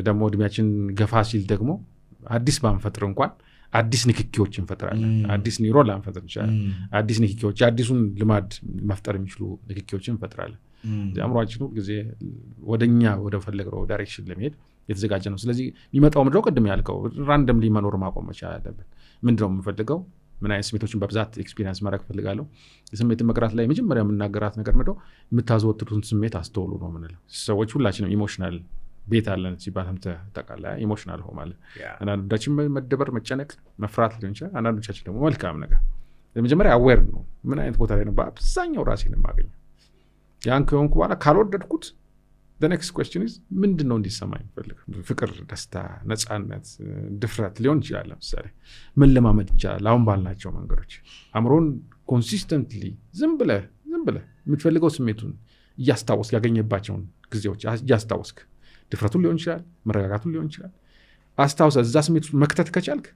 Speaker 1: ደግሞ እድሜያችን ገፋ ሲል ደግሞ አዲስ ባንፈጥር እንኳን አዲስ ንክኪዎች እንፈጥራለን። አዲስ ኒውሮን ላንፈጥር እንችላለን። አዲስ ንክኪዎች አዲሱን ልማድ መፍጠር የሚችሉ ንክኪዎችን እንፈጥራለን። አእምሯችን ሁሉ ጊዜ ወደኛ ወደ ፈለግነው ዳይሬክሽን ለመሄድ የተዘጋጀ ነው። ስለዚህ የሚመጣው ምንድነው? ቅድም ያልከው ራንደምሊ መኖር ማቆም መቻል አለብን። ምንድነው የምፈልገው? ምን አይነት ስሜቶችን በብዛት ኤክስፒሪየንስ ማድረግ ፈልጋለሁ? የስሜትን መግራት ላይ መጀመሪያ የምናገራት ነገር ምንድነው? የምታዘወትሩትን ስሜት አስተውሉ ነው የምንለው። ሰዎች ሁላችንም ኢሞሽናል ቤት አለን ሲባል ተጠቃላይ ኢሞሽናል ሆ ማለት አንዳንዶቻችን መደበር፣ መጨነቅ፣ መፍራት ሊሆን ይችላል። አንዳንዶቻችን ደግሞ መልካም ነገር። ለመጀመሪያ አዌር ነው ምን አይነት ቦታ ላይ ነው በአብዛኛው ራሴን የማገኘው። ያን ከሆንኩ በኋላ ካልወደድኩት the next question is ምንድነው እንዲሰማኝ ፈልግ? ፍቅር፣ ደስታ፣ ነፃነት፣ ድፍረት ሊሆን ይችላል። ለምሳሌ ምን ለማመድ ይችላል? አሁን ባልናቸው መንገዶች አእምሮን ኮንሲስተንትሊ ዝም ብለህ የምትፈልገው ስሜቱን እያስታወስክ ያገኘባቸውን ጊዜዎች እያስታወስክ ድፍረቱን ሊሆን ይችላል፣ መረጋጋቱን ሊሆን ይችላል አስታውሰህ እዛ ስሜት መክተት ከቻልክ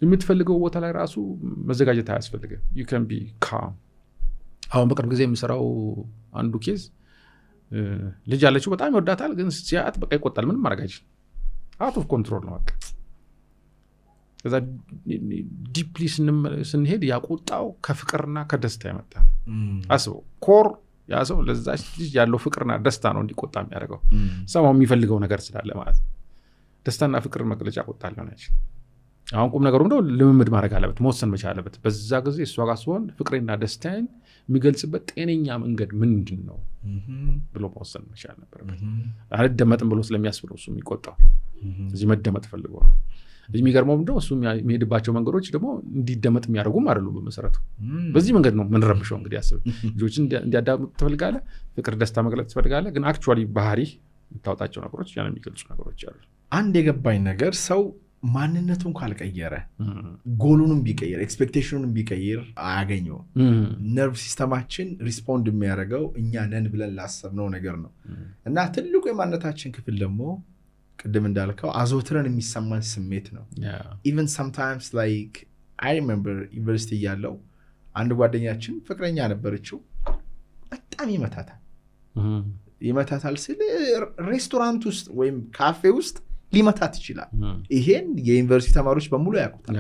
Speaker 1: የምትፈልገው ቦታ ላይ ራሱ መዘጋጀት አያስፈልግም። you can be calm። አሁን በቅርብ ጊዜ የምሰራው አንዱ ኬዝ ልጅ አለችው፣ በጣም ይወዳታል፣ ግን ሲያት በቃ ይቆጣል። ምንም ማድረግ አይችልም። አውት ኦፍ ኮንትሮል ነው በቃ። ከዛ ዲፕሊ ስንሄድ ያቆጣው ከፍቅርና ከደስታ ይመጣ አስበው ኮር ያ ሰው ለዛች ልጅ ያለው ፍቅርና ደስታ ነው እንዲቆጣ የሚያደርገው ሰማው የሚፈልገው ነገር ስላለ ማለት ደስታና ፍቅር መግለጫ ቆጣ ሊሆን አይችልም አሁን ቁም ነገሩ ነው ልምምድ ማድረግ አለበት መወሰን መቻል አለበት በዛ ጊዜ እሷ ጋር ሲሆን ፍቅሬና ደስታዬን የሚገልጽበት ጤነኛ መንገድ ምንድን ነው ብሎ መወሰን መቻል ነበረበት አልደመጥም ብሎ ስለሚያስብለው እሱ የሚቆጣው እዚህ መደመጥ ፈልጎ ነው እዚህ የሚገርመው ምንድነው እሱ የሚሄድባቸው መንገዶች ደግሞ እንዲደመጥ የሚያደርጉም አይደሉም በመሰረቱ በዚህ መንገድ ነው ምን ረብሸው እንግዲህ ያስብ ልጆች እንዲያዳምጡ ትፈልጋለህ ፍቅር ደስታ መግለጽ ትፈልጋለህ ግን አክቹዋሊ ባህሪ የምታወጣቸው ነገሮች ያን የሚገልጹ ነገሮች አሉ
Speaker 2: አንድ የገባኝ ነገር ሰው ማንነቱን ካልቀየረ ጎሉንም ቢቀየር ኤክስፔክቴሽኑንም ቢቀየር አያገኘውም ነርቭ ሲስተማችን ሪስፖንድ የሚያደርገው እኛ ነን ብለን ላሰብነው ነገር ነው እና ትልቁ የማንነታችን ክፍል ደግሞ ቅድም እንዳልከው አዘውትረን የሚሰማን ስሜት ነው even sometimes like I remember ዩኒቨርሲቲ ያለው አንድ ጓደኛችን ፍቅረኛ ነበረችው በጣም ይመታታል ስለ ሬስቶራንት ውስጥ ወይም ካፌ ውስጥ ሊመታት ይችላል ይሄን የዩኒቨርሲቲ ተማሪዎች በሙሉ ያውቁታል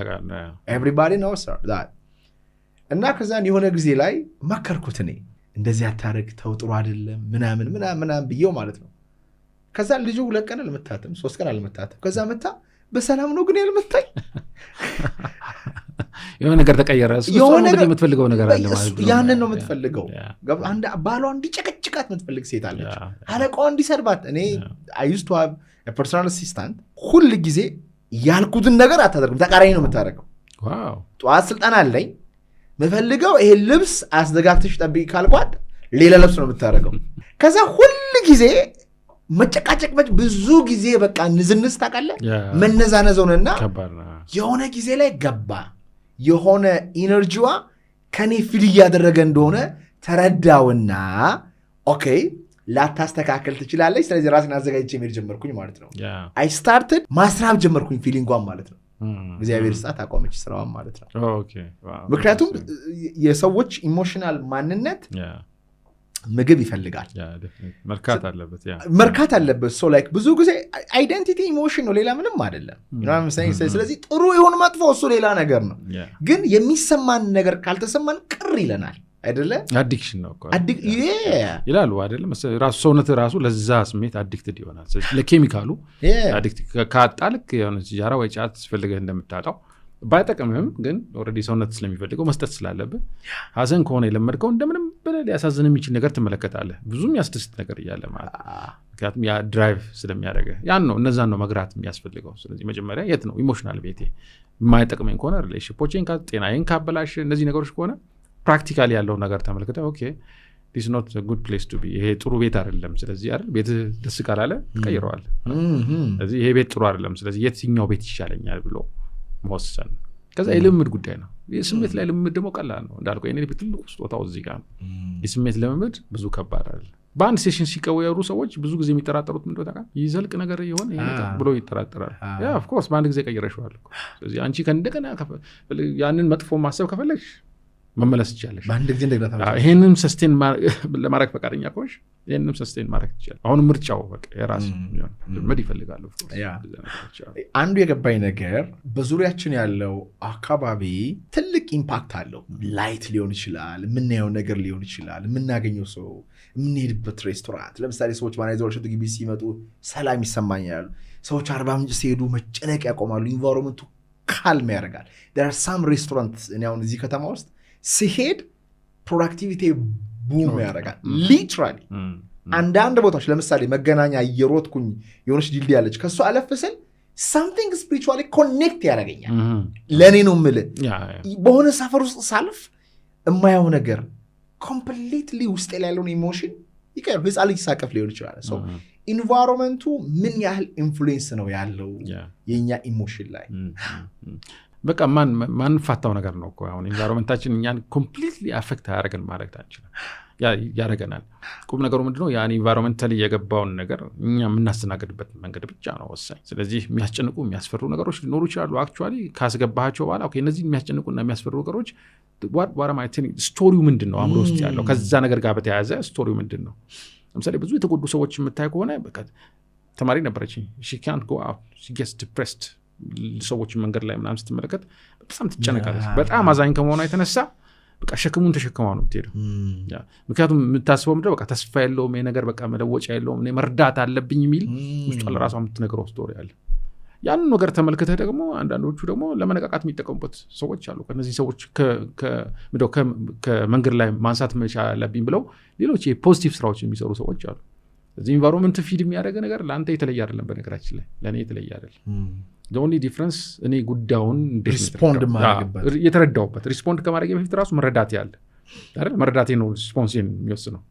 Speaker 2: everybody knows that እና ከዛን የሆነ ጊዜ ላይ መከርኩት እኔ እንደዚህ አታረግ ተው ጥሩ አይደለም ምናምን ብየው ማለት ነው ከዛ ልጁ 2 ቀን አልመታትም 3 ቀን አልመታትም ከዛ መታ በሰላም ነው ግን ያልመታኝ
Speaker 1: የሆነ ነገር ተቀየረ እሱ ነው የምትፈልገው ነገር አለ ማለት ነው
Speaker 2: ያንን ነው የምትፈልገው አንድ ባሏ እንዲጨቀጭቃት የምትፈልግ ሴት አለች አለቃዋ እንዲሰርባት እኔ I used to have a personal assistant ሁሉ ጊዜ ያልኩትን ነገር አታደርግም ተቃራኒ ነው የምታደርገው
Speaker 1: ዋው
Speaker 2: ጧት ስልጣን አለኝ መፈልገው ይሄ ልብስ አስደጋግተሽ ጠብቂ ካልኳት ሌላ ልብስ ነው የምታደርገው ከዛ ሁሉ ጊዜ መጨቃጨቅ ብዙ ጊዜ በቃ ንዝንዝ ታውቃለህ መነዛነዘውንና የሆነ ጊዜ ላይ ገባ የሆነ ኢነርጂዋ ከኔ ፊል እያደረገ እንደሆነ ተረዳውና ኦኬ ላታስተካከል ትችላለች ስለዚህ ራስን አዘጋጅቼ መሄድ ጀመርኩኝ ማለት ነው I started ማስራብ ጀመርኩኝ ፊሊንጓን ማለት ነው እግዚአብሔር ስጣት አቆመች ስራዋን ማለት ነው
Speaker 1: ኦኬ ዋው
Speaker 2: ምክንያቱም የሰዎች ኢሞሽናል ማንነት ምግብ ይፈልጋል መርካት አለበት ሶ ላይክ ብዙ ጊዜ አይደንቲቲ ኢሞሽን ነው ሌላ ምንም አይደለም ስለዚህ ጥሩ የሆነ መጥፎ እሱ ሌላ ነገር ነው ግን የሚሰማን ነገር ካልተሰማን ቅር ይለናል አይደለ
Speaker 1: አዲክሽን ነው ይላሉ አይደለ ራሱ ሰውነት ራሱ ለዛ ስሜት አዲክትድ ይሆናል ለኬሚካሉ አዲክት ካጣልክ የሆነ ሲጃራ ወይ ጫት ሲፈልገህ እንደምታጣው ባይጠቅምም ግን ኦሬዲ ሰውነት ስለሚፈልገው መስጠት ስላለበት ሀዘን ከሆነ የለመድከው እንደምንም በላይ ያሳዝን የሚችል ነገር ትመለከታለህ ብዙም ያስደስት ነገር እያለ ማለት ምክንያቱም ያ ድራይቭ ስለሚያደርገ ያን ነው እነዛን ነው መግራት የሚያስፈልገው ስለዚህ መጀመሪያ የት ነው ኢሞሽናል ቤቴ የማይጠቅመኝ ከሆነ ሪሌሽንሺፖቼን ጤናዬን ካበላሽ እነዚህ ነገሮች ከሆነ ፕራክቲካሊ ያለው ነገር ተመልክተህ ኦኬ this is not a good place to be ይሄ ጥሩ ቤት አይደለም ስለዚህ አይደል ቤት ደስ ካላለ ቀይረዋል ስለዚህ ይሄ ቤት ጥሩ አይደለም ስለዚህ የትኛው ቤት ይሻለኛል ብሎ መወሰን ከዛ የልምድ ጉዳይ ነው የስሜት ላይ ልምድ ደግሞ ቀላል ነው እንዳልኩ የኔ ትልቁ ስጦታው እዚህ ጋር ነው የስሜት ልምድ ብዙ ከባድ አይደለም በአንድ ሴሽን ሲቀወሩ ሰዎች ብዙ ጊዜ የሚጠራጠሩት ምንድነው ታውቃለህ ይዘልቅ ነገር ይሆን ብሎ ይጠራጠራል ያ ኦፍ ኮርስ በአንድ ጊዜ ቀይረሽዋል ስለዚህ አንቺ ከእንደገና ያንን መጥፎ ማሰብ ከፈለግሽ መመለስ ይችላል
Speaker 2: በአንድ ጊዜ እንደገና
Speaker 1: ይሄንን ሰስቴን ለማድረግ ፈቃደኛ ከሆንሽ ይሄንን ሰስቴን ማድረግ ይችላል አሁን ምርጫው በቃ የራስ ነው ልምድ ይፈልጋል
Speaker 2: አንዱ የገባኝ ነገር በዙሪያችን ያለው አካባቢ ትልቅ ኢምፓክት አለው ላይት ሊሆን ይችላል የምናየው ነገር ሊሆን ይችላል የምናገኘው ሰው የምንሄድበት ሬስቶራንት ለምሳሌ ሰዎች ማናይዘሮች ግቢ ሲመጡ ሰላም ይሰማኛል ሰዎች 40 ምንጭ ሲሄዱ መጨነቅ ያቆማሉ ኢንቫይሮንመንቱ ካልም ያደርጋል there are some restaurants እኔ አሁን እዚህ ከተማ ውስጥ ሲሄድ ፕሮዳክቲቪቲ ቡም ያደርጋል ሊትራሊ አንዳንድ ቦታዎች ለምሳሌ መገናኛ እየሮጥኩኝ የሆነች ድልድይ ያለች ከሱ አለፍስል something spiritually connect ያደርገኛል ለኔ ነው የምልህ በሆነ ሰፈር ውስጥ ሳልፍ የማየው ነገር ኮምፕሊትሊ ውስጥ ላይ ያለውን ኢሞሽን ይቀር ህፃን ልጅ ሳቀፍ ሊሆን ይችላል ሶ ኢንቫይሮንመንቱ ምን ያህል ኢንፍሉዌንስ ነው ያለው የኛ ኢሞሽን ላይ
Speaker 1: በቃ ማን ፋታው ነገር ነው እኮ አሁን ኢንቫይሮንመንታችን እኛን ኮምፕሊትሊ አፌክት ያደርገን ማለት አንችልም ያደርገናል ቁም ነገሩ ምንድነው ያን ኢንቫይሮንመንታሊ የገባውን ነገር እኛ የምናስተናግድበት መንገድ ብቻ ነው ወሳኝ ስለዚህ የሚያስጨንቁ የሚያስፈሩ ነገሮች ሊኖሩ ይችላሉ አክቹአሊ ካስገባቸው በኋላ ኦኬ እነዚህ የሚያስጨንቁና የሚያስፈሩ ነገሮች what am I telling ስቶሪው ምንድነው አምሮ ውስጥ ያለው ከዛ ነገር ጋር በተያያዘ ስቶሪው ምንድነው ለምሳሌ ብዙ የተጎዱ ሰዎች የምታይ ከሆነ በቃ ተማሪ ነበረች she can't go out she gets depressed ሰዎች መንገድ ላይ ምናምን ስትመለከት በጣም ትጨነቃለች። በጣም አዛኝ ከመሆኗ የተነሳ በቃ ሸክሙን ተሸክማ ነው የምትሄደው። ምክንያቱም የምታስበው ምንድነው በቃ ተስፋ የለውም ይሄ ነገር በቃ መለወጫ የለውም እኔ መርዳት አለብኝ የሚል ውስጧ ለራሷ የምትነግረው ስቶሪ አለ። ያንን ነገር ተመልክተህ ደግሞ አንዳንዶቹ ደግሞ ለመነቃቃት የሚጠቀሙበት ሰዎች አሉ። ከነዚህ ሰዎች ከመንገድ ላይ ማንሳት መቻል አለብኝ ብለው ሌሎች የፖዚቲቭ ስራዎች የሚሰሩ ሰዎች አሉ። እዚህ ኢንቫይሮንመንት ፊድ የሚያደርግ ነገር ለአንተ የተለየ አይደለም። በነገራችን ላይ ለእኔ የተለየ አይደለም። ኦንሊ ዲፍረንስ እኔ ጉዳዩን
Speaker 2: ሪስፖንድ ማድረግበት
Speaker 1: የተረዳውበት ሪስፖንድ ከማድረግ በፊት ራሱ መረዳት ያለ አይደል? መረዳቴ ነው ሪስፖንሴን የሚወስነው።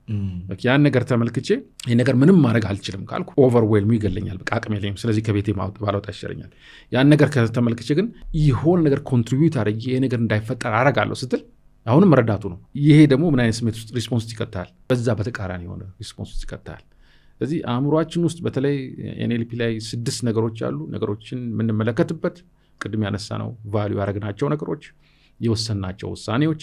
Speaker 1: ያን ነገር ተመልክቼ ይህ ነገር ምንም ማድረግ አልችልም ካልኩ ኦቨርዌልሙ ይገለኛል፣ በቃ አቅም የለኝም፣ ስለዚህ ከቤቴ ባለወጣ ይሻለኛል። ያን ነገር ከተመልክቼ ግን የሆነ ነገር ኮንትሪቢዩት አድርጌ ይሄ ነገር እንዳይፈጠር አረጋለሁ ስትል አሁንም መረዳቱ ነው። ይሄ ደግሞ ምን አይነት ስሜት ውስጥ ሪስፖንስ ይከታል? በዛ በተቃራኒ የሆነ ሪስፖንስ ውስጥ ይከታል። ስለዚህ አእምሯችን ውስጥ በተለይ ኤንኤልፒ ላይ 6 ነገሮች አሉ። ነገሮችን የምንመለከትበት ቅድም ያነሳ ነው ቫልዩ ያደረግናቸው ነገሮች፣ የወሰናቸው ውሳኔዎች፣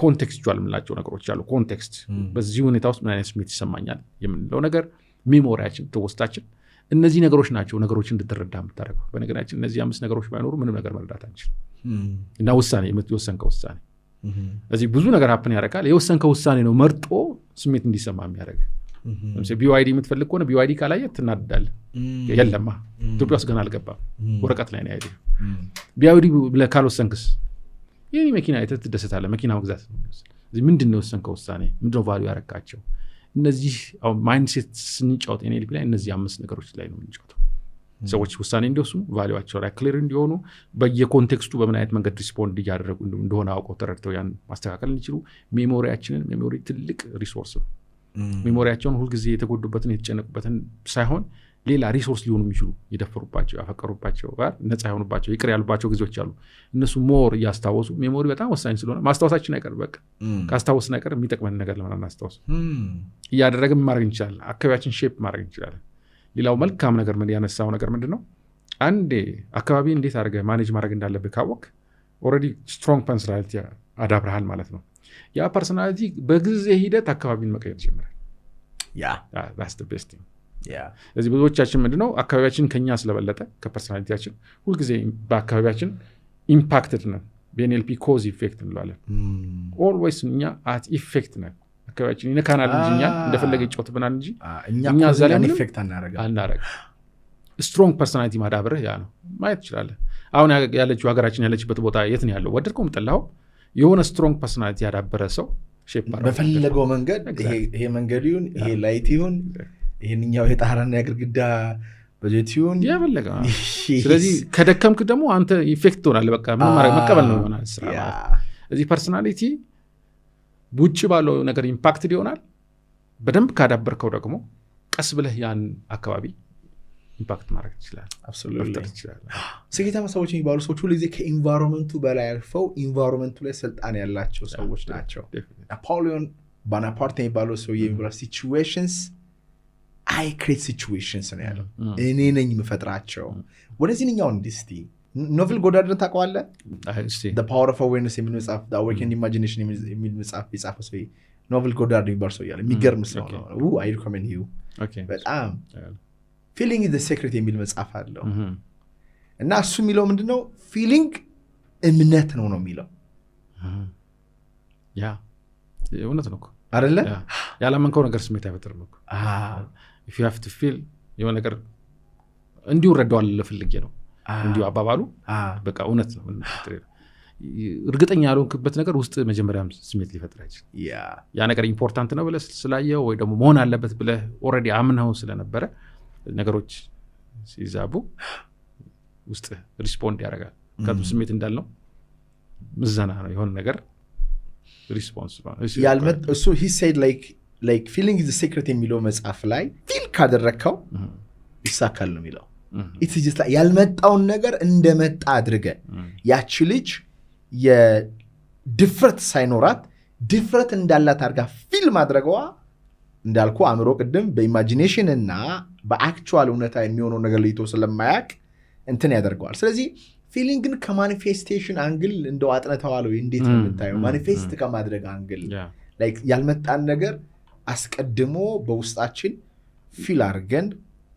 Speaker 1: ኮንቴክስቹዋል የምንላቸው ነገሮች አሉ። ኮንቴክስት በዚህ ሁኔታ ውስጥ ምን አይነት ስሜት ይሰማኛል የምንለው ነገር፣ ሜሞሪያችን፣ ትውስታችን፣ እነዚህ ነገሮች ናቸው ነገሮችን እንድትረዳ የምታደርገው። በነገራችን እነዚህ 5 ነገሮች ባይኖሩ ምንም ነገር መረዳት አንችልም። እና ውሳኔ የወሰንከው ውሳኔ እዚህ ብዙ ነገር ሀፕን ያደርጋል። የወሰንከው ውሳኔ ነው መርጦ ስሜት እንዲሰማ የሚያደርግ። ለምሳሌ ቢዋይዲ የምትፈልግ ከሆነ ቢዋይዲ ካላየ ትናድዳለህ። የለማ ኢትዮጵያ ውስጥ ገና አልገባም፣ ወረቀት ላይ ነው ያለው። ቢዋይዲ ብለህ ካልወሰንክስ ይህ መኪና አይተህ ትደሰታለህ። መኪና መግዛት ነው። ምንድን ነው የወሰንከው ውሳኔ? ምንድን ነው ቫልዩ ያረካቸው? እነዚህ ማይንድሴት ስንጫወት ኤንኤልፒ ላይ እነዚህ 5 ነገሮች ላይ ነው የምንጫወተው። ሰዎች ውሳኔ እንዲወስኑ ቫልዩዋቸው ላይ ክሊር እንዲሆኑ በየኮንቴክስቱ በምን አይነት መንገድ ሪስፖንድ እያደረጉ እንደሆነ አውቀው ተረድተው ያን ማስተካከል እንዲችሉ ሜሞሪያችንን ሜሞሪ ትልቅ ሪሶርስ ነው። ሜሞሪያቸውን ሁልጊዜ የተጎዱበትን የተጨነቁበትን ሳይሆን ሌላ ሪሶርስ ሊሆኑ የሚችሉ የደፈሩባቸው ያፈቀሩባቸው ጋር ነፃ የሆኑባቸው ይቅር ያሉባቸው ጊዜዎች አሉ። እነሱ ሞር እያስታወሱ ሜሞሪ በጣም ወሳኝ ስለሆነ ማስታወሳችን አይቀር በቃ ካስታወስን አይቀር የሚጠቅመን ነገር ለምን አናስታውስ እያደረግን ማድረግ እንችላለን። አካባቢያችን ሼፕ ማድረግ እንችላለን። ሌላው መልካም ነገር ምን ያነሳው ነገር ምንድን ነው? አንዴ አካባቢ እንዴት አድርገህ ማኔጅ ማድረግ እንዳለብህ ካወቅ ኦልሬዲ ስትሮንግ ፐርሰናሊቲ አዳብረሃል ማለት ነው። ያ ፐርሰናሊቲ በጊዜ ሂደት አካባቢን መቀየር ጀምራል። that's the best thing። ስለዚህ ብዙዎቻችን ምንድነው አካባቢያችን ከኛ ስለበለጠ ከፐርሰናሊቲያችን ሁልጊዜ በአካባቢያችን ኢምፓክትድ ነን። በኤንኤልፒ ኮዝ ኢፌክት እንለዋለን። ኦልዌይስ እኛ አት ኢፌክት ነን። አካባቢያችን ይነካናል እንጂ እኛ እንደፈለገ ይጫወትብናል እንጂ
Speaker 2: እኛ እዛ ላይ ኢፌክት አናረጋም።
Speaker 1: ስትሮንግ ፐርሰናሊቲ ማዳበርህ ያ ነው ማየት ትችላለህ። አሁን ያለችው ሀገራችን ያለችበት ቦታ የት ነው ያለው? ወደድከውም ጠላኸው የሆነ ስትሮንግ ፐርሰናሊቲ ያዳበረ ሰው
Speaker 2: በፈለገው መንገድ ይሄ መንገድ ይሁን ይሄ ላይት ይሁን ይሄንኛው የጣራና የግድግዳ በጀት ይሁን ያበለጋ።
Speaker 1: ስለዚህ ከደከምክ ደግሞ አንተ ኢፌክት ትሆናለህ። በቃ ምን ማድረግ መቀበል ነው ይሆናል ስራ ማለት። እዚህ ፐርሰናሊቲ ውጭ ባለው ነገር ኢምፓክትድ ይሆናል። በደንብ ካዳበርከው ደግሞ ቀስ ብለህ ያን አካባቢ ኢምፓክት ማድረግ ይችላል።
Speaker 2: አብሶሉትሊ ስኬታማ ሰዎች የሚባሉ ሰዎች ሁሉ ጊዜ ከኢንቫይሮንመንቱ በላይ አልፈው ኢንቫይሮንመንቱ ላይ ስልጣን ያላቸው ሰዎች ናቸው። ናፖሊዮን ቦናፓርት የሚባለው ሰው የሚባለው ሲቹዌሽንስ አይ ክሬት ሲቹዌሽንስ ነው ያለው። እኔ ነኝ የምፈጥራቸው። ወደዚህኛው እንዲስቲ ኖቨል ጎዳርድን ታውቀዋለህ? the power of awareness የሚል መጽሐፍ the awakened imagination የሚል መጽሐፍ የጻፈው ሰው ኖቨል ጎዳርድ የሚባል ሰው ያለ የሚገርም ሰው ነው። I recommend you። በጣም ፊሊንግ ኢዝ ዘ ሴክሬት የሚል መጽሐፍ አለው እና እሱ የሚለው ምንድነው? ፊሊንግ እምነት ነው የሚለው።
Speaker 1: ያ እውነት ነው
Speaker 2: አይደለ?
Speaker 1: ያላመንከው ነገር ስሜት አይፈጥርም እኮ። if you have to feel የሆነ ነገር እንዲሁ ረዳዋል ለፈልጌ ነው እንዲሁ አባባሉ በቃ እውነት ነው። እርግጠኛ ያልሆንክበት ነገር ውስጥ መጀመሪያም ስሜት ሊፈጥር አይችልም። ያ ነገር ኢምፖርታንት ነው ብለህ ስላየው ወይ ደግሞ መሆን አለበት ብለህ ኦልሬዲ አምነው ስለነበረ ነገሮች ሲዛቡ ውስጥ ሪስፖንድ ያደርጋል። ከቱ ስሜት እንዳልነው ምዘና ነው የሆነ ነገር ሪስፖንስ ነው
Speaker 2: ያልመጥ እሱ he said like feeling is the secret የሚለው መጽሐፍ ላይ ፊል ካደረከው ይሳካል ነው የሚለው። it's just ያልመጣውን ነገር እንደመጣ አድርገ ያቺ ልጅ የድፍረት ሳይኖራት ድፍረት እንዳላት አድርጋ ፊል ማድረገዋ እንዳልኩ አእምሮ ቅድም በኢማጂኔሽን እና በአክቹዋል እውነታ የሚሆነው ነገር ለይቶ ስለማያቅ እንትን ያደርገዋል። ስለዚህ ፊሊንግን ከማኒፌስቴሽን አንግል እንደው አጥነተዋል ወይ እንዴት ነው የምታየው? ማኒፌስት ከማድረግ አንግል ላይክ ያልመጣን ነገር አስቀድሞ በውስጣችን ፊል አድርገን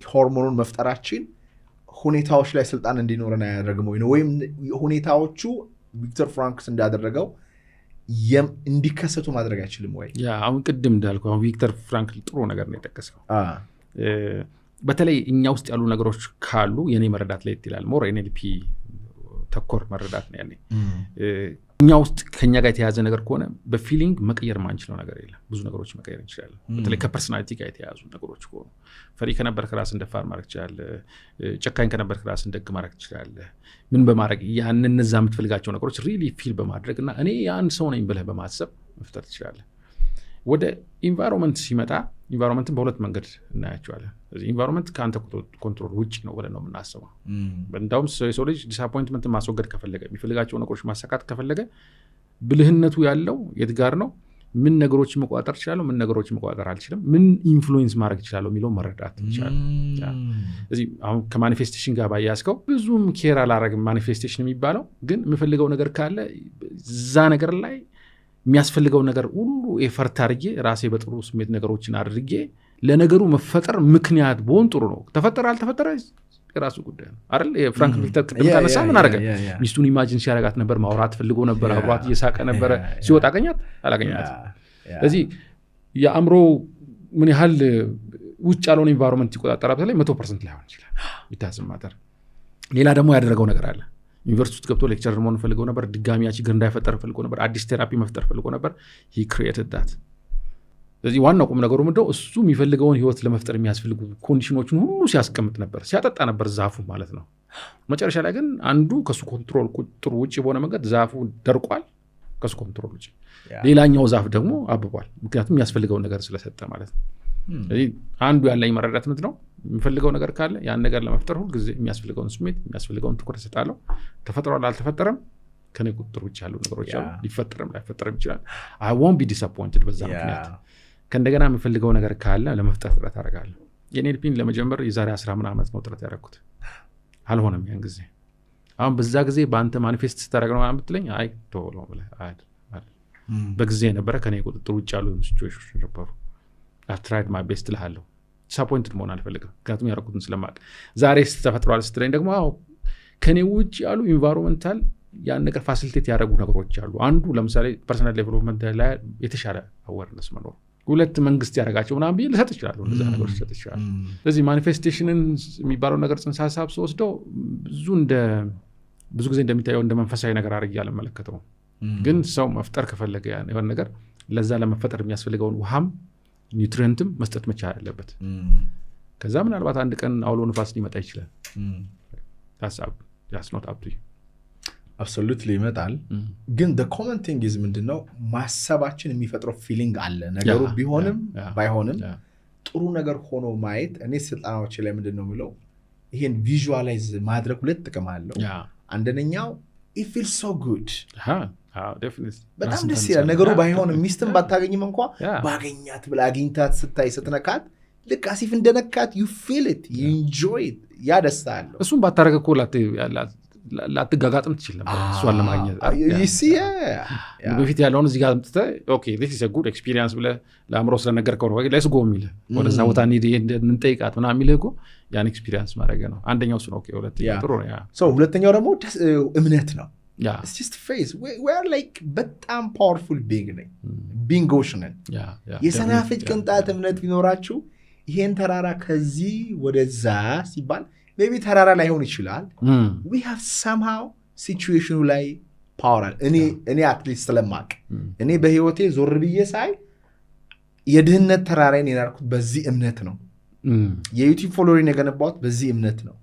Speaker 2: ሆርሞኑን መፍጠራችን ሁኔታዎች ላይ ስልጣን እንዲኖረን አያደርግም ወይም ሁኔታዎቹ ቪክተር ፍራንክስ እንዳደረገው እንዲከሰቱ ማድረግ አይችልም ወይ?
Speaker 1: አሁን ቅድም እንዳልኩ አሁን ቪክተር ፍራንክል ጥሩ ነገር ነው የጠቀሰው። በተለይ እኛ ውስጥ ያሉ ነገሮች ካሉ የኔ መረዳት ላይ ይላል ሞር ኤንኤልፒ ተኮር መረዳት ነው ያለኝ። እኛ ውስጥ ከኛ ጋር የተያዘ ነገር ከሆነ በፊሊንግ መቀየር ማንችለው ነገር የለም። ብዙ ነገሮች መቀየር እንችላለን። በተለይ ከፐርሶናሊቲ ጋር የተያዙ ነገሮች ከሆኑ ፈሪ ከነበርክ ራስን ደፋር ማድረግ ትችላለህ። ጨካኝ ከነበርክ ራስን ደግ ማድረግ ትችላለህ። ምን በማድረግ ያን እነዛ የምትፈልጋቸው ነገሮች ሪሊ ፊል በማድረግ እና እኔ ያን ሰው ነኝ ብለህ በማሰብ መፍጠር ትችላለህ። ወደ ኢንቫይሮንመንት ሲመጣ ኢንቫይሮንመንትን በሁለት መንገድ እናያቸዋለን። ስለዚህ ኢንቫይሮንመንት ከአንተ ኮንትሮል ውጭ ነው ብለን ነው የምናስበው። እንዳውም የሰው ልጅ ዲስአፖይንትመንትን ማስወገድ ከፈለገ የሚፈልጋቸው ነገሮች ማሳካት ከፈለገ ብልህነቱ ያለው የት ጋር ነው? ምን ነገሮች መቆጣጠር ይችላለሁ፣ ምን ነገሮች መቆጣጠር አልችልም፣ ምን ኢንፍሉዌንስ ማድረግ ይችላለሁ የሚለው መረዳት ይችላል። ስለዚህ አሁን ከማኒፌስቴሽን ጋር ባያስከው ብዙም ኬር አላረግም። ማኒፌስቴሽን የሚባለው ግን የምፈልገው ነገር ካለ እዛ ነገር ላይ የሚያስፈልገው ነገር ሁሉ ኤፈርት አድርጌ ራሴ በጥሩ ስሜት ነገሮችን አድርጌ ለነገሩ መፈጠር ምክንያት በሆን ጥሩ ነው። ተፈጠረ አልተፈጠረ የራሱ ጉዳይ ነው አይደል? የፍራንክ ቪክተር ቅድም ታነሳ ምን አደረገ? ሚስቱን ኢማጂን ሲያረጋት ነበር፣ ማውራት ፈልጎ ነበር፣ አብሯት እየሳቀ ነበረ። ሲወጣ አገኛት አላገኛት። ስለዚህ የአእምሮ ምን ያህል ውጭ ያለውን ኢንቫይሮንመንት ይቆጣጠራ በተለይ 100% ላይሆን ይችላል ይታስማተር። ሌላ ደግሞ ያደረገው ነገር አለ። ዩኒቨርሲቲ ውስጥ ገብቶ ሌክቸረር መሆን ፈልጎ ነበር። ድጋሚ ያ ችግር እንዳይፈጠር ፈልጎ ነበር። አዲስ ቴራፒ መፍጠር ፈልጎ ነበር። he created that። ስለዚህ ዋናው ቁም ነገሩ ምንድነው? እሱ የሚፈልገውን ህይወት ለመፍጠር የሚያስፈልጉ ኮንዲሽኖችን ሁሉ ሲያስቀምጥ ነበር፣ ሲያጠጣ ነበር ዛፉ ማለት ነው። መጨረሻ ላይ ግን አንዱ ከሱ ኮንትሮል ቁጥጥር ውጭ በሆነ መንገድ ዛፉ ደርቋል፣ ከሱ ኮንትሮል ውጭ። ሌላኛው ዛፍ ደግሞ አብቧል፣ ምክንያቱም የሚያስፈልገውን ነገር ስለሰጠ ማለት ነው። ስለዚህ አንዱ ያለኝ መረዳት ምንድነው? የሚፈልገው ነገር ካለ ያን ነገር ለመፍጠር ሁሉ ጊዜ የሚያስፈልገውን ስሜት የሚያስፈልገውን ትኩረት ሰጣለሁ። ተፈጥሯል አልተፈጠረም ከኔ ቁጥጥር ውጭ ያሉ ነገሮች አሉ። ሊፈጠርም ላይፈጠርም ይችላል። I won't be disappointed በዛ ምክንያት። ከእንደገና የምፈልገው ነገር ካለ ለመፍጠር ጥረት አደርጋለሁ። የኔልፒን ለመጀመር የዛሬ 10 ምናምን ዓመት ነው ጥረት ያደረኩት። አልሆነም ያን ጊዜ። አሁን በዛ ጊዜ በአንተ ማኒፌስት ስታደርግ ነው ማለት ብትለኝ አይ ቶሎ ብለህ አይደል በጊዜ ነበረ ከኔ ቁጥጥር ውጭ ያሉ ሲቹዌሽኖች ነበሩ። I've tried my best ልሃለሁ። ዲስአፖይንትድ መሆን አልፈልግም፣ ምክንያቱም ያደረኩትን ስለማውቅ። ዛሬ ተፈጥሯል ስትለኝ ደግሞ አዎ ከኔ ውጭ ያሉ ኢንቫይሮንመንታል ያን ነገር ፋሲሊቴት ያደረጉ ነገሮች አሉ። አንዱ ለምሳሌ ፐርሰናል ዴቨሎፕመንት ላይ የተሻለ አዌርነስ መኖር፣ ሁለት መንግስት ያደረጋቸው ምናምን ብዬ ልሰጥ ይችላሉ። እነዛ ነገሮች ልሰጥ ይችላሉ። ስለዚህ ማኒፌስቴሽንን የሚባለው ነገር ጽንሰ ሀሳብ ስወስደው ብዙ ጊዜ እንደሚታየው እንደ መንፈሳዊ ነገር አድርጌ አልመለከተውም። ግን ሰው መፍጠር ከፈለገ የሆነ ነገር ለዛ ለመፈጠር የሚያስፈልገውን ውሃም ኒውትሪየንትም መስጠት መቻል አለበት። ከዛ ምናልባት አንድ ቀን አውሎ ንፋስ ሊመጣ ይችላል። that's not up to you
Speaker 2: አብሶሉትሊ ይመጣል። ግን the common thing is ምንድነው ማሰባችን የሚፈጥረው ፊሊንግ አለ። ነገሩ ቢሆንም ባይሆንም ጥሩ ነገር ሆኖ ማየት። እኔ ስልጣናዎች ላይ ምንድነው የሚለው ይሄን ቪዥዋላይዝ ማድረግ ሁለት ጥቅም አለው። አንደኛው it feels so good በጣም ደስ ይላል። ነገሩ ባይሆንም ሚስትም ባታገኝም እንኳን ባገኛት ብላ አግኝታት ስታይ ስትነካት ልክ አሲፍ እንደነካት you feel it, you enjoy it። ያ ደስታ አለው።
Speaker 1: እሱም ባታረገ እኮ ላትጋጋጥም ትችል ነበር እሷን ለማግኘት። በፊት ያለውን እዚህ ጋር አምጥተህ ኦኬ this is a good experience ብለህ ለአእምሮ ስለነገርከው ነው let's go የሚልህ ወደዛ ቦታ እንጠይቃት ምናምን የሚልህ እኮ ያን ኤክስፒሪየንስ ማድረግ ነው። አንደኛው እሱ ነው። ሁለተኛው ጥሩ ነው።
Speaker 2: ሁለተኛው ደግሞ እምነት ነው። It's just face. We are like በጣም powerful ቢንጎች ነን። የሰናፍጭ ቅንጣት እምነት ቢኖራችሁ ይሄን ተራራ ከዚህ ወደዛ ሲባል maybe ተራራ ላይሆን ይችላል። we have somehow ሲቹዌሽኑ ላይ ፓወር አለ። እኔ አትሊስት ስለማቅ እኔ በህይወቴ ዞር ብዬ ሳይ የድህነት ተራራዬን የናርኩት በዚህ እምነት ነው። የዩቲዩብ ፎሎወሪን የገነባሁት በዚህ እምነት ነው።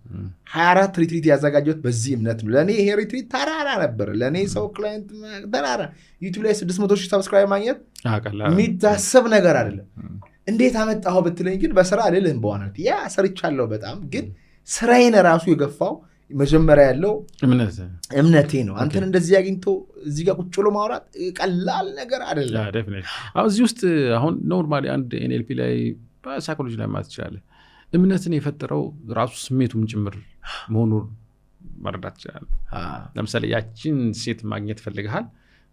Speaker 2: 24 ሪትሪት ያዘጋጀሁት በዚህ እምነት ነው። ለእኔ ይሄ ሪትሪት ተራራ ነበር። ለእኔ ሰው ክላይንት ተራራ። ዩቲዩብ ላይ 600,000 ሰብስክራይብ ማግኘት የሚታሰብ ነገር አይደለም። እንዴት አመጣሁ ብትለኝ ግን በስራ አልልህም። በዋናነት ያ ሰርቻለሁ በጣም ግን ስራዬን ራሱ የገፋው መጀመሪያ ያለው እምነቴ ነው። አንተን እንደዚህ አግኝቶ እዚህ ጋር ቁጭ ብሎ ማውራት ቀላል ነገር አይደለም።
Speaker 1: እዚህ ውስጥ አሁን ኖርማሊ አንድ ኤንኤልፒ ላይ በሳይኮሎጂ ላይ ማለት ይችላል እምነትን የፈጠረው ራሱ ስሜቱም ጭምር መሆኑን መረዳት ይችላል። ለምሳሌ ያችን ሴት ማግኘት ፈልገሃል፣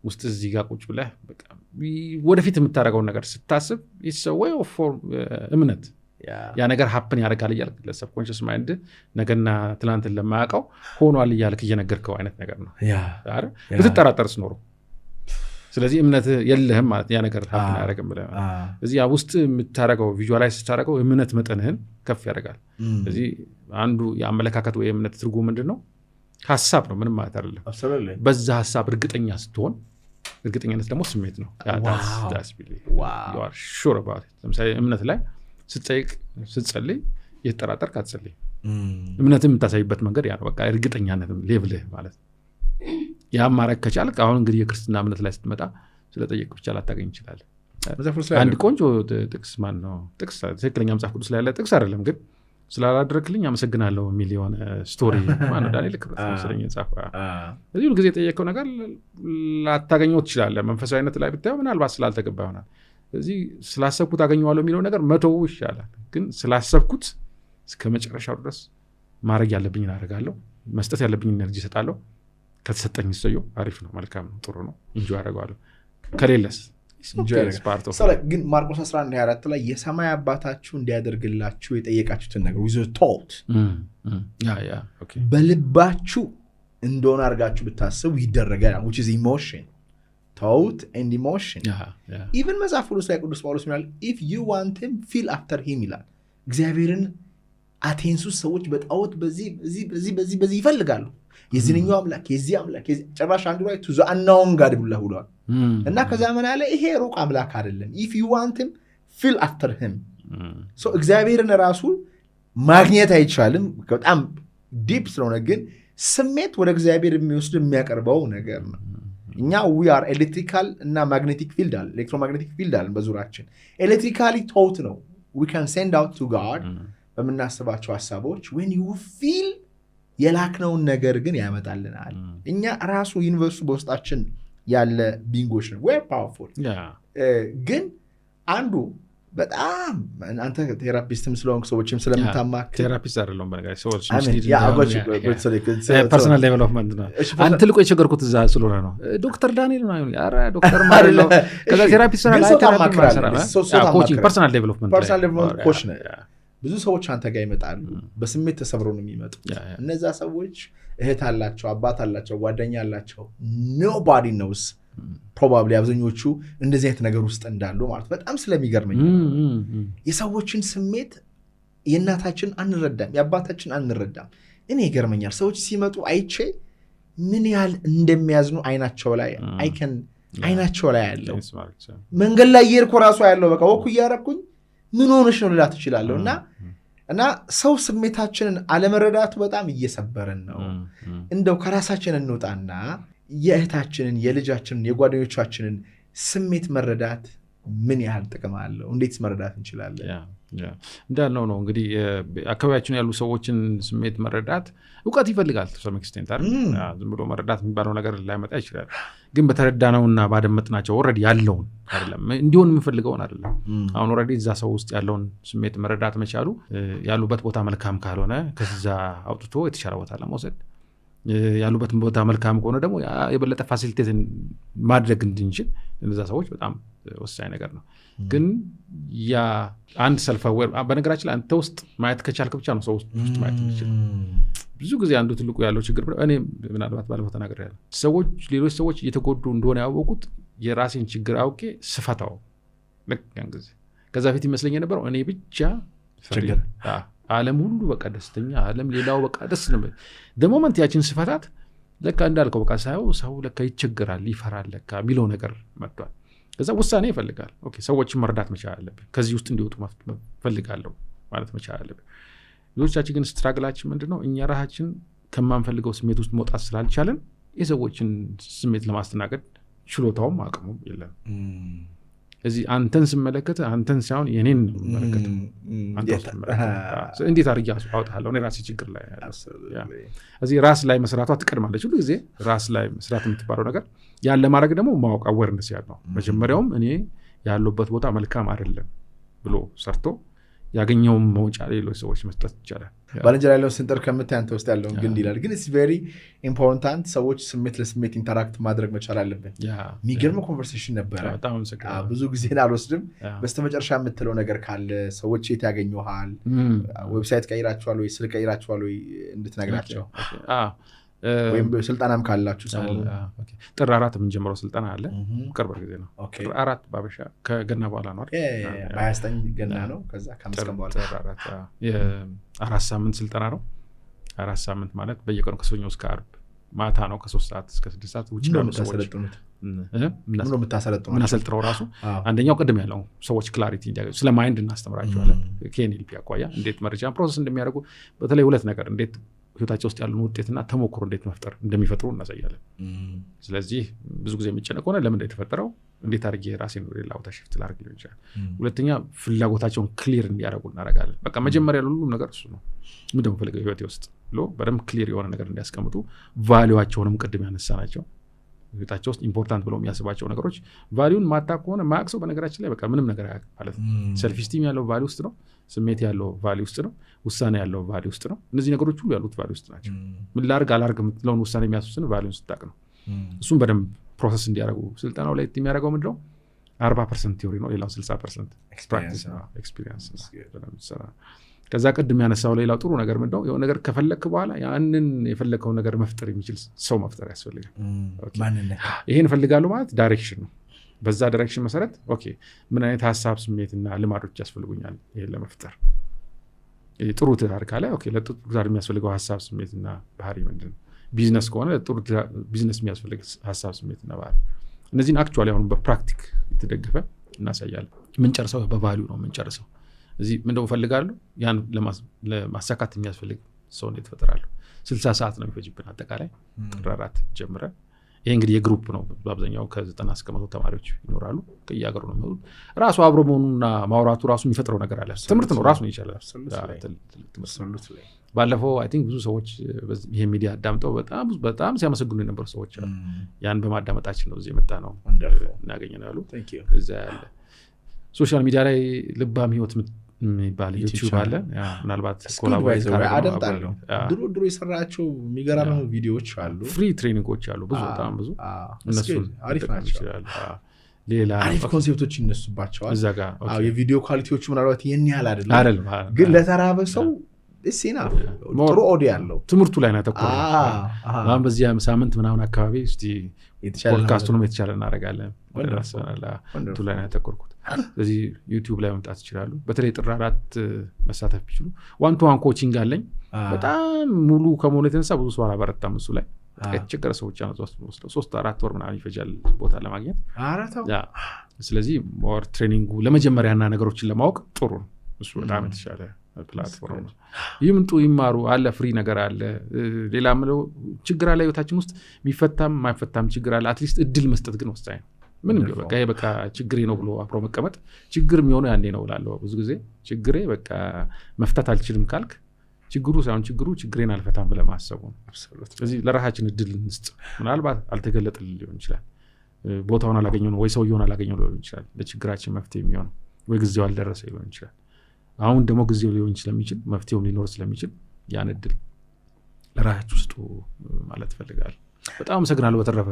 Speaker 1: ውስጥ እዚህ ጋር ቁጭ ብለህ በቃ ወደፊት የምታደርገውን ነገር ስታስብ ይሰወይ ኦፍ እምነት ያ ነገር ሀፕን ያደርጋል እያልክ ለሰብኮንሽስ ማይንድ ነገና ትላንትን ለማያውቀው ሆኗል እያልክ እየነገርከው አይነት ነገር ነው አይደል? ብትጠራጠርስ ኖሮ ስለዚህ እምነት የለህም ማለት ያ ነገር ሀፕን ያደርግም ብለህ እዚህ ያ ውስጥ የምታደርገው ቪዥዋላይዝ ስታደርገው እምነት መጠንህን ከፍ ያደርጋል። ስለዚህ አንዱ የአመለካከት ወይ እምነት ትርጉም ምንድነው? ሐሳብ ነው፣ ምንም ማለት አይደለም። በዛ ሐሳብ እርግጠኛ ስትሆን እርግጠኛነት ደግሞ ስሜት ነው። ለምሳሌ እምነት ላይ ስትጸልይ የተጠራጠርክ አትጸልይ። እምነትም የምታሳይበት መንገድ ያ ነው። በቃ እርግጠኛነት ሌቭልህ ማለት ነው። ያም ማድረግ ከቻልክ አሁን እንግዲህ የክርስትና እምነት ላይ ስትመጣ ስለጠየቅ ብቻ ላታገኝ ይችላል። አንድ ቆንጆ ጥቅስ ማን ነው ጥቅስ ትክክለኛ መጽሐፍ ቅዱስ ላይ ያለ ጥቅስ አይደለም ግን ስላላደረክልኝ አመሰግናለሁ የሚል የሆነ ስቶሪ ማነው ዳንኤል ክብረት ስለኝ ጻፈ። እዚህ ሁሉ ጊዜ የጠየቀው ነገር ላታገኘው ትችላለህ። መንፈሳዊነት ላይ ብታየው ምናልባት ስላልተገባ ይሆናል። እዚህ ስላሰብኩት አገኘዋለሁ የሚለው ነገር መተው ይሻላል። ግን ስላሰብኩት እስከ መጨረሻው ድረስ ማድረግ ያለብኝን አደርጋለሁ፣ መስጠት ያለብኝን ኤነርጂ እሰጣለሁ። ከተሰጠኝ ሰየው አሪፍ ነው፣ መልካም ነው፣ ጥሩ ነው፣ ኢንጆይ አደርጋለሁ። ከሌለስ
Speaker 2: ግን ማርቆስ 11:24 ላይ የሰማይ አባታችሁ እንዲያደርግላችሁ የጠየቃችሁትን ነገር with your thought በልባችሁ እንደሆነ አድርጋችሁ ብታስቡ ይደረጋል። which is emotion, thought and emotion. even መጽሐፍ ቅዱስ ላይ ቅዱስ ጳውሎስ ይላል if you want him feel after him ይላል። እግዚአብሔርን አቴንሱስ ሰዎች በጣዖት በዚህ ይፈልጋሉ። የዚህኛው አምላክ የዚህ አምላክ ጭራሽ አንዱ ላይ to the unknown God ብለዋል። እና ከዛ ምን አለ ይሄ ሩቅ አምላክ አይደለም። if you want him feel after him so እግዚአብሔርን ራሱ ማግኘት አይቻልም በጣም ዲፕ ስለሆነ፣ ግን ስሜት ወደ እግዚአብሔር የሚወስድ የሚያቀርበው ነገር ነው። እኛ we are electrical እና magnetic field አለ electromagnetic field አለ በዙሪያችን። electrically thought ነው we can send out to God በመናስባቸው ሐሳቦች when you feel የላክነውን ነገር ግን ያመጣልናል። እኛ ራሱ ዩኒቨርሱ በውስጣችን ያለ ቢንጎች ነው we're powerful ግን አንዱ በጣም አንተ ቴራፒስትም ስለሆንክ ሰዎችም ስለምታማክር
Speaker 1: ቴራፒስት አይደለም በነገራችን ሰዎች ፐርሰናል ዴቨሎፕመንት ነው። አንተ ልቆ የቸገርኩት እዛ ስለሆነ ነው። ዶክተር ዳንኤል ነው አይሆን ኧረ ዶክተር ማለት ነው። ከዛ ቴራፒስት ሰራ ላይ ኮቺንግ ፐርሰናል ዴቨሎፕመንት
Speaker 2: ኮች ነው። ብዙ ሰዎች አንተ ጋር ይመጣሉ በስሜት ተሰብረው ነው የሚመጡት። እነዛ ሰዎች እህት አላቸው፣ አባት አላቸው፣ ጓደኛ አላቸው። nobody knows probably አብዛኞቹ እንደዚህ አይነት ነገር ውስጥ እንዳሉ ማለት በጣም ስለሚገርመኝ የሰዎችን ስሜት የእናታችን አንረዳም፣ የአባታችን አንረዳም። እኔ ይገርመኛል ሰዎች ሲመጡ አይቼ ምን ያህል እንደሚያዝኑ አይናቸው ላይ አይናቸው ላይ ያለው መንገድ ላይ እየሄድኩ ራሱ ያለው በቃ ወኩ እያረኩኝ ምን ሆነሽ ነው ልላት እችላለሁ። እና ሰው ስሜታችንን አለመረዳቱ በጣም እየሰበረን ነው። እንደው ከራሳችን እንውጣና የእህታችንን፣ የልጃችንን፣ የጓደኞቻችንን ስሜት መረዳት ምን ያህል ጥቅም አለው? እንዴት መረዳት እንችላለን?
Speaker 1: እንዳልነው ነው እንግዲህ አካባቢያችን ያሉ ሰዎችን ስሜት መረዳት እውቀት ይፈልጋል። ሰም ኤክስቴንት አይደል? ዝም ብሎ መረዳት የሚባለው ነገር ላይመጣ ይችላል። ግን በተረዳነውና ባደመጥናቸው ኦልሬዲ ያለውን አይደለም እንዲሆን የምፈልገውን አይደለም። አሁን ኦልሬዲ እዛ ሰው ውስጥ ያለውን ስሜት መረዳት መቻሉ ያሉበት ቦታ መልካም ካልሆነ ከዛ አውጥቶ የተሻለ ቦታ ለመውሰድ ያሉበት ቦታ መልካም ከሆነ ደግሞ የበለጠ ፋሲሊቴት ማድረግ እንድንችል እነዛ ሰዎች በጣም ወሳኝ ነገር ነው። ግን ያ አንድ ሰልፍ አዌር በነገራችን ላይ አንተ ውስጥ ማየት ከቻልክ ብቻ ነው ሰው ውስጥ ማየት የሚችል። ብዙ ጊዜ አንዱ ትልቁ ያለው ችግር እኔ ምናልባት ባለፈው ተናግሬያለሁ። ሰዎች ሌሎች ሰዎች እየተጎዱ እንደሆነ ያወቁት የራሴን ችግር አውቄ ስፈታው ልክ ያን ጊዜ ከዛ ፊት ይመስለኝ የነበረው እኔ ብቻ ችግር ዓለም ሁሉ በቃ ደስተኛ ዓለም ሌላው በቃ ደስ ነው። ደሞመንት ያችን ስፈታት ለካ እንዳልከው በቃ ሰው ለካ ይቸግራል ይፈራል ለካ የሚለው ነገር መጥቷል። ከዛ ውሳኔ ይፈልጋል። ኦኬ ሰዎችን መርዳት መቻል አለብኝ፣ ከዚህ ውስጥ እንዲወጡ ፈልጋለሁ ማለት መቻል አለብኝ። ብዙዎቻችን ግን ስትራግላችን ምንድነው? እኛ ራሳችን ከማንፈልገው ስሜት ውስጥ መውጣት ስላልቻለን የሰዎችን ስሜት ለማስተናገድ ችሎታውም አቅሙም የለም። እዚህ አንተን ስመለከት አንተን ሳይሆን የኔን ነው መለከተው። እንዴት አድርጌ አውጣለሁ? እኔ ራሴ ችግር ላይ ያለው እዚህ ራስ ላይ መስራቷ ትቀድማለች። ሁሉ ጊዜ ራስ ላይ መስራት የምትባለው ነገር ያን ለማድረግ ደግሞ ማወቅ አዌርነስ ያለው መጀመሪያውም እኔ ያለሁበት ቦታ መልካም አይደለም ብሎ ሰርቶ ያገኘውን መውጫ ሌሎች ሰዎች መስጠት ይቻላል።
Speaker 2: ባልንጀራ ያለውን ስንጥር ከምታይ አንተ ውስጥ ያለውን ግንድ ይላል። ግን ኢትስ ቬሪ ኢምፖርታንት ሰዎች ስሜት ለስሜት ኢንተራክት ማድረግ መቻል አለብን። የሚገርም ኮንቨርሴሽን ነበረ። ብዙ ጊዜን አልወስድም። በስተመጨረሻ የምትለው ነገር ካለ ሰዎች የት ያገኙሃል? ዌብሳይት ቀይራችኋል ወይ ስልክ ቀይራችኋል ወይ እንድትነግራቸው ወይም ስልጠናም ካላችሁ ሰሞኑን
Speaker 1: ጥር 4 የምንጀምረው ስልጠና አለ። ቅርብ ጊዜ ነው። ጥር 4 ባበሻ ከገና በኋላ ነው አይደል?
Speaker 2: በ29 ገና ነው። ከዛ ከ5 ቀን በኋላ
Speaker 1: የ4 ሳምንት ስልጠና ነው። 4 ሳምንት ማለት በየቀኑ ከሰኞ እስከ ዓርብ ማታ ነው ከ3 ሰዓት እስከ 6 ሰዓት ውጪ ነው
Speaker 2: የምታሰለጥኑት።
Speaker 1: ምናሰልጥነው ራሱ አንደኛው ቅድም ያለው ሰዎች ክላሪቲ እንዲያገኙ ስለ ማይንድ እናስተምራቸዋለን። ከኤንኤልፒ አኳያ እንዴት መረጃን ፕሮሰስ እንደሚያደርጉ በተለይ ሁለት ነገር እንዴት ህይወታቸው ውስጥ ያሉን ውጤትና ተሞክሮ እንዴት መፍጠር እንደሚፈጥሩ እናሳያለን። ስለዚህ ብዙ ጊዜ የሚጨነቅ ሆነ ለምን እንደተፈጠረው እንዴት አድርጌ ራሴን ወደ ሌላ ቦታ ሽፍት ላድርግ ሊሆን ይችላል። ሁለተኛ ፍላጎታቸውን ክሊር እንዲያደርጉ እናደርጋለን። በቃ መጀመሪያ ሁሉም ነገር እሱ ነው። ምን ደግሞ ፈልገው ህይወቴ ውስጥ ብሎ በደንብ ክሊር የሆነ ነገር እንዲያስቀምጡ ቫሊዋቸውንም ቅድም ያነሳናቸው ህይወታቸው ውስጥ ኢምፖርታንት ብለው የሚያስባቸው ነገሮች ቫሊዩን ማታ ከሆነ ማያቅ ሰው በነገራችን ላይ በቃ ምንም ነገር አያውቅም ማለት ነው። ሰልፍ ስቲም ያለው ቫሊ ውስጥ ነው። ስሜት ያለው ቫሊ ውስጥ ነው። ውሳኔ ያለው ቫሊ ውስጥ ነው። እነዚህ ነገሮች ሁሉ ያሉት ቫሊ ውስጥ ናቸው። ምን ላርግ አላርግ የምትለውን ውሳኔ የሚያስወስን ቫሊዩን ስታቅ ነው። እሱም በደንብ ፕሮሰስ እንዲያደርጉ ስልጠናው ላይ የሚያደርገው ምንድነው 40% ቲዮሪ ነው፣ ሌላው 60% ፕራክቲስ ነው፣ ኤክስፒሪየንስ ነው። ከዛ ቅድም ያነሳው ሌላው ጥሩ ነገር ምንድነው የሆነ ነገር ከፈለክ በኋላ ያንን የፈለከውን ነገር መፍጠር የሚችል ሰው መፍጠር ያስፈልጋል። ይሄን እፈልጋለሁ ማለት ዳይሬክሽን ነው። በዛ ዳይሬክሽን መሰረት ኦኬ ምን አይነት ሀሳብ ስሜትና ልማዶች ያስፈልጉኛል ይሄን ለመፍጠር። ጥሩ ትዳር ካለ ኦኬ ለጥሩ ትዳር የሚያስፈልገው ሀሳብ ስሜትና ባህሪ ምንድነው? ቢዝነስ ከሆነ ጥሩ ቢዝነስ የሚያስፈልግ ሀሳብ ስሜትና ባህሪ። እነዚህን አክቹዋሊ አሁን በፕራክቲክ የተደገፈ እናሳያለን። የምንጨርሰው በቫልዩ ነው የምንጨርሰው። እዚህ ምንድነው እፈልጋለሁ ያን ለማሳካት የሚያስፈልግ ሰው እንዴት እፈጥራለሁ። 60 ሰዓት ነው የሚፈጅብን አጠቃላይ ጥር 4 ጀምረን። ይሄ እንግዲህ የግሩፕ ነው። በአብዛኛው ከ90 እስከ 100 ተማሪዎች ይኖራሉ። ከየሀገሩ ነው የሚመጡት። ራሱ አብሮ መሆኑና ማውራቱ ራሱ የሚፈጥረው ነገር አለ። ትምህርት ነው ራሱን ይችላል። ባለፈው አይ ቲንክ ብዙ ሰዎች ይሄ ሚዲያ አዳምጠው በጣም ሲያመሰግኑ የነበሩ ሰዎች አሉ። ያን በማዳመጣችን ነው እዚህ የመጣ ነው እናገኘነው ያሉ። እዛ ያለ ሶሻል ሚዲያ ላይ ልባም ህይወት የሚባል ዩቲዩብ አለ። ምናልባት ኮላቦሬት
Speaker 2: አደምጣለሁ። ድሮ የሰራቸው የሚገራርሙ ቪዲዮዎች አሉ።
Speaker 1: ፍሪ ትሬኒንጎች አሉ በጣም ብዙ።
Speaker 2: እነሱን አሪፍ ናቸው።
Speaker 1: ሌላ
Speaker 2: አሪፍ ኮንሴፕቶች ይነሱባቸዋል። እዛ ጋር የቪዲዮ ኳሊቲዎቹ ምናልባት ይህን ያህል አይደለም፣ ግን ለተራበ ሰው እሲና ጥሩ ኦዲዮ ያለው
Speaker 1: ትምህርቱ ላይ ነው ያተኮረው። አሁን በዚህ ሳምንት ምናምን አካባቢ እስቲ ፖድካስቱንም የተቻለ እናደርጋለን ወደራሰናላቱ ላይ ነው ያተኮርኩት። ስለዚህ ዩቲዩብ ላይ መምጣት ይችላሉ። በተለይ ጥር 4 መሳተፍ ቢችሉ ዋን ቱ ዋን ኮቺንግ አለኝ። በጣም ሙሉ ከመሆኑ የተነሳ ብዙ ሰው አላበረታም እሱ ላይ። የተቸገረ ሰዎች ነው 3-4 ወር ምናምን ይፈጃል ቦታ ለማግኘት። ስለዚህ ሞር ትሬኒንጉ ለመጀመሪያና ነገሮችን ለማወቅ ጥሩ ነው። እሱ በጣም የተሻለ ፕላትፎርም ነው። ይምጡ ይማሩ አለ። ፍሪ ነገር አለ። ሌላ ምለው ችግር አለ ህይወታችን ውስጥ የሚፈታም የማይፈታም ችግር አለ። አትሊስት እድል መስጠት ግን ወሳኝ ነው። ምንም በቃ ችግሬ ነው ብሎ አብሮ መቀመጥ ችግር የሚሆነው ያኔ ነው እላለሁ ብዙ ጊዜ። ችግሬ በቃ መፍታት አልችልም ካልክ ችግሩ ሳይሆን ችግሬን አልፈታም ብለህ ማሰቡ ነው። ስለዚህ ለራሳችን እድል እንስጥ። ምናልባት አልተገለጠልን ሊሆን ይችላል፣ ቦታውን አላገኘው ነው ወይ ሰውየውን አላገኘው ሊሆን ይችላል። ለችግራችን መፍትሄ የሚሆነው ወይ ጊዜው አልደረሰ ሊሆን ይችላል። አሁን ደግሞ ጊዜው ሊሆን ስለሚችል መፍትሄው ሊኖር ስለሚችል ያን እድል ለራሳችሁ ስጡ ማለት ፈልጋለሁ። በጣም አመሰግናለሁ። በተረፈ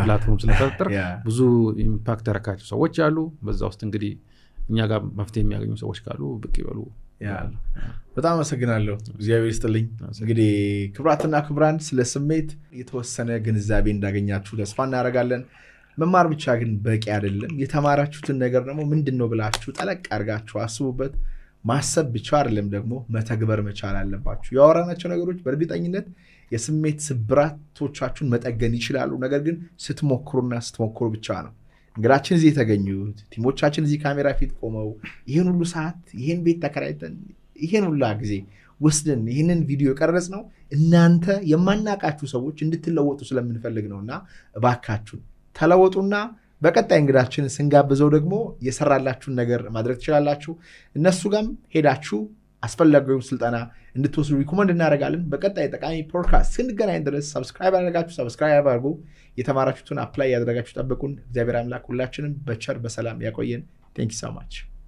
Speaker 1: ፕላትፎርም ስለተፈጠረ ብዙ ኢምፓክት ያረካቸው ሰዎች አሉ። በዛ ውስጥ እንግዲህ እኛ ጋር መፍትሄ የሚያገኙ ሰዎች ካሉ ብቅ ይበሉ።
Speaker 2: በጣም አመሰግናለሁ። እግዚአብሔር ይስጥልኝ። እንግዲህ ክቡራትና ክቡራን ስለ ስሜት የተወሰነ ግንዛቤ እንዳገኛችሁ ተስፋ እናደርጋለን። መማር ብቻ ግን በቂ አይደለም። የተማራችሁትን ነገር ደግሞ ምንድነው ብላችሁ ጠለቅ አድርጋችሁ አስቡበት። ማሰብ ብቻ አይደለም ደግሞ መተግበር መቻል አለባችሁ። ያወራናቸው ነገሮች በእርግጠኝነት የስሜት ስብራቶቻችሁን መጠገን ይችላሉ። ነገር ግን ስትሞክሩ ብቻ ነው። እንግዳችን እዚህ የተገኙት ቲሞቻችን እዚህ ካሜራ ፊት ቆመው ይህን ሁሉ ሰዓት ይህን ቤት ተከራይተን ይህን ሁላ ጊዜ ወስደን ይህንን ቪዲዮ የቀረጽ ነው እናንተ የማናቃችሁ ሰዎች እንድትለወጡ ስለምንፈልግ ነውና እባካችሁን ተለወጡና በቀጣይ እንግዳችን ስንጋብዘው ደግሞ የሰራላችሁን ነገር ማድረግ ትችላላችሁ። እነሱ ጋርም ሄዳችሁ አስፈላጊውን ስልጠና እንድትወስዱ ሪኮመንድ እናደርጋለን። በቀጣይ ጠቃሚ ፖድካስት ስንገናኝ ድረስ ሰብስክራይብ አድርጋችሁ ሰብስክራይብ አድርጉ። የተማራችሁትን አፕላይ ያደረጋችሁ ጠብቁን። እግዚአብሔር አምላክ ሁላችንም በቸር በሰላም ያቆየን። ቴንክ ዩ ሶ ማች